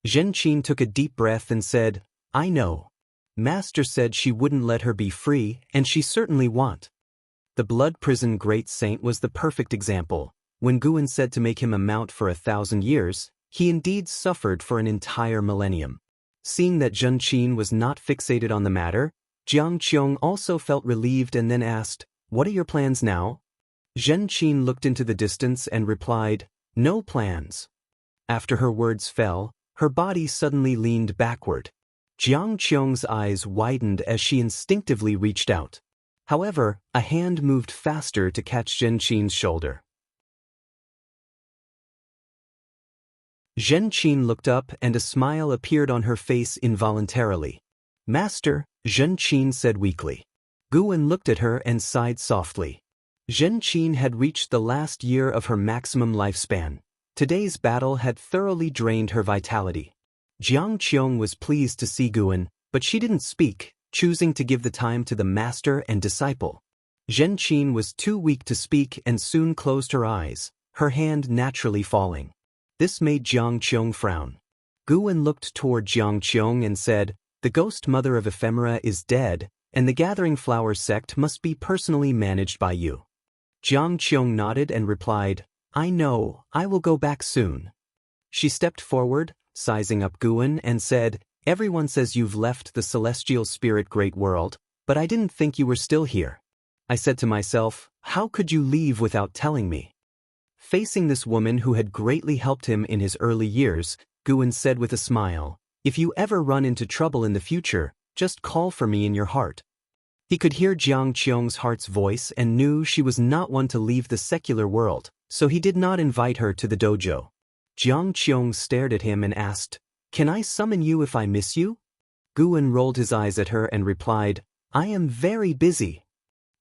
Zhenqin took a deep breath and said, "I know. Master said she wouldn't let her be free, and she certainly won't." The blood prison great saint was the perfect example. When Guan said to make him a mount for 1,000 years, he indeed suffered for an entire millennium. Seeing that Zhenqin was not fixated on the matter, Jiang Qiong also felt relieved and then asked, "What are your plans now?" Zhenqin looked into the distance and replied, "No plans." After her words fell, her body suddenly leaned backward. Jiang Qiong's eyes widened as she instinctively reached out. However, a hand moved faster to catch Zhenqin's shoulder. Zhenqin looked up and a smile appeared on her face involuntarily. "Master," Zhenqin said weakly. Guan looked at her and sighed softly. Zhenqin had reached the last year of her maximum lifespan. Today's battle had thoroughly drained her vitality. Jiang Qiong was pleased to see Guan, but she didn't speak, choosing to give the time to the master and disciple. Zhenqin was too weak to speak and soon closed her eyes, her hand naturally falling. This made Jiang Qiong frown. Guan looked toward Jiang Qiong and said, "The ghost mother of Ephemera is dead, and the Gathering Flower sect must be personally managed by you." Jiang Qiong nodded and replied, "I know, I will go back soon." She stepped forward, sizing up Guan, and said, "Everyone says you've left the celestial spirit great world, but I didn't think you were still here." I said to myself, how could you leave without telling me? Facing this woman who had greatly helped him in his early years, Guan said with a smile, "If you ever run into trouble in the future, just call for me in your heart." He could hear Jiang Qiong's heart's voice and knew she was not one to leave the secular world, so he did not invite her to the dojo. Jiang Qiong stared at him and asked, "Can I summon you if I miss you?" Guan rolled his eyes at her and replied, "I am very busy."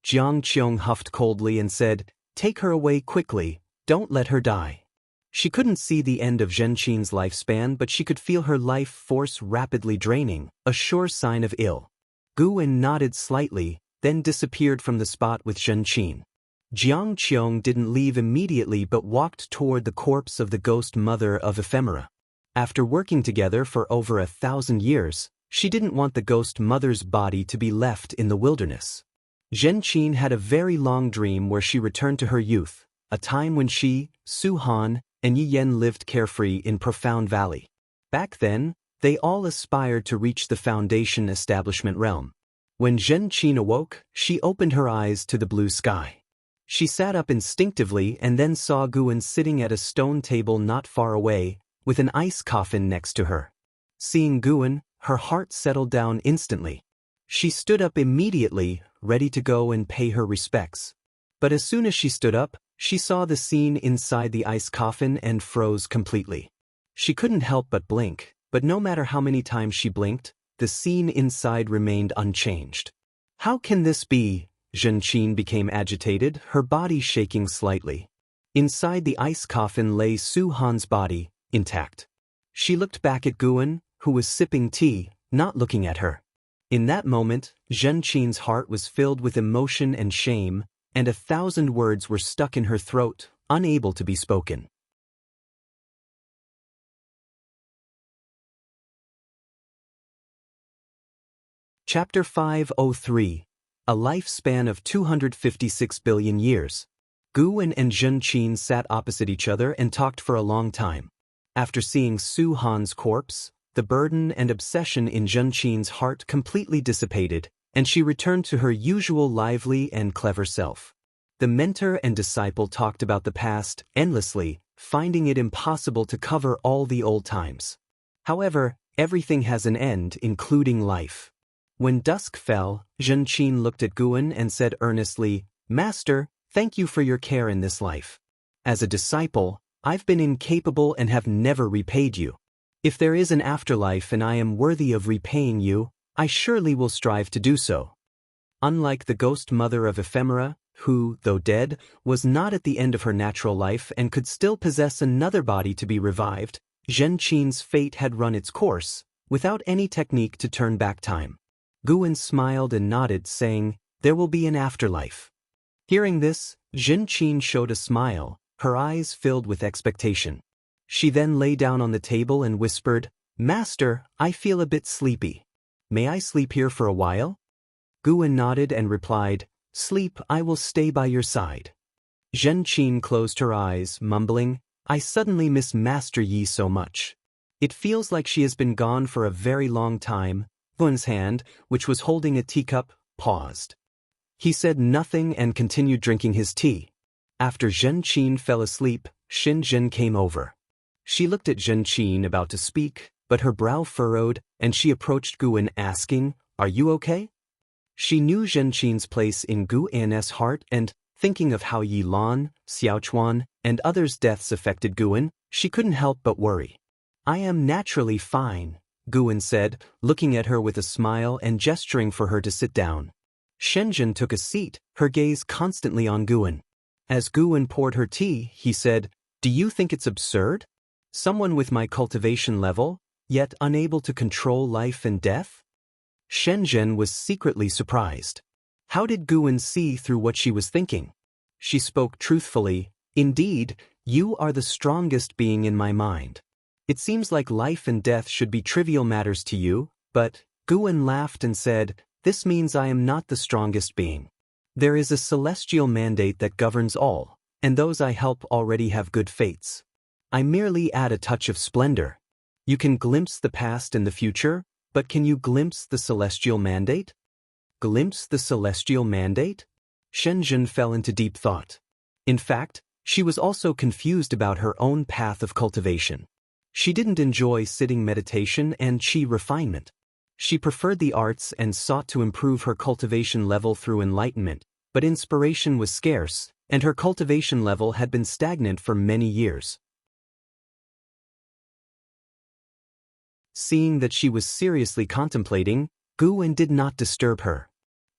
Jiang Qiong huffed coldly and said, "Take her away quickly, don't let her die." She couldn't see the end of Zhenqin's lifespan, but she could feel her life force rapidly draining, a sure sign of ill. Guan nodded slightly, then disappeared from the spot with Zhenqin. Jiang Qiong didn't leave immediately but walked toward the corpse of the ghost mother of Ephemera. After working together for over 1,000 years, she didn't want the ghost mother's body to be left in the wilderness. Zhenqin had a very long dream where she returned to her youth, a time when she, Su Han, and Yi Yen lived carefree in Profound Valley. Back then, they all aspired to reach the Foundation Establishment realm. When Zhenqin awoke, she opened her eyes to the blue sky. She sat up instinctively and then saw Guan sitting at a stone table not far away, with an ice coffin next to her. Seeing Guan, her heart settled down instantly. She stood up immediately, ready to go and pay her respects. But as soon as she stood up, she saw the scene inside the ice coffin and froze completely. She couldn't help but blink, but no matter how many times she blinked, the scene inside remained unchanged. "How can this be?" Zhenqin became agitated, her body shaking slightly. Inside the ice coffin lay Su Han's body, intact. She looked back at Guan, who was sipping tea, not looking at her. In that moment, Zhenqin's heart was filled with emotion and shame, and 1,000 words were stuck in her throat, unable to be spoken. Chapter 503. A lifespan of 256 billion years. Guan and Zhenqin sat opposite each other and talked for a long time. After seeing Su Han's corpse, the burden and obsession in Zhenqin's heart completely dissipated, and she returned to her usual lively and clever self. The mentor and disciple talked about the past endlessly, finding it impossible to cover all the old times. However, everything has an end, including life. When dusk fell, Zhenqin looked at Guan and said earnestly, "Master, thank you for your care in this life. As a disciple, I've been incapable and have never repaid you. If there is an afterlife and I am worthy of repaying you, I surely will strive to do so." Unlike the ghost mother of Ephemera, who, though dead, was not at the end of her natural life and could still possess another body to be revived, Zhenqin's fate had run its course, without any technique to turn back time. Guan smiled and nodded, saying, "There will be an afterlife." Hearing this, Zhenqin showed a smile, her eyes filled with expectation. She then lay down on the table and whispered, "Master, I feel a bit sleepy. May I sleep here for a while?" Guan nodded and replied, "Sleep, I will stay by your side." Zhenqin closed her eyes, mumbling, "I suddenly miss Master Yi so much. It feels like she has been gone for a very long time." Guan's hand, which was holding a teacup, paused. He said nothing and continued drinking his tea. After Zhenqin fell asleep, Shenzhen came over. She looked at Zhenqin about to speak, but her brow furrowed, and she approached Guan asking, "Are you okay?" She knew Zhenqin's place in Guan's heart, and, thinking of how Yi Lan, Xiaochuan, and others' deaths affected Guan, she couldn't help but worry. "I am naturally fine," Guan said, looking at her with a smile and gesturing for her to sit down. Shenzhen took a seat, her gaze constantly on Guan. As Guan poured her tea, he said, "Do you think it's absurd? Someone with my cultivation level, yet unable to control life and death?" Shenzhen was secretly surprised. How did Guan see through what she was thinking? She spoke truthfully, "Indeed, you are the strongest being in my mind. It seems like life and death should be trivial matters to you, but..." Guan laughed and said, "This means I am not the strongest being. There is a celestial mandate that governs all, and those I help already have good fates. I merely add a touch of splendor. You can glimpse the past and the future, but can you glimpse the celestial mandate?" Glimpse the celestial mandate? Shenzhen fell into deep thought. In fact, she was also confused about her own path of cultivation. She didn't enjoy sitting meditation and qi refinement. She preferred the arts and sought to improve her cultivation level through enlightenment, but inspiration was scarce, and her cultivation level had been stagnant for many years. Seeing that she was seriously contemplating, Guan did not disturb her.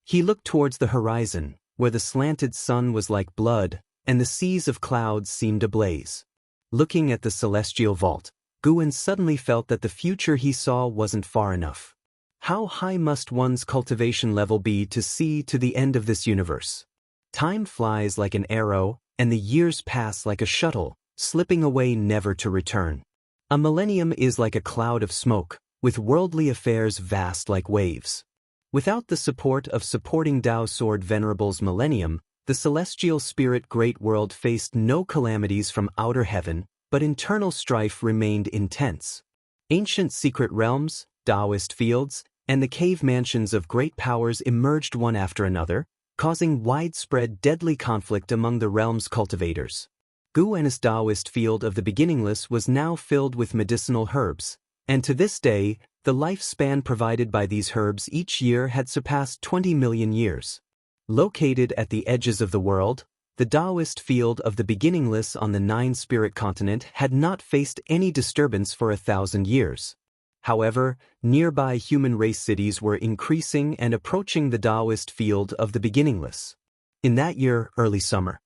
He looked towards the horizon, where the slanted sun was like blood, and the seas of clouds seemed ablaze. Looking at the celestial vault, Guan suddenly felt that the future he saw wasn't far enough. How high must one's cultivation level be to see to the end of this universe? Time flies like an arrow, and the years pass like a shuttle, slipping away never to return. A millennium is like a cloud of smoke, with worldly affairs vast like waves. Without the support of supporting Tao Sword Venerable's millennium, the celestial spirit great world faced no calamities from outer heaven, but internal strife remained intense. Ancient secret realms, Taoist fields, and the cave mansions of great powers emerged one after another, causing widespread deadly conflict among the realm's cultivators. Guan's Taoist field of the beginningless was now filled with medicinal herbs, and to this day, the lifespan provided by these herbs each year had surpassed 20 million years. Located at the edges of the world, the Taoist field of the beginningless on the nine-spirit continent had not faced any disturbance for 1,000 years. However, nearby human race cities were increasing and approaching the Taoist field of the beginningless. In that year, early summer,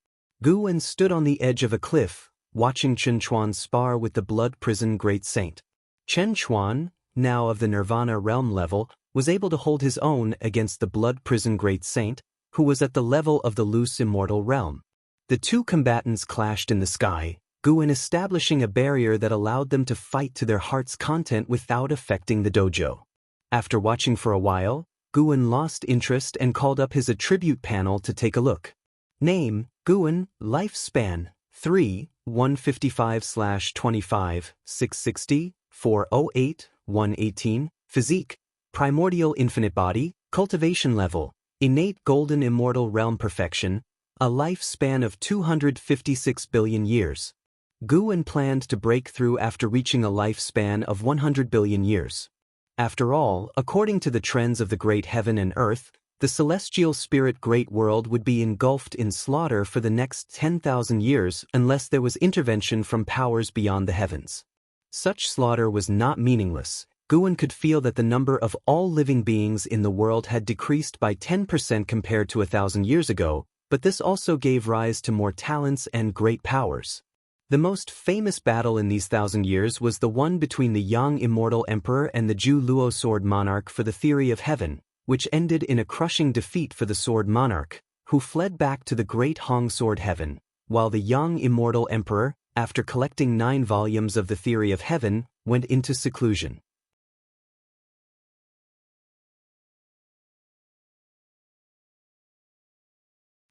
Guan stood on the edge of a cliff, watching Chen Chuan spar with the blood prison great saint. Chen Chuan, now of the Nirvana realm level, was able to hold his own against the blood prison great saint, who was at the level of the loose immortal realm. The two combatants clashed in the sky, Guan establishing a barrier that allowed them to fight to their heart's content without affecting the dojo. After watching for a while, Guan lost interest and called up his attribute panel to take a look. Name, Guan, lifespan, 3, 155/25, 660, 408, 118, physique, primordial infinite body, cultivation level, innate golden immortal realm perfection, a lifespan of 256 billion years. Guan planned to break through after reaching a lifespan of 100 billion years. After all, according to the trends of the great heaven and earth, the celestial spirit great world would be engulfed in slaughter for the next 10,000 years unless there was intervention from powers beyond the heavens. Such slaughter was not meaningless. Guan could feel that the number of all living beings in the world had decreased by 10% compared to 1,000 years ago, but this also gave rise to more talents and great powers. The most famous battle in these 1,000 years was the one between the young immortal emperor and the Zhu Luo sword monarch for the theory of heaven, which ended in a crushing defeat for the sword monarch, who fled back to the great Hong sword heaven, while the young immortal emperor, after collecting 9 volumes of the theory of heaven, went into seclusion.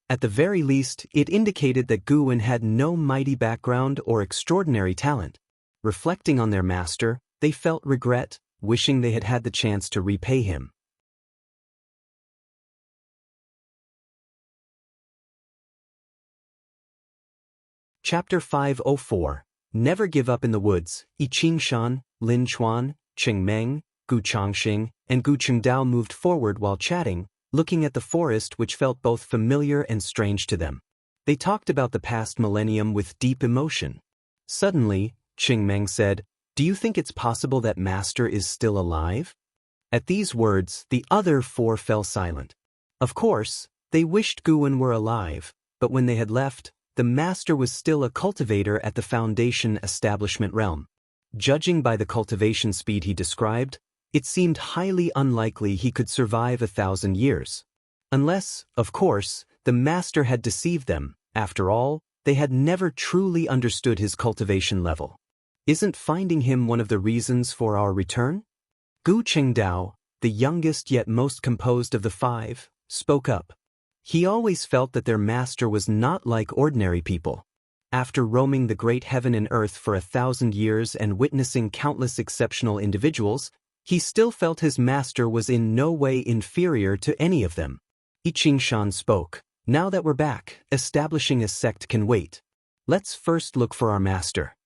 At the very least, it indicated that Guan had no mighty background or extraordinary talent. Reflecting on their master, they felt regret, wishing they had had the chance to repay him. Chapter 504. Never Give Up in the Woods. Yi Qingshan, Lin Chuan, Cheng Meng, Gu Changxing, and Gu Chengdao moved forward while chatting, looking at the forest which felt both familiar and strange to them. They talked about the past millennium with deep emotion. Suddenly, Cheng Meng said, "Do you think it's possible that Master is still alive?" At these words, the other 4 fell silent. Of course, they wished Guan were alive, but when they had left, the Master was still a cultivator at the Foundation establishment realm. Judging by the cultivation speed he described, it seemed highly unlikely he could survive 1,000 years. Unless, of course, the Master had deceived them. After all, they had never truly understood his cultivation level. Isn't finding him one of the reasons for our return? Gu Chengdao, the youngest yet most composed of the 5, spoke up. He always felt that their master was not like ordinary people. After roaming the great heaven and earth for 1,000 years and witnessing countless exceptional individuals, he still felt his master was in no way inferior to any of them. Yi Qingshan spoke. "Now that we're back, establishing a sect can wait. Let's first look for our master."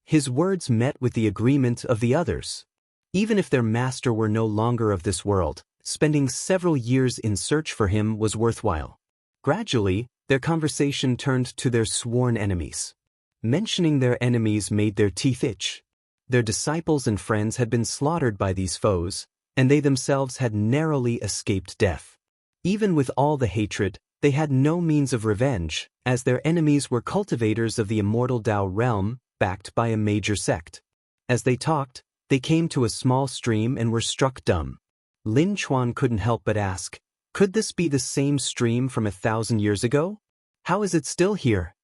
His words met with the agreement of the others. Even if their master were no longer of this world, spending several years in search for him was worthwhile. Gradually, their conversation turned to their sworn enemies. Mentioning their enemies made their teeth itch. Their disciples and friends had been slaughtered by these foes, and they themselves had narrowly escaped death. Even with all the hatred, they had no means of revenge, as their enemies were cultivators of the immortal Tao realm, backed by a major sect. As they talked, they came to a small stream and were struck dumb. Lin Chuan couldn't help but ask, "Could this be the same stream from 1,000 years ago? How is it still here?"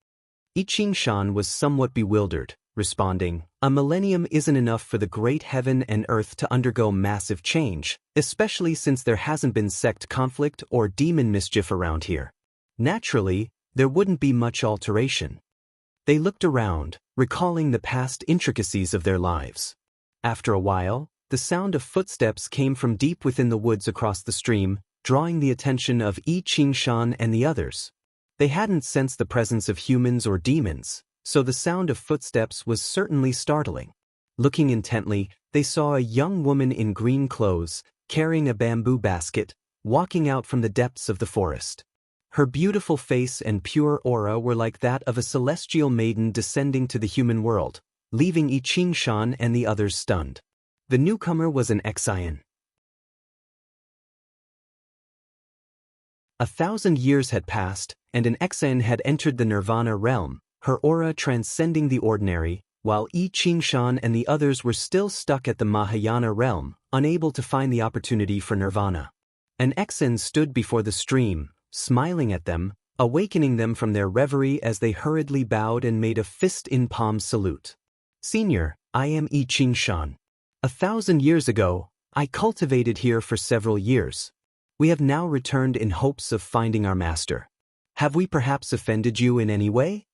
Yi Qingshan was somewhat bewildered, responding, "A millennium isn't enough for the great heaven and earth to undergo massive change, especially since there hasn't been sect conflict or demon mischief around here. Naturally, there wouldn't be much alteration." They looked around, recalling the past intricacies of their lives. After a while, the sound of footsteps came from deep within the woods across the stream, drawing the attention of Yi Qingshan and the others. They hadn't sensed the presence of humans or demons, so the sound of footsteps was certainly startling. Looking intently, they saw a young woman in green clothes, carrying a bamboo basket, walking out from the depths of the forest. Her beautiful face and pure aura were like that of a celestial maiden descending to the human world, leaving Yi Qingshan and the others stunned. The newcomer was an Exian. 1,000 years had passed, and an Exian had entered the Nirvana realm, her aura transcending the ordinary, while Yi Qingshan and the others were still stuck at the Mahayana realm, unable to find the opportunity for Nirvana. An Exian stood before the stream, smiling at them, awakening them from their reverie as they hurriedly bowed and made a fist-in-palm salute. "Senior, I am Yi Qingshan. 1,000 years ago, I cultivated here for several years. We have now returned in hopes of finding our master. Have we perhaps offended you in any way?"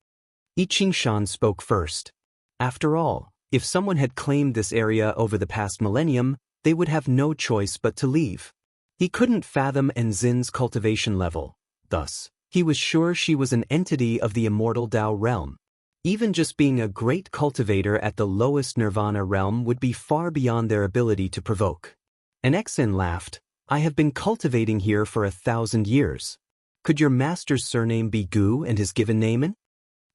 Yi Qingshan spoke first. After all, If someone had claimed this area over the past millennium, they would have no choice but to leave. He couldn't fathom Enzin's cultivation level. Thus, he was sure she was an entity of the immortal Tao realm. Even just being a great cultivator at the lowest nirvana realm would be far beyond their ability to provoke. And Exin laughed. I have been cultivating here for 1,000 years. Could your master's surname be Gu and his given name in?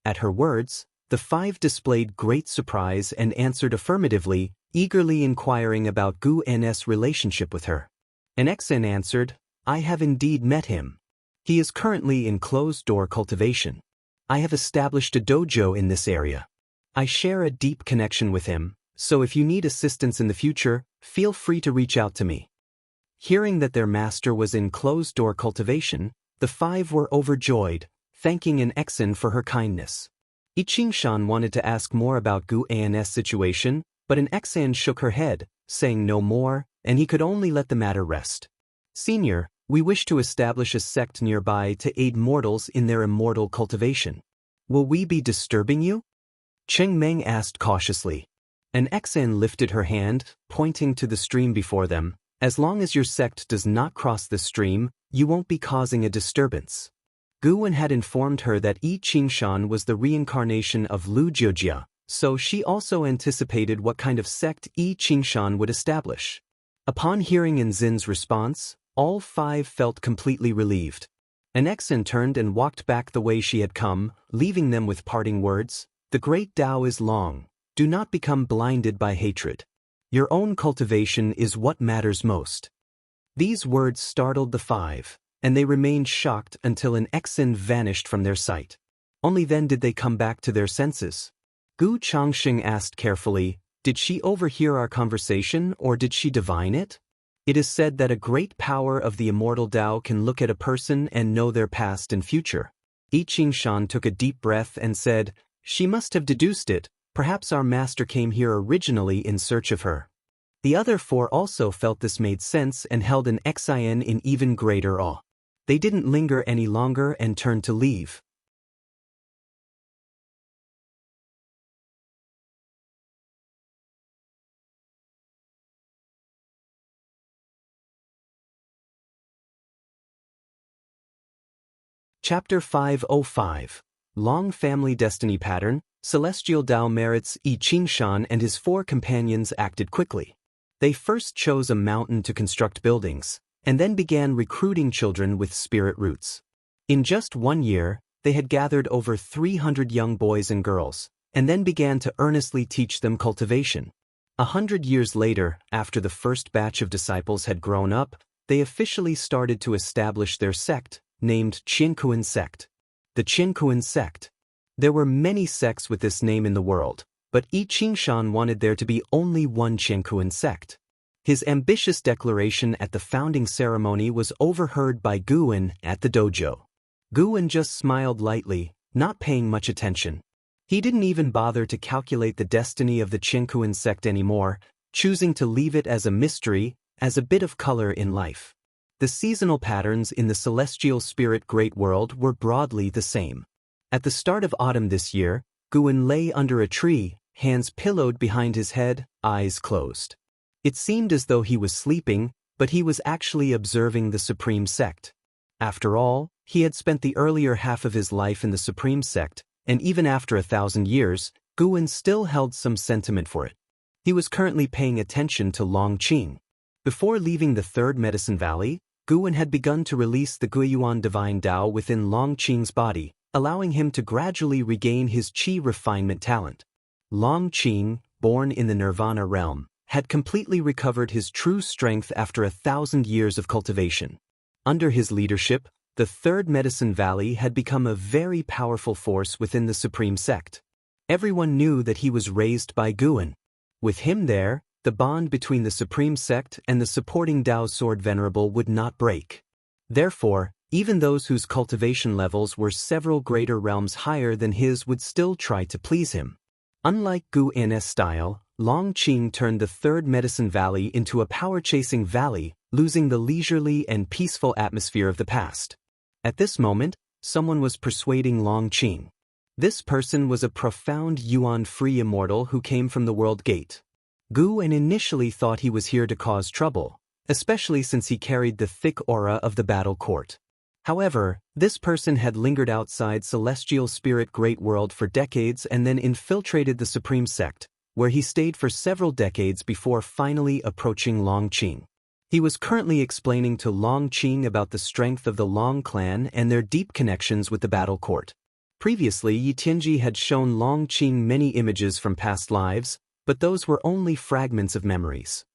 At her words, the 5 displayed great surprise and answered affirmatively, eagerly inquiring about Gu N's relationship with her. And Exin answered, I have indeed met him. He is currently in closed-door cultivation. I have established a dojo in this area. I share a deep connection with him, so if you need assistance in the future, feel free to reach out to me. Hearing that their master was in closed-door cultivation, the 5 were overjoyed, thanking an Exin for her kindness. Ichingshan wanted to ask more about Gu An's situation, but an Exin shook her head, saying no more, and he could only let the matter rest. Senior, we wish to establish a sect nearby to aid mortals in their immortal cultivation. Will we be disturbing you? Cheng Meng asked cautiously. An Exin lifted her hand, pointing to the stream before them. As long as your sect does not cross the stream, you won't be causing a disturbance. Guwen had informed her that Yi Qingshan was the reincarnation of Lu Jiujia, so she also anticipated what kind of sect Yi Qingshan would establish. Upon hearing Enzin's response, all 5 felt completely relieved. An Exin turned and walked back the way she had come, leaving them with parting words. The great Tao is long. Do not become blinded by hatred. Your own cultivation is what matters most. These words startled the 5, and they remained shocked until an Exin vanished from their sight. Only then did they come back to their senses. Gu Changxing asked carefully, did she overhear our conversation or did she divine it? It is said that a great power of the immortal Tao can look at a person and know their past and future. Yi Qingshan took a deep breath and said, she must have deduced it. Perhaps our master came here originally in search of her. The other 4 also felt this made sense and held an Xin in even greater awe. They didn't linger any longer and turned to leave. Chapter 505. Long Family Destiny Pattern. Celestial Tao merits. Yi Qingshan and his 4 companions acted quickly. They first chose a mountain to construct buildings, and then began recruiting children with spirit roots. In just 1 year, they had gathered over 300 young boys and girls, and then began to earnestly teach them cultivation. 100 years later, after the first batch of disciples had grown up, they officially started to establish their sect, named Qiankuan Sect. The Qiankuan Sect. There were many sects with this name in the world, but Yi Qingshan wanted there to be only one Qiankuan sect. His ambitious declaration at the founding ceremony was overheard by Guwen at the dojo. Guwen just smiled lightly, not paying much attention. He didn't even bother to calculate the destiny of the Qiankuan sect anymore, choosing to leave it as a mystery, as a bit of color in life. The seasonal patterns in the celestial spirit great world were broadly the same. At the start of autumn this year, Guwen lay under a tree, hands pillowed behind his head, eyes closed. It seemed as though he was sleeping, but he was actually observing the Supreme Sect. After all, he had spent the earlier half of his life in the Supreme Sect, and even after 1,000 years, Guwen still held some sentiment for it. He was currently paying attention to Long Qing. Before leaving the Third Medicine Valley, Guwen had begun to release the Guiyuan Divine Tao within Long Qing's body, allowing him to gradually regain his qi refinement talent. Long Qing, born in the Nirvana realm, had completely recovered his true strength after 1,000 years of cultivation. Under his leadership, the Third Medicine Valley had become a very powerful force within the Supreme Sect. Everyone knew that he was raised by Guwen. With him there, the bond between the Supreme Sect and the supporting Tao Sword Venerable would not break. Therefore, even those whose cultivation levels were several greater realms higher than his would still try to please him. Unlike Gu N's style, Long Qing turned the Third Medicine Valley into a power-chasing valley, losing the leisurely and peaceful atmosphere of the past. At this moment, someone was persuading Long Qing. This person was a profound yuan-free immortal who came from the World Gate. Gu and initially thought he was here to cause trouble, especially since he carried the thick aura of the battle court. However, this person had lingered outside Celestial Spirit Great World for decades and then infiltrated the Supreme Sect, where he stayed for several decades before finally approaching Longqing. He was currently explaining to Longqing about the strength of the Long clan and their deep connections with the battle court. Previously, Yi Tianji had shown Longqing many images from past lives, but those were only fragments of memories.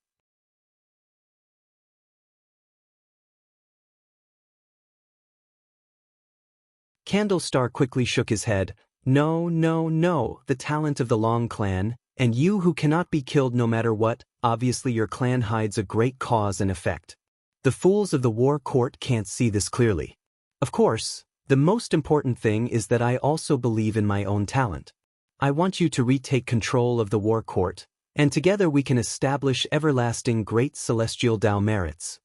Candlestar quickly shook his head. No, no, no, the talent of the Long clan, and you who cannot be killed no matter what, obviously your clan hides a great cause and effect. The fools of the war court can't see this clearly. Of course, the most important thing is that I also believe in my own talent. I want you to retake control of the war court, and together we can establish everlasting great celestial Dao merits.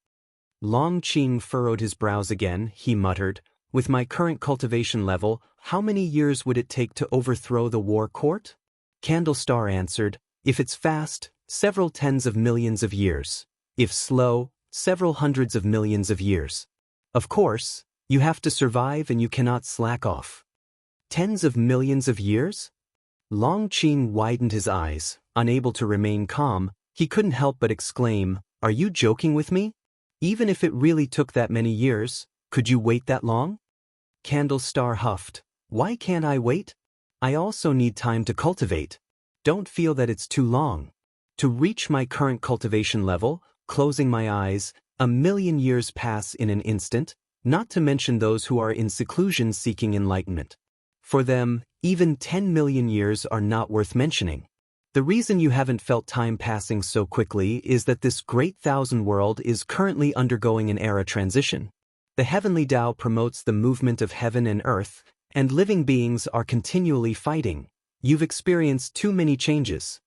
Longqing furrowed his brows again. He muttered, with my current cultivation level, how many years would it take to overthrow the war court? Candlestar answered, if it's fast, several tens of millions of years. If slow, several hundreds of millions of years. Of course, you have to survive and you cannot slack off. Tens of millions of years? Longqing widened his eyes, unable to remain calm. He couldn't help but exclaim, are you joking with me? Even if it really took that many years, could you wait that long? Candlestar huffed. Why can't I wait? I also need time to cultivate. Don't feel that it's too long. To reach my current cultivation level, closing my eyes, 1,000,000 years pass in an instant, not to mention those who are in seclusion seeking enlightenment. For them, even 10 million years are not worth mentioning. The reason you haven't felt time passing so quickly is that this great thousand world is currently undergoing an era transition. The heavenly Tao promotes the movement of heaven and earth, and living beings are continually fighting. You've experienced too many changes.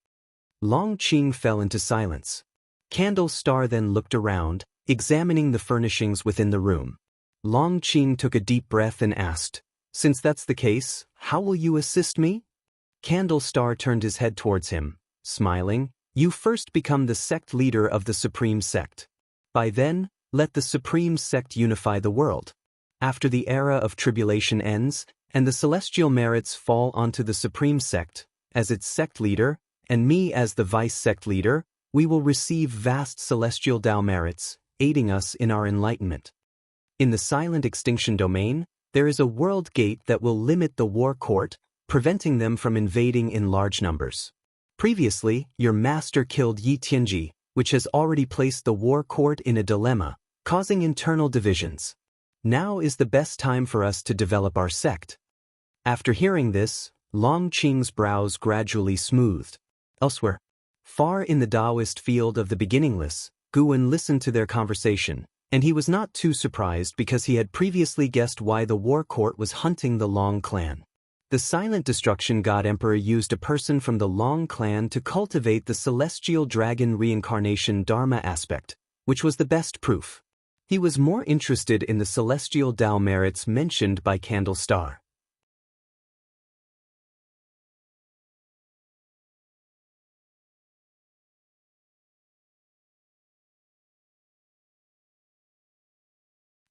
Longqing fell into silence. Candlestar then looked around, examining the furnishings within the room. Longqing took a deep breath and asked, since that's the case, how will you assist me? Candlestar turned his head towards him, smiling, you first become the sect leader of the Supreme Sect. By then, let the Supreme Sect unify the world. After the era of tribulation ends, and the celestial merits fall onto the Supreme Sect, as its sect leader, and me as the vice sect leader, we will receive vast celestial Tao merits, aiding us in our enlightenment. In the silent extinction domain, there is a world gate that will limit the war court, preventing them from invading in large numbers. Previously, your master killed Yi Tianji, which has already placed the war court in a dilemma, causing internal divisions. Now is the best time for us to develop our sect. After hearing this, Longqing's brows gradually smoothed. Elsewhere, far in the Taoist field of the beginningless, Guan listened to their conversation, and he was not too surprised because he had previously guessed why the war court was hunting the Long clan. The silent destruction god emperor used a person from the Long clan to cultivate the celestial dragon reincarnation dharma aspect, which was the best proof. He was more interested in the celestial Tao merits mentioned by Candlestar.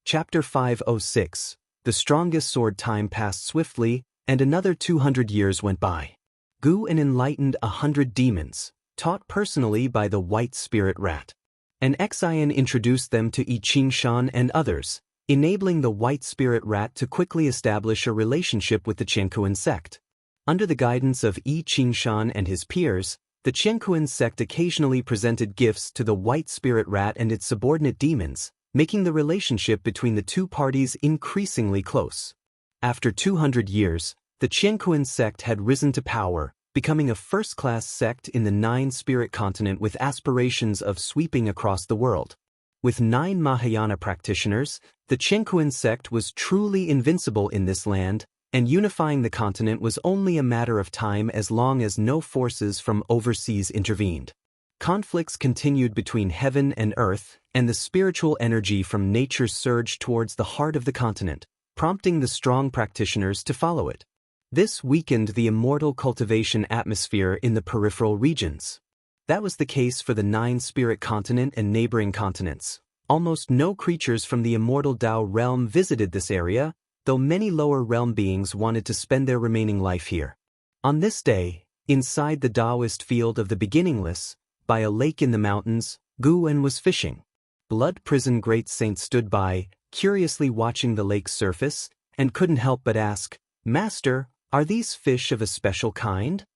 Chapter 506. The strongest sword. Time passed swiftly, and another 200 years went by. Guan enlightened 100 demons, taught personally by the White Spirit Rat. An Xian introduced them to Yi Qingshan and others, enabling the White Spirit Rat to quickly establish a relationship with the Qiankuan sect. Under the guidance of Yi Qingshan and his peers, the Qiankuan sect occasionally presented gifts to the White Spirit Rat and its subordinate demons, making the relationship between the two parties increasingly close. After 200 years, the Qiankuan sect had risen to power, becoming a first-class sect in the 9-spirit continent with aspirations of sweeping across the world. With 9 Mahayana practitioners, the Qiankuan sect was truly invincible in this land, and unifying the continent was only a matter of time as long as no forces from overseas intervened. Conflicts continued between heaven and earth, and the spiritual energy from nature surged towards the heart of the continent, prompting the strong practitioners to follow it. This weakened the immortal cultivation atmosphere in the peripheral regions. That was the case for the nine-spirit continent and neighboring continents. Almost no creatures from the immortal Tao realm visited this area, though many lower realm beings wanted to spend their remaining life here. On this day, inside the Taoist field of the beginningless, by a lake in the mountains, Guwen was fishing. Blood Prison Great Saint stood by, curiously watching the lake's surface, and couldn't help but ask, "Master, are these fish of a special kind?"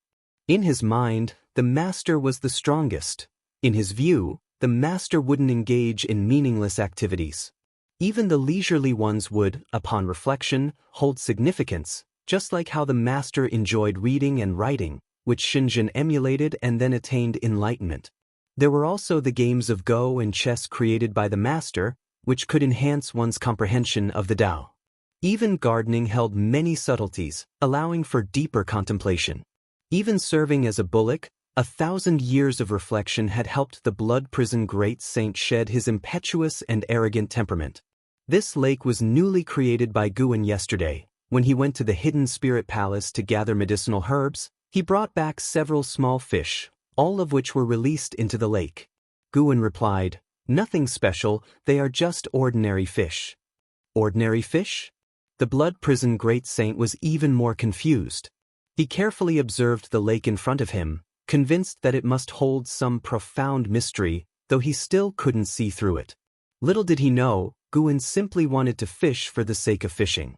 In his mind, the master was the strongest. In his view, the master wouldn't engage in meaningless activities. Even the leisurely ones would, upon reflection, hold significance, just like how the master enjoyed reading and writing, which Shinjin emulated and then attained enlightenment. There were also the games of Go and chess created by the master, which could enhance one's comprehension of the Tao. Even gardening held many subtleties, allowing for deeper contemplation. Even serving as a bullock, 1,000 years of reflection had helped the Blood Prison Great Saint shed his impetuous and arrogant temperament. This lake was newly created by Guwen yesterday. When he went to the hidden spirit palace to gather medicinal herbs, he brought back several small fish, all of which were released into the lake. Guwen replied, "Nothing special, they are just ordinary fish." Ordinary fish? The Blood Prison Great Saint was even more confused. He carefully observed the lake in front of him, convinced that it must hold some profound mystery, though he still couldn't see through it. Little did he know, Guwen simply wanted to fish for the sake of fishing.